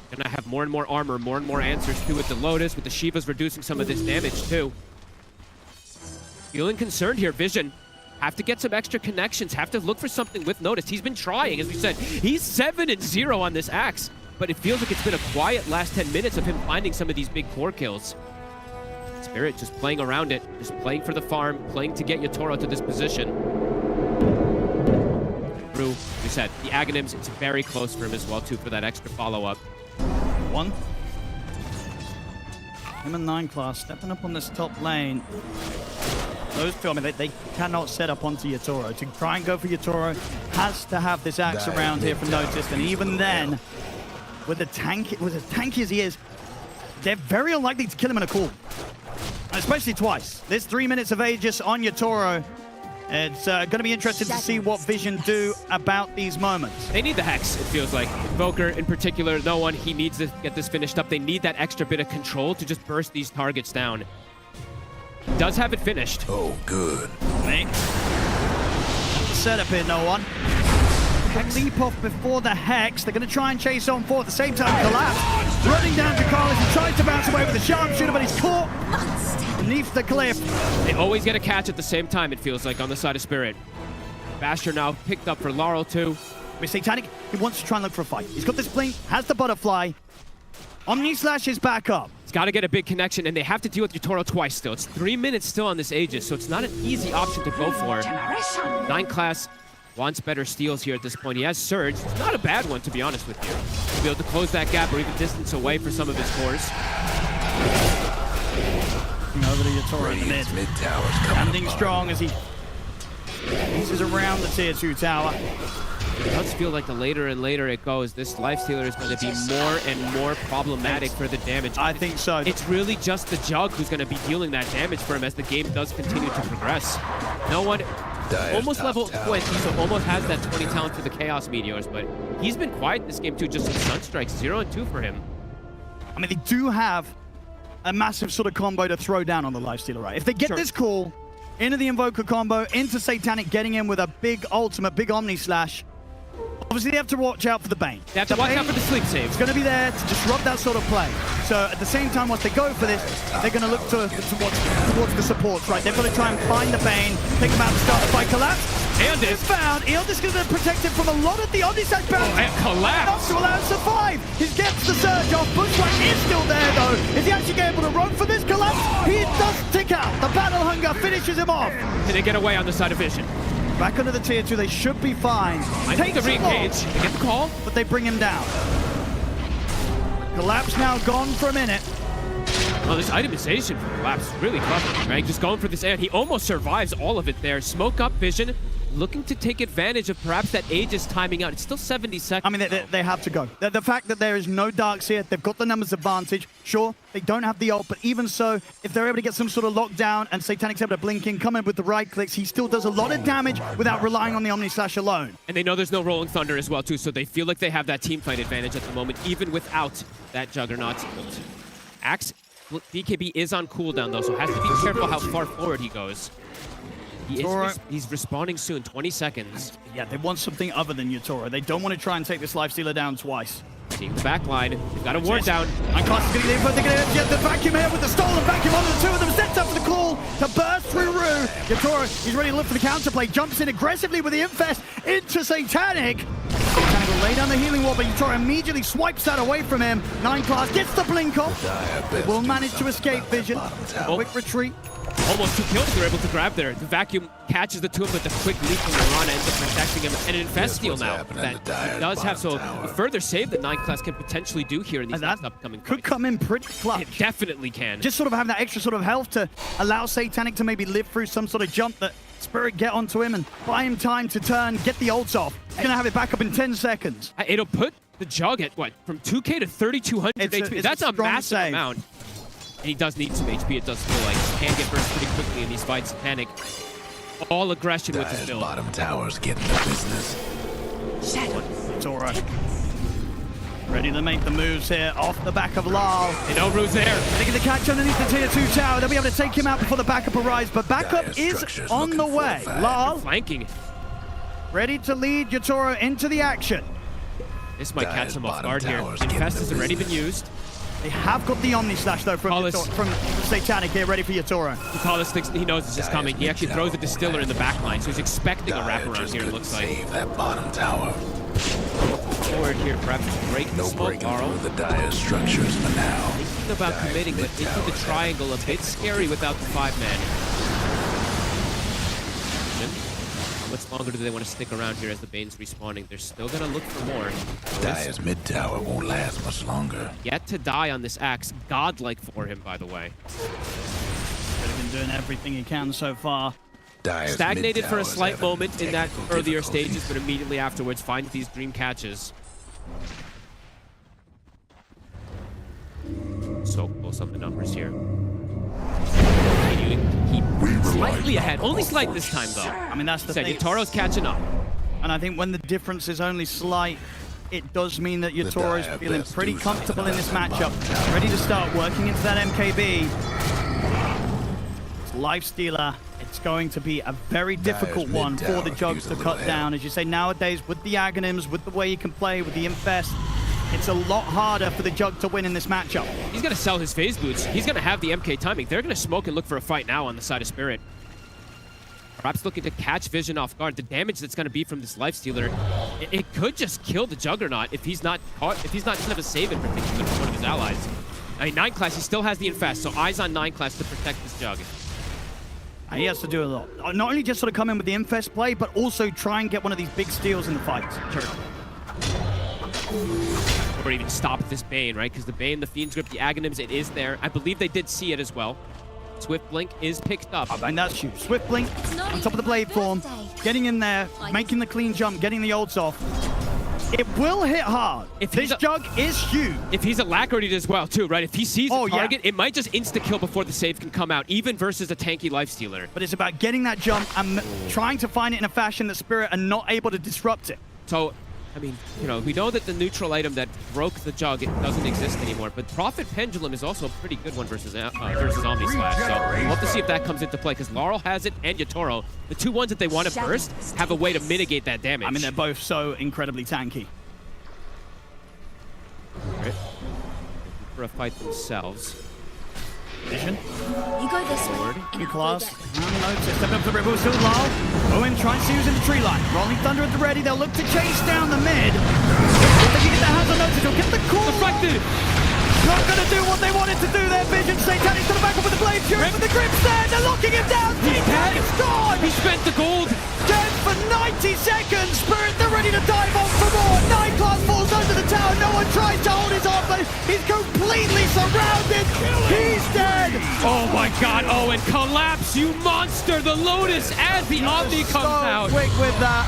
Gonna have more and more armor, more and more answers too with the Lotus, with the Shivas reducing some of this damage too. Feeling concerned here, Vision. Have to get some extra connections, have to look for something with Notice. He's been trying, as we said. He's 7-0 on this Axe, but it feels like it's been a quiet last 10 minutes of him finding some of these big core kills. Spirit just playing around it, just playing for the farm, playing to get Yatoro to this position. Through, we said, the Aghanims, it's very close for him as well, too, for that extra follow-up. One. Him and 9 class stepping up on this top lane. Those 2, I mean, they cannot set up onto Yatoro. To try and go for Yatoro, has to have this Axe around here for Notice. And even then, with as tanky as he is, they're very unlikely to kill him in a call. Especially twice. There's 3 minutes of Aegis on Yatoro. It's going to be interesting to see what Vision do about these moments. They need the Hex, it feels like. Invoker in particular, no one, he needs to get this finished up. They need that extra bit of control to just burst these targets down. Does have it finished. Oh, good. Setup here, no one. Leap off before the Hex. They're going to try and chase on for at the same time. Collapse. Running down to Carlos. He tries to bounce away with the sharpshooter, but he's caught beneath the cliff. They always get a catch at the same time, it feels like, on the side of Spirit. Basher now picked up for Laurel, too. Satanic, he wants to try and look for a fight. He's got this blink, has the butterfly. Omni Slash is back up. He's got to get a big connection, and they have to deal with Yatoro twice still. It's 3 minutes still on this Aegis, so it's not an easy option to go for. 9 class wants better steals here at this point. He has Surge. It's not a bad one, to be honest with you. To be able to close that gap or even distance away for some of his cores. Over to Yatoro in the mid. Standing strong as he pieces around the tier 2 tower. It does feel like the later and later it goes, this Lifestealer is going to be more and more problematic for the damage. I think so. It's really just the Jug who's going to be dealing that damage for him as the game does continue to progress. No one, almost level 20, so almost has that 20 talent for the Chaos Meteors, but he's been quiet this game too, just some Sunstrikes, 0-2 for him. I mean, they do have a massive sort of combo to throw down on the Lifestealer, right? If they get this call into the Invoker combo, into Satanic, getting in with a big ultimate, big Omni Slash, obviously they have to watch out for the Bane. They have to watch out for the sleep save. It's going to be there to disrupt that sort of play. So at the same time, once they go for this, they're going to look towards the supports, right? They've got to try and find the Bane, take him out to start the fight. Collapse. Eondis found. Eondis is going to protect him from a lot of the Omni Slash bounce. And Collapse. Enough to allow him to survive. He gets the surge off. Bushwhack is still there, though. Is he actually able to run for this Collapse? He does tick out. The Battle Hunger finishes him off. Did they get away on the side of Vision? Back under the tier 2, they should be fine. Take the re-engage. They get the call. But they bring him down. Collapse now gone for a minute. Oh, this itemization for Collapse is really clever, right? Just going for this air. He almost survives all of it there. Smoke up Vision, looking to take advantage of perhaps that Aegis timing out. It's still 70 seconds. I mean, they have to go. The fact that there is no darks here, they've got the numbers advantage. Sure, they don't have the ult, but even so, if they're able to get some sort of lockdown and Satanic's able to blink in, come in with the right clicks, he still does a lot of damage without relying on the Omni Slash alone. And they know there's no Rolling Thunder as well, too, so they feel like they have that team fight advantage at the moment, even without that Juggernaut's ult. Axe BKB is on cooldown though, so has to be careful how far forward he goes. He's respawning soon, 20 seconds. Yeah, they want something other than Yatoro. They don't want to try and take this Lifestealer down twice. Seeing the back line, they've got a ward down. Class is going to get they're going to get the vacuum here with the stolen vacuum onto the two of them. Sets up for the call to burst through Rue. Yatoro, he's ready to look for the counterplay. Jumps in aggressively with the Infest into Satanic. Satanic will lay down the healing wall, but Yatoro immediately swipes that away from him. 9 class gets the blink off. Will manage to escape vision. Quick retreat. Almost 2 kills they're able to grab there. The vacuum catches the two of them, but the quick leap from Mirana ends up protecting him. And an Infest steal now that he does have. So a further save that 9 class can potentially do here in these next upcoming fights. Could come in pretty clutch. It definitely can. Just sort of have that extra sort of health to allow Satanic to maybe live through some sort of jump that Spirit get onto him and buy him time to turn, get the ults off. He's going to have it back up in 10 seconds. It'll put the Jug at, what, from 2k to 3,200 HP. That's a massive amount. And he does need some HP, it does feel like. He can get burst pretty quickly in these fights. Panic. All aggression with his build. Bottom tower's getting the business. It's all right. Ready to make the moves here off the back of Lal. They know Rue's there. They get the catch underneath the tier 2 tower. They'll be able to take him out before the backup arrives, but backup is on the way. Lal flanking. Ready to lead Yatoro into the action. This might catch him off guard here. Infest has already been used. They have got the Omni Slash though from Satanic here, ready for Yatoro. Ducalis thinks he knows this is coming. He actually throws a Distiller in the back line, so he's expecting a wraparound here, it looks like. Save that bottom tower. Forward here, perhaps break the smoke barrel. The dire structures for now. Thinking about committing, but into the triangle, a bit scary without the 5-man. How much longer do they want to stick around here as the Bane's respawning? They're still going to look for more. Dire's mid tower won't last much longer. Yet to die on this axe. Godlike for him, by the way. They've been doing everything he can so far. Dire's stagnated for a slight moment in that earlier stages, but immediately afterwards finds these dream catches. So close on the numbers here. Continuing to keep slightly ahead. Only slight this time, though. I mean, that's the thing. Yatoro's catching up. And I think when the difference is only slight, it does mean that Yatoro is feeling pretty comfortable in this matchup. Ready to start working into that MKB. It's Lifestealer. It's going to be a very difficult one for the Jugs to cut down. As you say, nowadays, with the Aghanims, with the way you can play, with the Infest, it's a lot harder for the Jug to win in this matchup. He's going to sell his phase boots. He's going to have the MK timing. They're going to smoke and look for a fight now on the side of Spirit. Perhaps looking to catch Vision off guard. The damage that's going to be from this Lifestealer, it could just kill the Juggernaut if he's not caught, if he's not going to save it particularly from one of his allies. I mean, 9 class, he still has the Infest, so eyes on 9 class to protect this Jug. And he has to do a lot. Not only just sort of come in with the Infest play, but also try and get one of these big steals in the fight. Sure. Or even stop this Bane, right? Because the Bane, the Fiend's Grip, the Aghanims, it is there. I believe they did see it as well. Swift Blink is picked up. And that's you. Swift Blink on top of the blade form, getting in there, making the clean jump, getting the ults off. It will hit hard. If this Jug is huge. If he's alacrity as well, too, right? If he sees a target, it might just insta-kill before the save can come out, even versus a tanky Lifestealer. But it's about getting that jump and trying to find it in a fashion that Spirit are not able to disrupt it. So, I mean, you know, we know that the neutral item that broke the Jug, it doesn't exist anymore, but Prophet Pendulum is also a pretty good one versus Omni Slash. So we'll have to see if that comes into play, because Laurel has it and Yatoro, the two ones that they want to burst, have a way to mitigate that damage. I mean, they're both so incredibly tanky. Right. For a fight themselves. Vision. You go this way. In class. Stepping up to the river, still Lal. Owen trying to use in the tree line. Rolling Thunder at the ready. They'll look to chase down the mid. If they can get their hands on Notice, he'll get the call. Deflected. Not going to do what they wanted to do there. Vision. Satanic's going to back up with the blade fury, but the grip's there. They're locking him down. Satanic's gone. He spent the gold. Dead for 90 seconds. Spirit, they're ready to dive on for more. 9 class falls under the tower. No one tries to hold his arm, but he's completely surrounded. He's dead. Oh my god, Owen, collapse, you monster! The Lotus as the Omni comes out. Quick with that.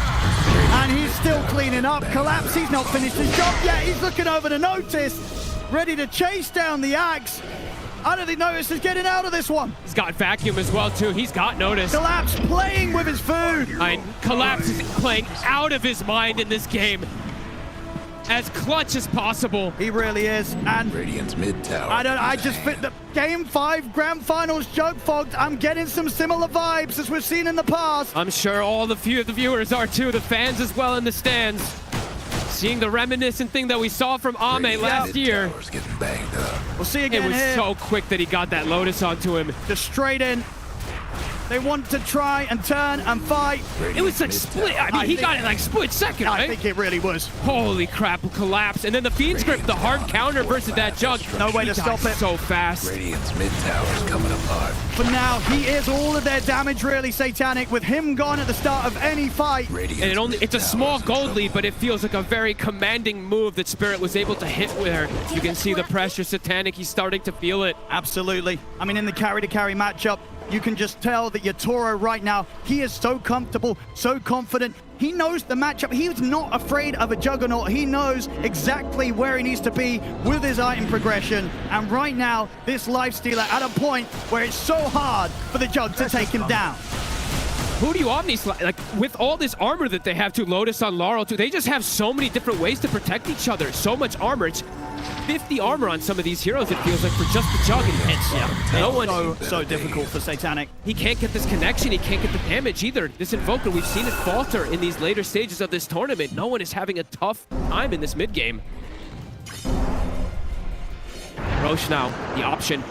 And he's still cleaning up. Collapse, he's not finished his job yet. He's looking over to Notice, ready to chase down the axe. I don't think Notice is getting out of this one. He's got Vacuum as well, too. He's got Notice. Collapse playing with his food. Collapse is playing out of his mind in this game. as clutch as possible. He really is. And Radiant's mid tower. I just fit the Game 5 Grand Finals Jug Fogged. I'm getting some similar vibes as we've seen in the past. I'm sure all the viewers are too, the fans as well in the stands. Seeing the reminiscent thing that we saw from Ame last year. Getting banged up. We'll see again here. It was here. so quick that he got that Lotus onto him. Just straight in. They want to try and turn and fight. It was like split. I mean, he got it like split second, right? I think it really was. Holy crap, collapse. And then the Fiend's Grip, the hard counter versus that Jug. No way to stop it. So fast. Radiant's mid tower is coming apart. For now, he is all of their damage, really, Satanic, with him gone at the start of any fight. And it's a small gold lead, but it feels like a very commanding move that Spirit was able to hit with her. You can see the pressure, Satanic, he's starting to feel it. Absolutely. I mean, in the carry-to-carry matchup, you can just tell that Yatoro right now, he is so comfortable, so confident. He knows the matchup. He's not afraid of a Juggernaut. He knows exactly where he needs to be with his item progression. And right now, this Lifestealer at a point where it's so hard for the Jug to take him down. Who do you Omni-Slash? Like, with all this armor that they have to Lotus on Laurel too, they just have so many different ways to protect each other. So much armor. It's 50 armor on some of these heroes, it feels like, for just the Jug. And It's so difficult for Satanic. He can't get this connection. He can't get the damage either. This Invoker, we've seen it falter in these later stages of this tournament. No one is having a tough time in this mid game. Roche now, the option.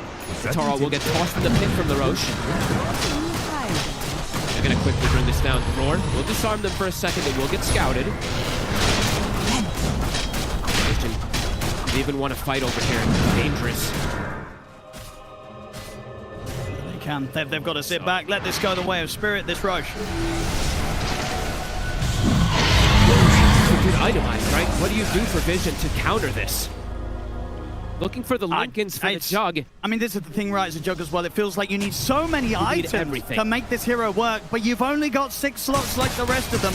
Tara will get tossed in the pit from the Roche. They're gonna quickly bring this down. Roar will disarm them for a second. They will get scouted. They even want to fight over here. Dangerous. They can. They've got to sit back. Let this go the way of Spirit, this Roche. Good itemized, right? What do you do for Vision to counter this? Looking for the Lincolns for the Jug. I mean, this is the thing, right, as a Jug as well. It feels like you need so many items to make this hero work, but you've only got 6 slots like the rest of them.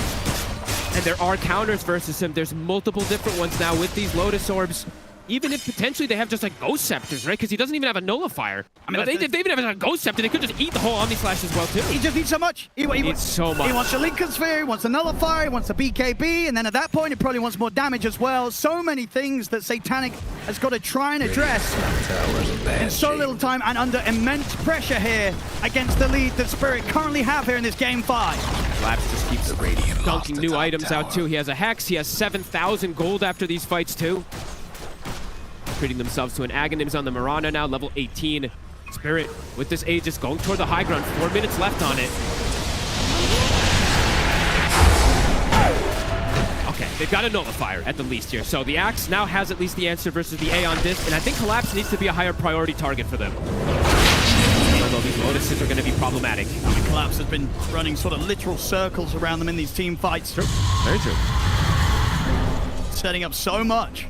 And there are counters versus him. There's multiple different ones now with these Lotus Orbs. Even if potentially they have just like Ghost Scepters, right? Because he doesn't even have a Nullifier. I mean, if they even have a Ghost Scepter, they could just eat the whole Omni-Slash as well, too. He just needs so much. He needs so much. He wants a Lincoln Sphere, he wants a Nullifier, he wants a BKB, and then at that point, he probably wants more damage as well. So many things that Satanic has got to try and address in so little time and under immense pressure here against the lead that Spirit currently have here in this Game 5. Labs just keeps dunking new items out, too. He has a Hex. He has 7,000 gold after these fights, too. Treating themselves to an Aghanims on the Mirana now, level 18. Spirit, with this Aegis, going toward the high ground. 4 minutes left on it. Okay, they've got a Nullifier at the least here. So the Axe now has at least the answer versus the Aeon Disc, and I think Collapse needs to be a higher priority target for them. Although these Lotuses are going to be problematic. I mean, Collapse has been running sort of literal circles around them in these team fights. True. Very true. Setting up so much.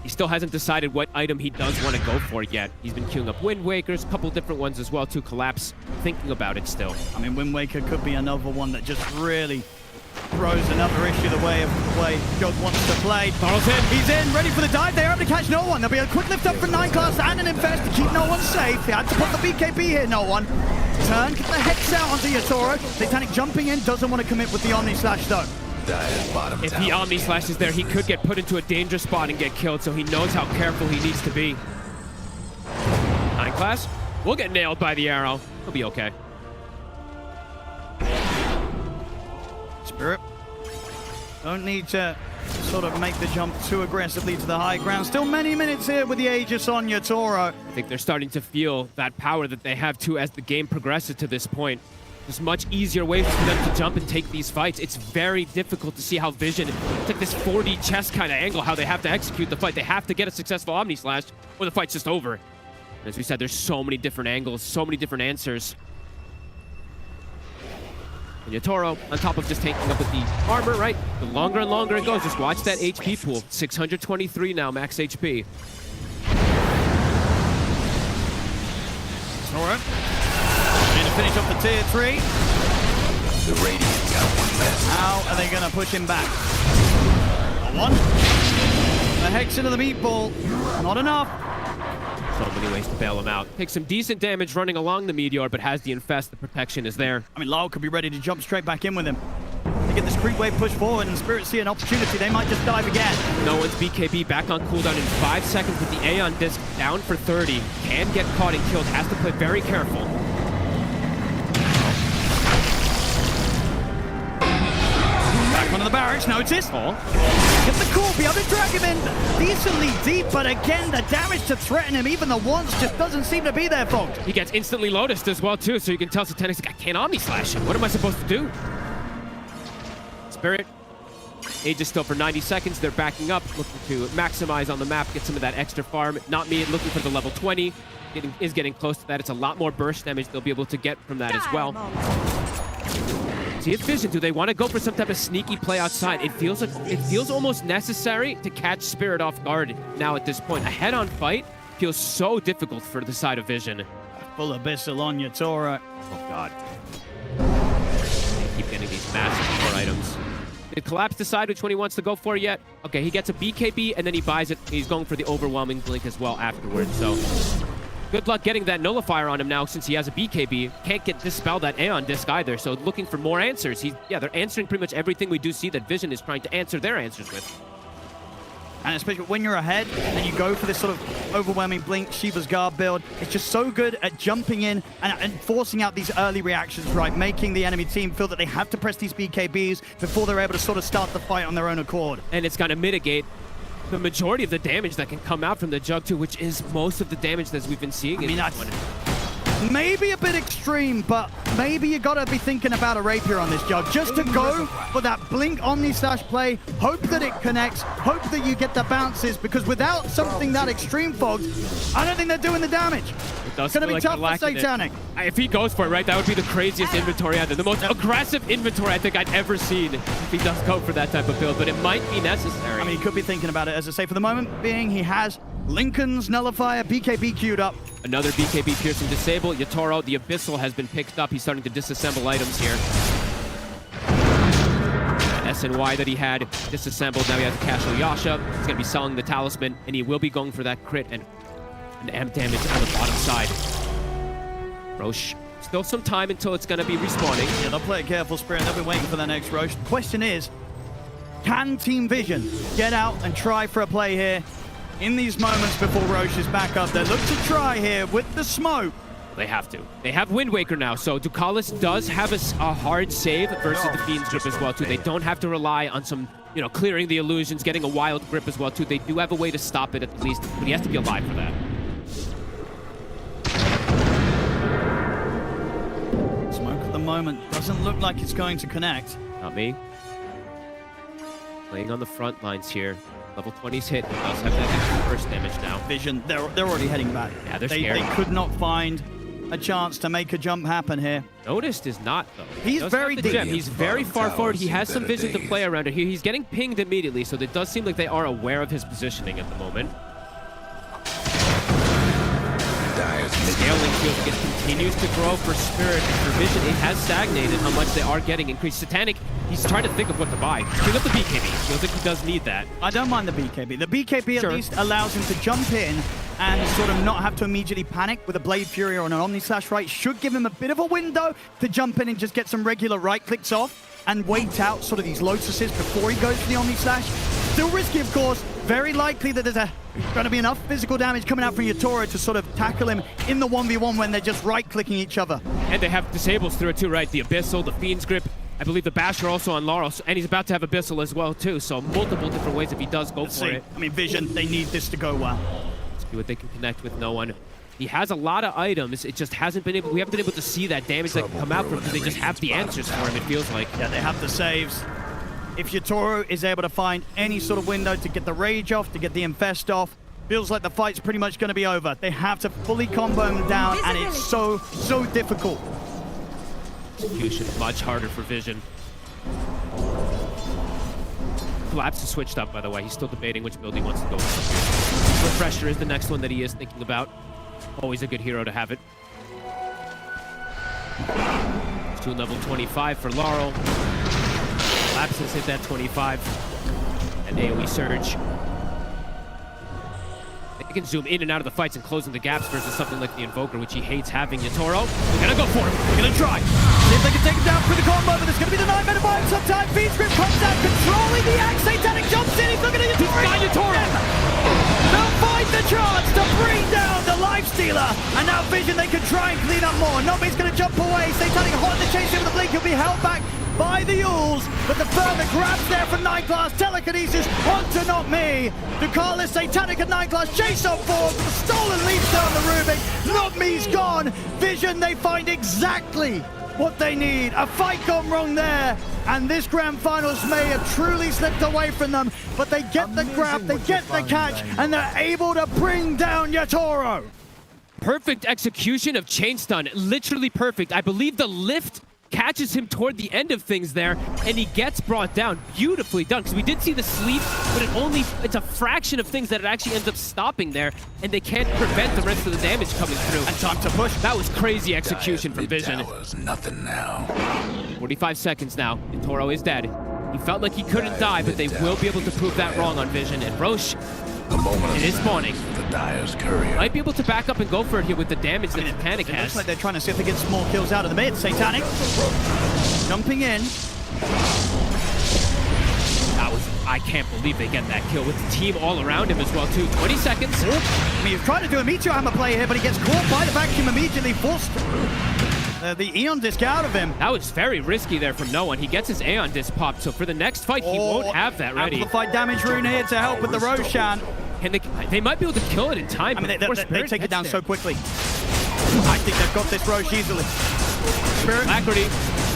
He still hasn't decided what item he does want to go for yet. He's been queuing up Wind Wakers, a couple different ones as well to Collapse, thinking about it still. I mean, Wind Waker could be another one that just really throws another issue the way of the way Jug wants to play. Carl's in. He's in, ready for the dive. They're able to catch no one. There'll be a quick lift up for 9 class and an Infest to keep no one safe. They had to put the BKB here, no one. Turn, get the Hex out onto Yatoro. Satanic jumping in, doesn't want to commit with the Omni-Slash though. If he Omni-Slash is there, he could get put into a dangerous spot and get killed, so he knows how careful he needs to be. 9 class will get nailed by the arrow. He'll be okay. Spirit, don't need to sort of make the jump too aggressively to the high ground. Still many minutes here with the Aegis on Yatoro. I think they're starting to feel that power that they have too as the game progresses to this point. There's much easier ways for them to jump and take these fights. It's very difficult to see how Vision, it's like this 4D chess kind of angle, how they have to execute the fight. They have to get a successful Omni-Slash or the fight's just over. And as we said, there's so many different angles, so many different answers. And Yatoro, on top of just taking up with the armor, right? The longer and longer it goes, just watch that HP pool. 623 now, max HP. Alright. And to finish off the tier 3. The Radiant got one left. How are they going to push him back? One. The Hex into the meatball. Not enough. So many ways to bail him out. Takes some decent damage running along the Meteor, but has the Infest. The protection is there. I mean, Lyle could be ready to jump straight back in with him. They get this creep wave pushed forward, and Spirit see an opportunity. They might just dive again. No one's BKB back on cooldown in 5 seconds with the Aeon Disc down for 30. Can get caught and killed. Has to play very careful. Back onto the barracks, notice. Oh. Get the call, be able to drag him in decently deep, but again, the damage to threaten him, even the once, just doesn't seem to be there, folks. He gets instantly lotused as well, too, so you can tell Satanic's like, I can't Omni Slash him. What am I supposed to do? Spirit, Age is still for 90 seconds. They're backing up, looking to maximize on the map, get some of that extra farm. Not me, looking for the level 20. Getting close to that. It's a lot more burst damage they'll be able to get from that as well. See his vision. Do they want to go for some type of sneaky play outside? It feels almost necessary to catch Spirit off guard now at this point. A head-on fight feels so difficult for the side of Vision. Full Abyssal on Yatora. Oh god. They keep getting these massive core items. Did Collapse decide which one he wants to go for yet? Okay, he gets a BKB and then he buys it. He's going for the overwhelming blink as well afterwards. So good luck getting that nullifier on him now since he has a BKB. Can't dispel that Aeon Disc either, so looking for more answers. They're answering pretty much everything we do see that Vision is trying to answer their answers with. And especially when you're ahead and you go for this sort of overwhelming blink, Shiva's Guard build, it's just so good at jumping in and forcing out these early reactions, right? Making the enemy team feel that they have to press these BKBs before they're able to sort of start the fight on their own accord. And it's going to mitigate the majority of the damage that can come out from the Jug too, which is most of the damage that we've been seeing. I mean, that's maybe a bit extreme, but maybe you gotta be thinking about a Rapier on this Jug. Just to go for that blink Omni Slash play, hope that it connects, hope that you get the bounces, because without something that extreme, folks, I don't think they're doing the damage. It's gonna be tough for Satanic. If he goes for it, right, that would be the craziest inventory either. The most aggressive inventory I think I'd ever seen if he does go for that type of build, but it might be necessary. I mean, he could be thinking about it. As I say, for the moment being, he has Lincoln's Nullifier, BKB queued up. Another BKB piercing disable. Yatoro, the Abyssal has been picked up. He's starting to disassemble items here. SNY that he had disassembled. Now he has a Casual Yasha. He's going to be selling the Talisman, and he will be going for that crit and amp damage on the bottom side. Roche, still some time until it's going to be respawning. Yeah, they'll play it careful, Spirit. They'll be waiting for the next Roche. The question is, can Team Vision get out and try for a play here in these moments before Roche is back up? They look to try here with the smoke. They have to. They have Wind Waker now, so Ducalis does have a hard save versus the Fiend's Grip as well, too. They don't have to rely on some, clearing the illusions, getting a wild grip as well, too. They do have a way to stop it at least, but he has to be alive for that. Smoke at the moment doesn't look like it's going to connect. Not me. Playing on the front lines here. Level 20's hit. He does have that extra burst damage now. Vision, they're already heading back. Yeah, they're scared. They could not find a chance to make a jump happen here. Noticed is not, though. He's very deep. He's very far forward. He has some vision to play around it here. He's getting pinged immediately, so it does seem like they are aware of his positioning at the moment. Scaling field continues to grow for Spirit. For Vision, it has stagnated how much they are getting increased. Satanic, he's trying to think of what to buy. Pick up the BKB. Feels like he does need that. I don't mind the BKB. The BKB at least allows him to jump in and sort of not have to immediately panic with a Blade Fury or an Omni Slash, right? Should give him a bit of a window to jump in and just get some regular right clicks off and wait out sort of these Lotuses before he goes for the Omni Slash. Still risky, of course. Very likely that there's going to be enough physical damage coming out from Yatoro to sort of tackle him in the 1v1 when they're just right-clicking each other. And they have disables through it too, right? The Abyssal, the Fiend's Grip. I believe the Basher also on Laurel, and he's about to have Abyssal as well too, so multiple different ways if he does go for it. I mean, Vision, they need this to go well. Let's see what they can connect with no one. He has a lot of items, it just hasn't been able, we haven't been able to see that damage that can come out from him because they just have the answers for him, it feels like. Yeah, they have the saves. If Yatoro is able to find any sort of window to get the Rage off, to get the Infest off, feels like the fight's pretty much going to be over. They have to fully combo him down, and it's so difficult. Execution much harder for Vision. Collapse is switched up, by the way. He's still debating which build he wants to go with. Refresher is the next one that he is thinking about. Always a good hero to have it. To level 25 for Laurel. Collapse has hit that 25. And AoE Surge. They can zoom in and out of the fights and closing the gaps versus something like the Invoker, which he hates having. Yatoro, they're gonna go for him. They're gonna try. See if they can take him down for the combo, but there's gonna be the 9-minute bar. work sometimes. V-Script comes out, controlling the axe. Satanic jumps in, he's looking at Yatoro. They'll find the chance to bring down the Life Stealer. And now Vision, they can try and clean up more. Nobby's going to jump away. Satanic hot in the chase here with the blink. He'll be held back by the Yules, but the further grabs there from 9class. Telekinesis onto Not Me. Ducalis, Satanic and 9class chase on forward. The stolen leaps down the Rubik. Not Me's gone. Vision, they find exactly what they need. A fight gone wrong there, and this grand finals may have truly slipped away from them, but they get the grab, they get the catch, and they're able to bring down Yatoro. Perfect execution of Chain Stun, literally perfect. I believe the lift catches him toward the end of things there, and he gets brought down. Beautifully done, because we did see the sleep, but it's a fraction of things that it actually ends up stopping there, and they can't prevent the rest of the damage coming through. And time to push. That was crazy execution from Vision. Nothing now. 45 seconds now. Toro is dead. He felt like he couldn't die, but they will be able to prove that wrong on Vision. And Roche, it is spawning. The Dyer's courier. Might be able to back up and go for it here with the damage that Satanic has. It looks like they're trying to see if they get small kills out of the mid. Satanic jumping in. I can't believe they get that kill with the team all around him as well too. 20 seconds. I mean, he's trying to do a Meteor Hammer play here, but he gets caught by the vacuum immediately, forced the Aeon Disc out of him. That was very risky there from no one. He gets his Aeon Disc popped, so for the next fight, he won't have that ready. Amplified damage rune here to help with the Roshan. And they might be able to kill it in time. I mean, they take it down so quickly. I think they've got this Roche easily. Spirit, Alacrity.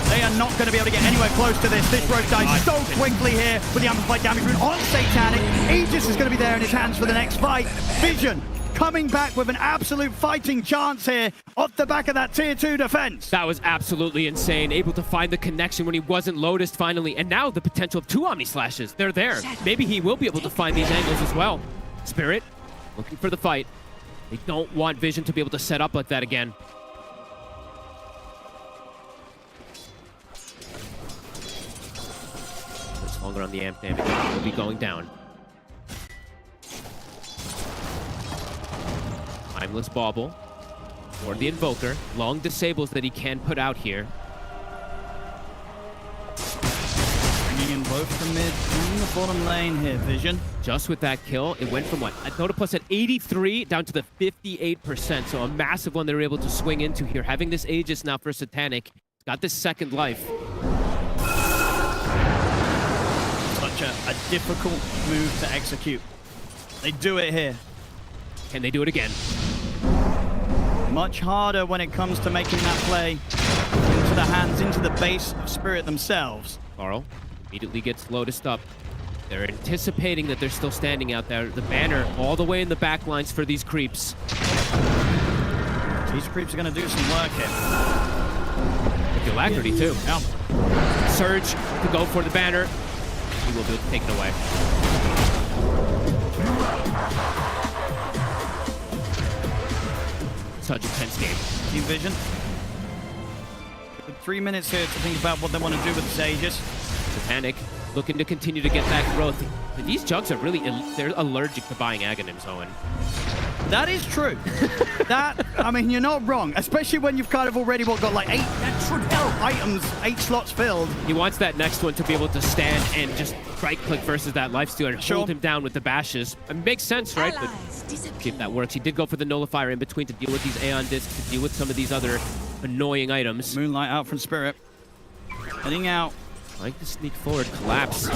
They are not going to be able to get anywhere close to this. This Roche dies so quickly here with the amplified damage rune on Satanic. Aegis is going to be there in his hands for the next fight. Vision coming back with an absolute fighting chance here off the back of that tier 2 defense. That was absolutely insane. Able to find the connection when he wasn't Lotus finally. And now the potential of 2 Omni Slashes. They're there. Maybe he will be able to find these angles as well. Spirit looking for the fight. They don't want Vision to be able to set up like that again. It's longer on the amp damage. Will be going down. Timeless Bauble or the Invoker. Long disables that he can put out here. Bringing in both the mid and the bottom lane here, Vision. Just with that kill, it went from what? DOTA Plus at 83 down to the 58%. So a massive one they were able to swing into here. Having this Aegis now for Satanic. It's got this second life. Such a difficult move to execute. They do it here. Can they do it again? Much harder when it comes to making that play into the hands, into the base of Spirit themselves. Carl immediately gets Lotused up. They're anticipating that they're still standing out there. The banner all the way in the back lines for these creeps. These creeps are going to do some work here. With the Alacrity too. Yeah. Surge to go for the banner. He will be able to take it away. Such a tense game. Team Vision. With 3 minutes here to think about what they want to do with this Aegis. Satanic looking to continue to get that growth. But these jugs are really, they're allergic to buying Aghanims, Owen. That is true. I mean, you're not wrong. Especially when you've kind of already got like 8 items, 8 slots filled. He wants that next one to be able to stand and just right-click versus that Lifestealer and hold him down with the bashes. It makes sense, right? But see if that works. He did go for the Nullifier in between to deal with these Aeon Discs, to deal with some of these other annoying items. Moonlight out from Spirit. Heading out. Trying to sneak forward, collapse.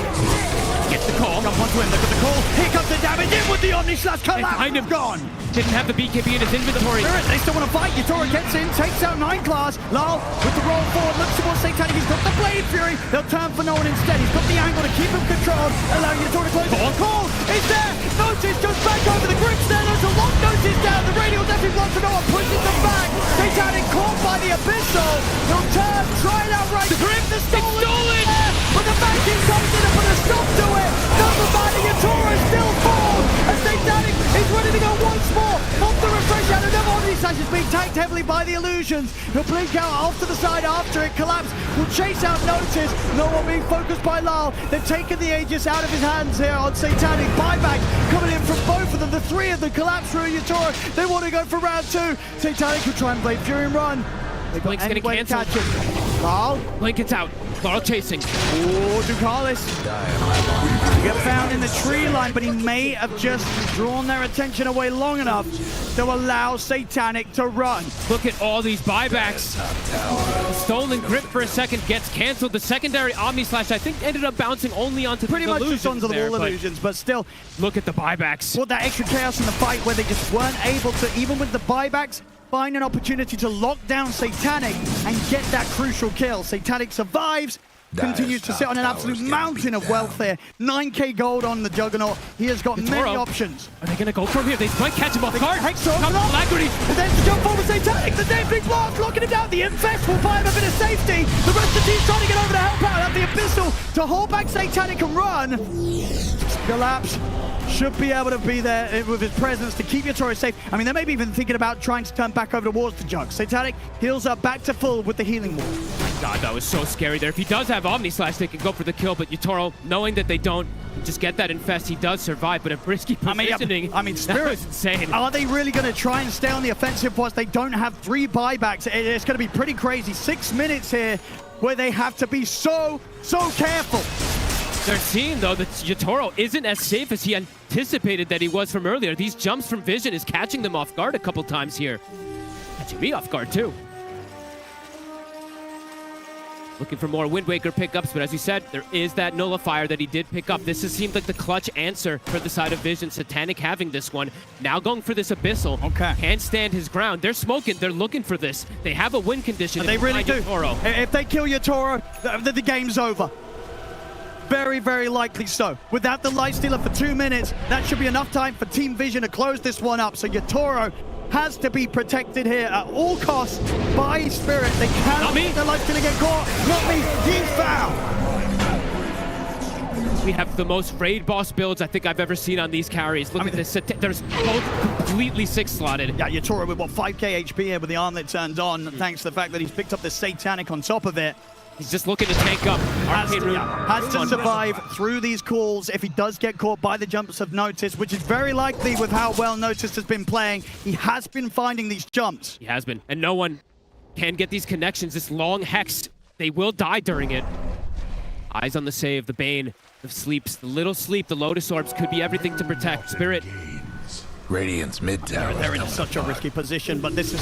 Gets the call. Jump onto him, look at the call. Here comes the damage in with the Omni Slash. Collapse, kind of gone. Didn't have the BKB in his inventory. Spirit, they still want to fight. Yatoro gets in, takes out 9class. Lal with the roll forward, looks towards Satanic. He's got the Blade Fury. They'll turn for no one instead. He's got the angle to keep him controlled, allowing Yatoro to close. Call is there. Notice goes back over the grips there. There's a long notice down. The radial definitely blocks for no one, pushes them back. Satanic caught by the Abyssal. He'll turn, try it outright. The grip, the stolen. But the vacuum comes in and put a stop to it. Number man, Yatoro still falls. And Satanic is ready to go once more. Off the refresh out. Another Omni Slash is being tanked heavily by the illusions. He'll blink out off to the side after it collapsed. Will chase out Notice. No one being focused by Lal. They've taken the Aegis out of his hands here on Satanic. Buyback coming in from both of them. The 3 of them collapse through Yatoro. They want to go for round 2. Satanic will try and Blade Fury and run. Blink's going to cancel. Catch him. Lyle. Blink it's out. Laurel chasing. Oh, Ducalis. Get found in the tree line, but he may have just drawn their attention away long enough to allow Satanic to run. Look at all these buybacks. Stolen grip for a second gets canceled. The secondary Omni Slash, I think, ended up bouncing only onto Pretty the much illusions just onto the there, wall but illusions, but still. Look at the buybacks. Put that extra chaos in the fight where they just weren't able to, even with the buybacks, find an opportunity to lock down Satanic and get that crucial kill. Satanic survives, continues to sit on an absolute mountain of wealth here. 9k gold on the Juggernaut. He has got many options. Are they going to go from here? They might catch him off guard. Hexor, Alacrity, and then to jump forward Satanic. The Dave Big Blast locking him down. The Infest will buy him a bit of safety. The rest of the team's trying to get over to help out. Have the Abyssal to hold back Satanic and run. Collapse. Should be able to be there with his presence to keep Yatoro safe. I mean, they may be even thinking about trying to turn back over towards the Jug. Satanic heals up back to full with the healing wall. God, that was so scary there. If he does have Omni Slash, they can go for the kill, but Yatoro, knowing that they don't, just get that Infest, he does survive, but a risky positioning. I mean, Spirit, that was insane. Are they really going to try and stay on the offensive once they don't have 3 buybacks? It's going to be pretty crazy. 6 minutes here where they have to be so careful. They're seeing, though, that Yatoro isn't as safe as he anticipated that he was from earlier. These jumps from Vision is catching them off guard a couple times here. Catching me off guard, too. Looking for more Wind Waker pickups, but as you said, there is that nullifier that he did pick up. This has seemed like the clutch answer for the side of Vision. Satanic having this one. Now going for this Abyssal. Okay. Can't stand his ground. They're smoking. They're looking for this. They have a win condition. And they really do. Yatoro. If they kill Yatoro, the game's over. Very, very likely so. Without the Lifestealer for 2 minutes, that should be enough time for Team Vision to close this one up. So Yatoro has to be protected here at all costs by Spirit. They cannot let the Lifestealer get caught. Not me. He's foul. We have the most raid boss builds I think I've ever seen on these carries. Look at this. There's both completely 6-slotted. Yeah, Yatoro with what, 5k HP here with the arm that turned on, thanks to the fact that he's picked up the Satanic on top of it. He's just looking to tank up. Has to survive through these calls if he does get caught by the jumps of Notice, which is very likely with how well Notice has been playing. He has been finding these jumps. He has been. And no one can get these connections. This long hex, they will die during it. Eyes on the save, the Bane, the sleeps, the little sleep, the Lotus Orbs could be everything to protect. Spirit. Radiant's mid tower. They're in such a risky position, but this is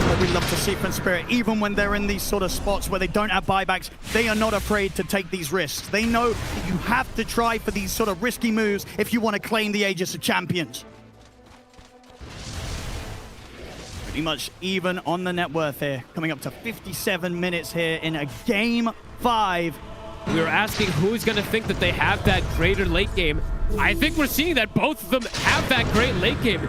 what we love to see from Spirit. Even when they're in these sort of spots where they don't have buybacks, they are not afraid to take these risks. They know that you have to try for these sort of risky moves if you want to claim the Aegis of Champions. Pretty much even on the net worth here, coming up to 57 minutes here in a Game 5. We were asking who's going to think that they have that greater late game. I think we're seeing that both of them have that great late game.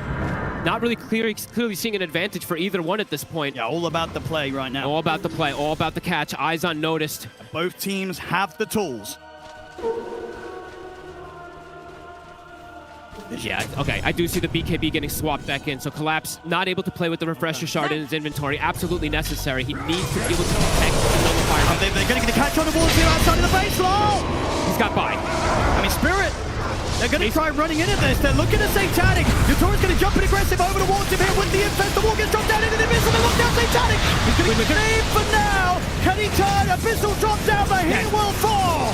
Not really clearly seeing an advantage for either one at this point. Yeah, all about the play right now. All about the play, all about the catch. Eyes on Noticed. Both teams have the tools. Yeah, okay, I do see the BKB getting swapped back in, so Collapse not able to play with the Refresher Shard in his inventory. Absolutely necessary. He needs to be able to protect the nullifier. They're going to get a catch on the walls here outside of the base. He's got by. I mean, Spirit, they're going to try running into this. They're looking at Satanic. Yatoro's going to jump in aggressive over towards him here with the Infest. The wall gets dropped down into the Abyssal. They lock down Satanic. He's going to save for now. Can he turn? Abyssal drops down, but he will fall.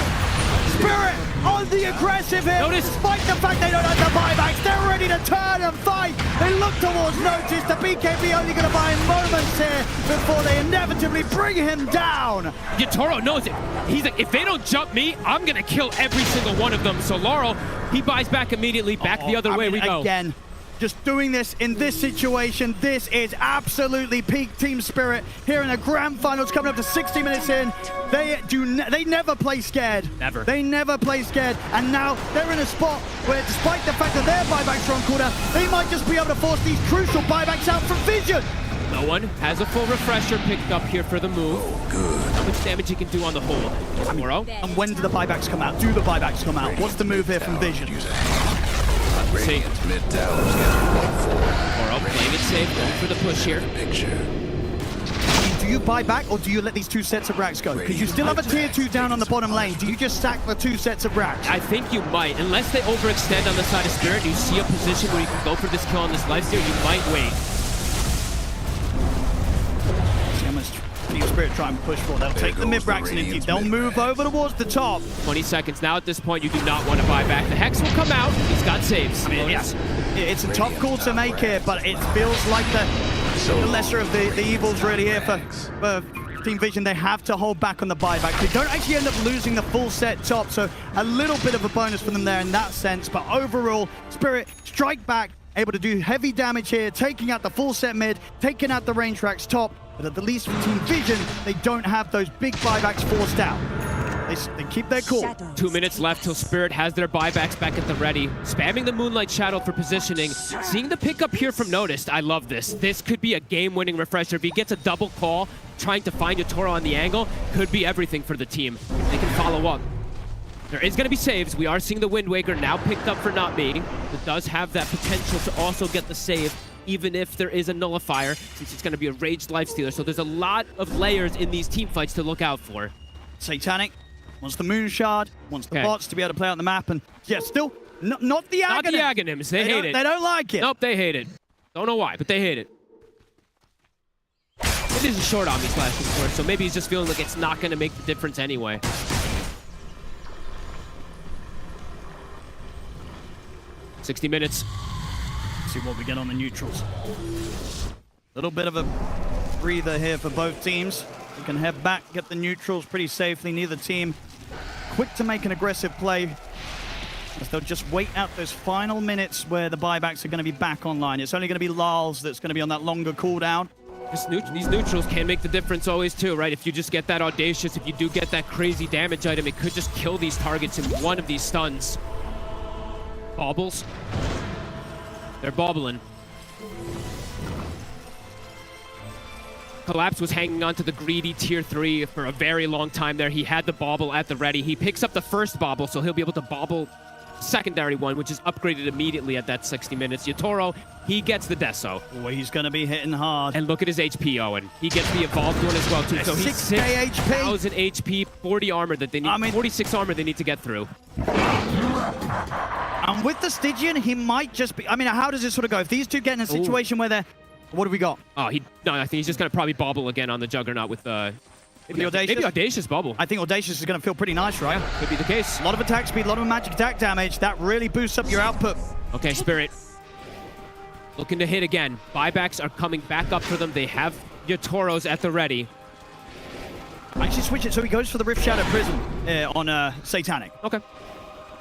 Spirit on the aggressive here. Notice. Despite the fact they don't have the buybacks, they're ready to turn and fight. They look towards Notice. The BKB only going to buy moments here before they inevitably bring him down. Yatoro knows it. He's like, if they don't jump me, I'm going to kill every single one of them. So Laurel, he buys back immediately. Back the other way we go. Again, just doing this in this situation, this is absolutely peak Team Spirit here in the grand finals coming up to 60 minutes in. They never play scared. Never. They never play scared. And now they're in a spot where, despite the fact that their buybacks are on quarter, they might just be able to force these crucial buybacks out from Vision. No one has a full refresher picked up here for the move. Good. How much damage he can do on the hold? Tomorrow. And when do the buybacks come out? Do the buybacks come out? What's the move here from Vision? Radiant's mid tower's getting Tomorrow playing it safe, going for the push here. Do you buy back or do you let these 2 sets of racks go? Because you still have a tier 2 down on the bottom lane. Do you just stack the 2 sets of racks? I think you might. Unless they overextend on the side of Spirit, you see a position where you can go for this kill on this lifesteal, you might wait. See how much Team Spirit try and push for. They'll take the mid-racks and indeed they'll move over towards the top. 20 seconds now at this point. You do not want to buy back. The Hex will come out. He's got saves. I mean, yes, it's a tough call to make here, but it feels like the lesser of the evils really here for Team Vision. They have to hold back on the buyback. They don't actually end up losing the full set top, so a little bit of a bonus for them there in that sense. But overall, Spirit strike back, able to do heavy damage here, taking out the full set mid, taking out the range racks top. But at the least for Team Vision, they don't have those big buybacks forced out. They keep their cool. 2 minutes left till Spirit has their buybacks back at the ready. Spamming the Moonlight Shadow for positioning. Seeing the pickup here from Noticed, I love this. This could be a game-winning refresher. If he gets a double call, trying to find Yotoro on the angle, could be everything for the team. They can follow up. There is going to be saves. We are seeing the Wind Waker now picked up for not me. It does have that potential to also get the save, even if there is a nullifier, since it's going to be a raged lifestealer. So there's a lot of layers in these team fights to look out for. Satanic wants the Moon Shard, wants the bots to be able to play on the map, and yeah, still not the Aghanim. Not the Aghanims. They hate it. They don't like it. Nope, they hate it. Don't know why, but they hate it. It is a short Omni Slash, of course, so maybe he's just feeling like it's not going to make the difference anyway. "60 minutes. See what we get on the neutrals. Little bit of a breather here for both teams. We can head back, get the neutrals pretty safely. Neither team quick to make an aggressive play, as they'll just wait out those final minutes where the buybacks are going to be back online. It's only going to be Lals that's going to be on that longer cooldown. These neutrals can make the difference always too, right? If you just get that Audacious, if you do get that crazy damage item, it could just kill these targets in one of these stuns. Baubles. They're bobbling. Collapse was hanging on to the greedy tier 3 for a very long time there. He had the bauble at the ready. He picks up the first bauble, so he'll be able to bauble secondary one, which is upgraded immediately at that 60 minutes. Yotoro, he gets the Deso. Oh, he's going to be hitting hard. And look at his HP, Owen. He gets the evolved one as well, too. So he's 6,000 HP, 40 armor that they need, 46 armor they need to get through. And with the Stygian, he might just be... I mean, how does this sort of go? If these two get in a situation where they're... What do we got? Oh, no, I think he's just going to probably bobble again on the Juggernaut with maybe Audacious bubble. I think Audacious is going to feel pretty nice, right? Yeah, could be the case. A lot of attack speed, a lot of magic attack damage. That really boosts up your output. Okay, Spirit. Looking to hit again. Buybacks are coming back up for them. They have Yotoros at the ready. Actually switch it so he goes for the Rift Shadow Prism on Satanic. Okay.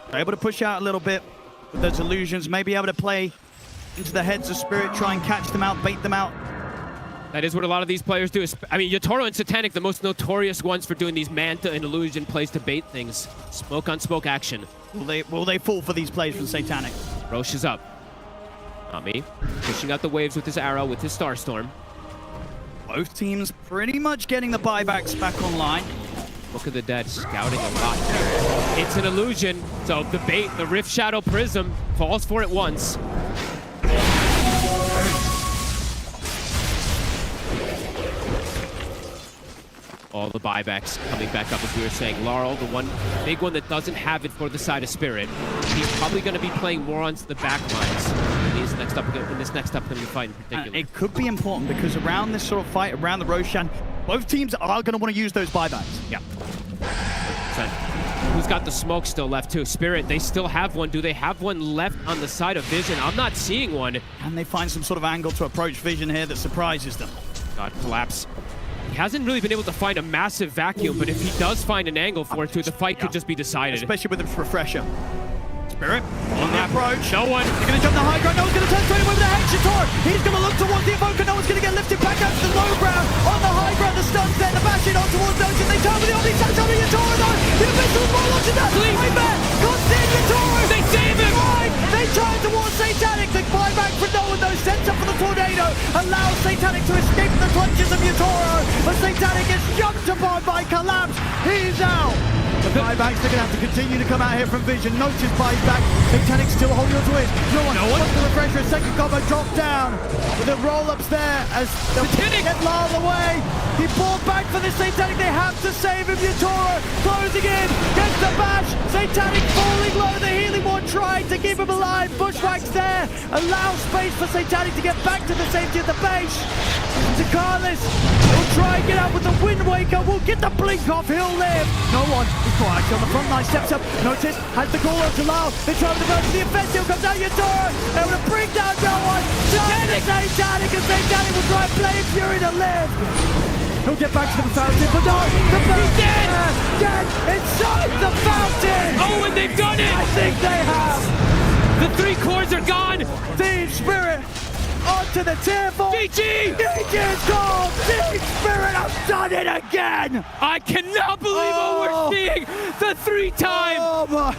They're able to push out a little bit with those illusions, maybe able to play into the heads of Spirit, try and catch them out, bait them out. That is what a lot of these players do. I mean, Yotoro and Satanic, the most notorious ones for doing these Manta and Illusion plays to bait things. Smoke on smoke action. Will they fall for these plays from Satanic? Roche is up. Not me. Pushing out the waves with his arrow, with his Starstorm. Both teams pretty much getting the buybacks back online. Book of the Dead scouting a lot. It's an illusion, so the bait, the Rift Shadow Prism, falls for it once. All the buybacks coming back up, as we were saying. Laurel, the one big one that doesn't have it for the side of Spirit. He's probably going to be playing more on the back lines in this next upcoming fight in particular. It could be important because around this sort of fight, around the Roshan, both teams are going to want to use those buybacks. Yeah. So, who's got the smoke still left too? Spirit, they still have one. Do they have one left on the side of Vision? I'm not seeing one. Can they find some sort of angle to approach Vision here that surprises them? God, Collapse. He hasn't really been able to find a massive vacuum, but if he does find an angle for it too, the fight could just be decided. Especially with the refresher. Spirit on the approach. No one. He's going to jump the high ground. No one's going to turn straight away with the Hex Yotoro. He's going to look towards the Evoker. No one's going to get lifted back out to the low ground. On the high ground, the stun's there. The bashing on towards Notion. They turn with the Omni Slash on the Yotoro though. The Abyssal Ball launches that. Right back. Got the Yotoro. They save him. Right. They turn towards Satanic. The buyback for no one though. Sends up for the Tornado. Allows Satanic to escape the clutches of Yotoro. But Satanic is jumped upon by Collapse. He's out. The buybacks are going to have to continue to come out here from Vision. Notice buys back. Satanic still holding on to it. No one. Wants the refresher. Second combo dropped down. With the roll-ups there as the get Lyle away. He pulled back for the Satanic. They have to save him. Yotoro closing in. Gets the bash. Satanic falling low. The healing one tried to keep him them alive. Bushwhack's there. Allow space for Satanic to get back to the safety of the base. Takalis will try and get out with the Wind Waker. Will get the blink off. He'll live. No one is quiet on the front line. Steps up. Notice has the call on to Lau. They try with the burst to the offensive. Comes out Yatoro. Able to bring down no one. Satanic and Satanic will try and play Fury to live. He'll get back to the fountain, but no, the he's dead inside the fountain. Oh, and they've done it. I think they have. The 3 cores are gone. Team Spirit onto the tier 4. GG! GG is gone. Team Spirit have done it again. I cannot believe what we're seeing. The 3-time. Oh my.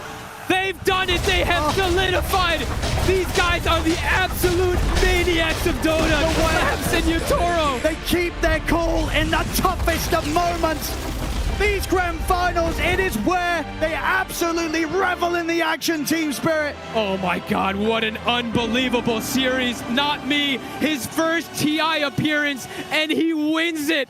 They've done it. They have solidified. These guys are the absolute maniacs of Dota. Collapse and Yatoro. They keep their cool in the toughest of moments. These grand finals, it is where they absolutely revel in the action, Team Spirit. Oh my God, what an unbelievable series. Not me, his first TI appearance, and he wins it.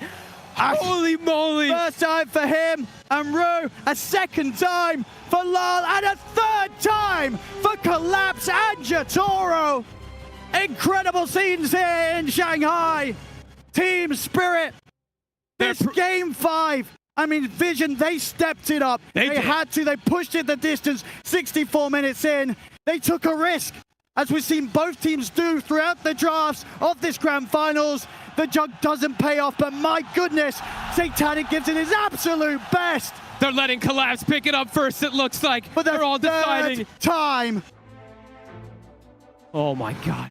Holy moly. First time for him and Rue, a second time for Lal, and a third time for Collapse and Yatoro. Incredible scenes here in Shanghai. Team Spirit, this game 5. I mean, Vision, they stepped it up. They had to. They pushed it the distance. 64 minutes in. They took a risk, as we've seen both teams do throughout the drafts of this grand finals. The jug doesn't pay off, but my goodness, Satanic gives it his absolute best. They're letting Collapse pick it up first, it looks like. For the they're all deciding. Third time. Oh my God.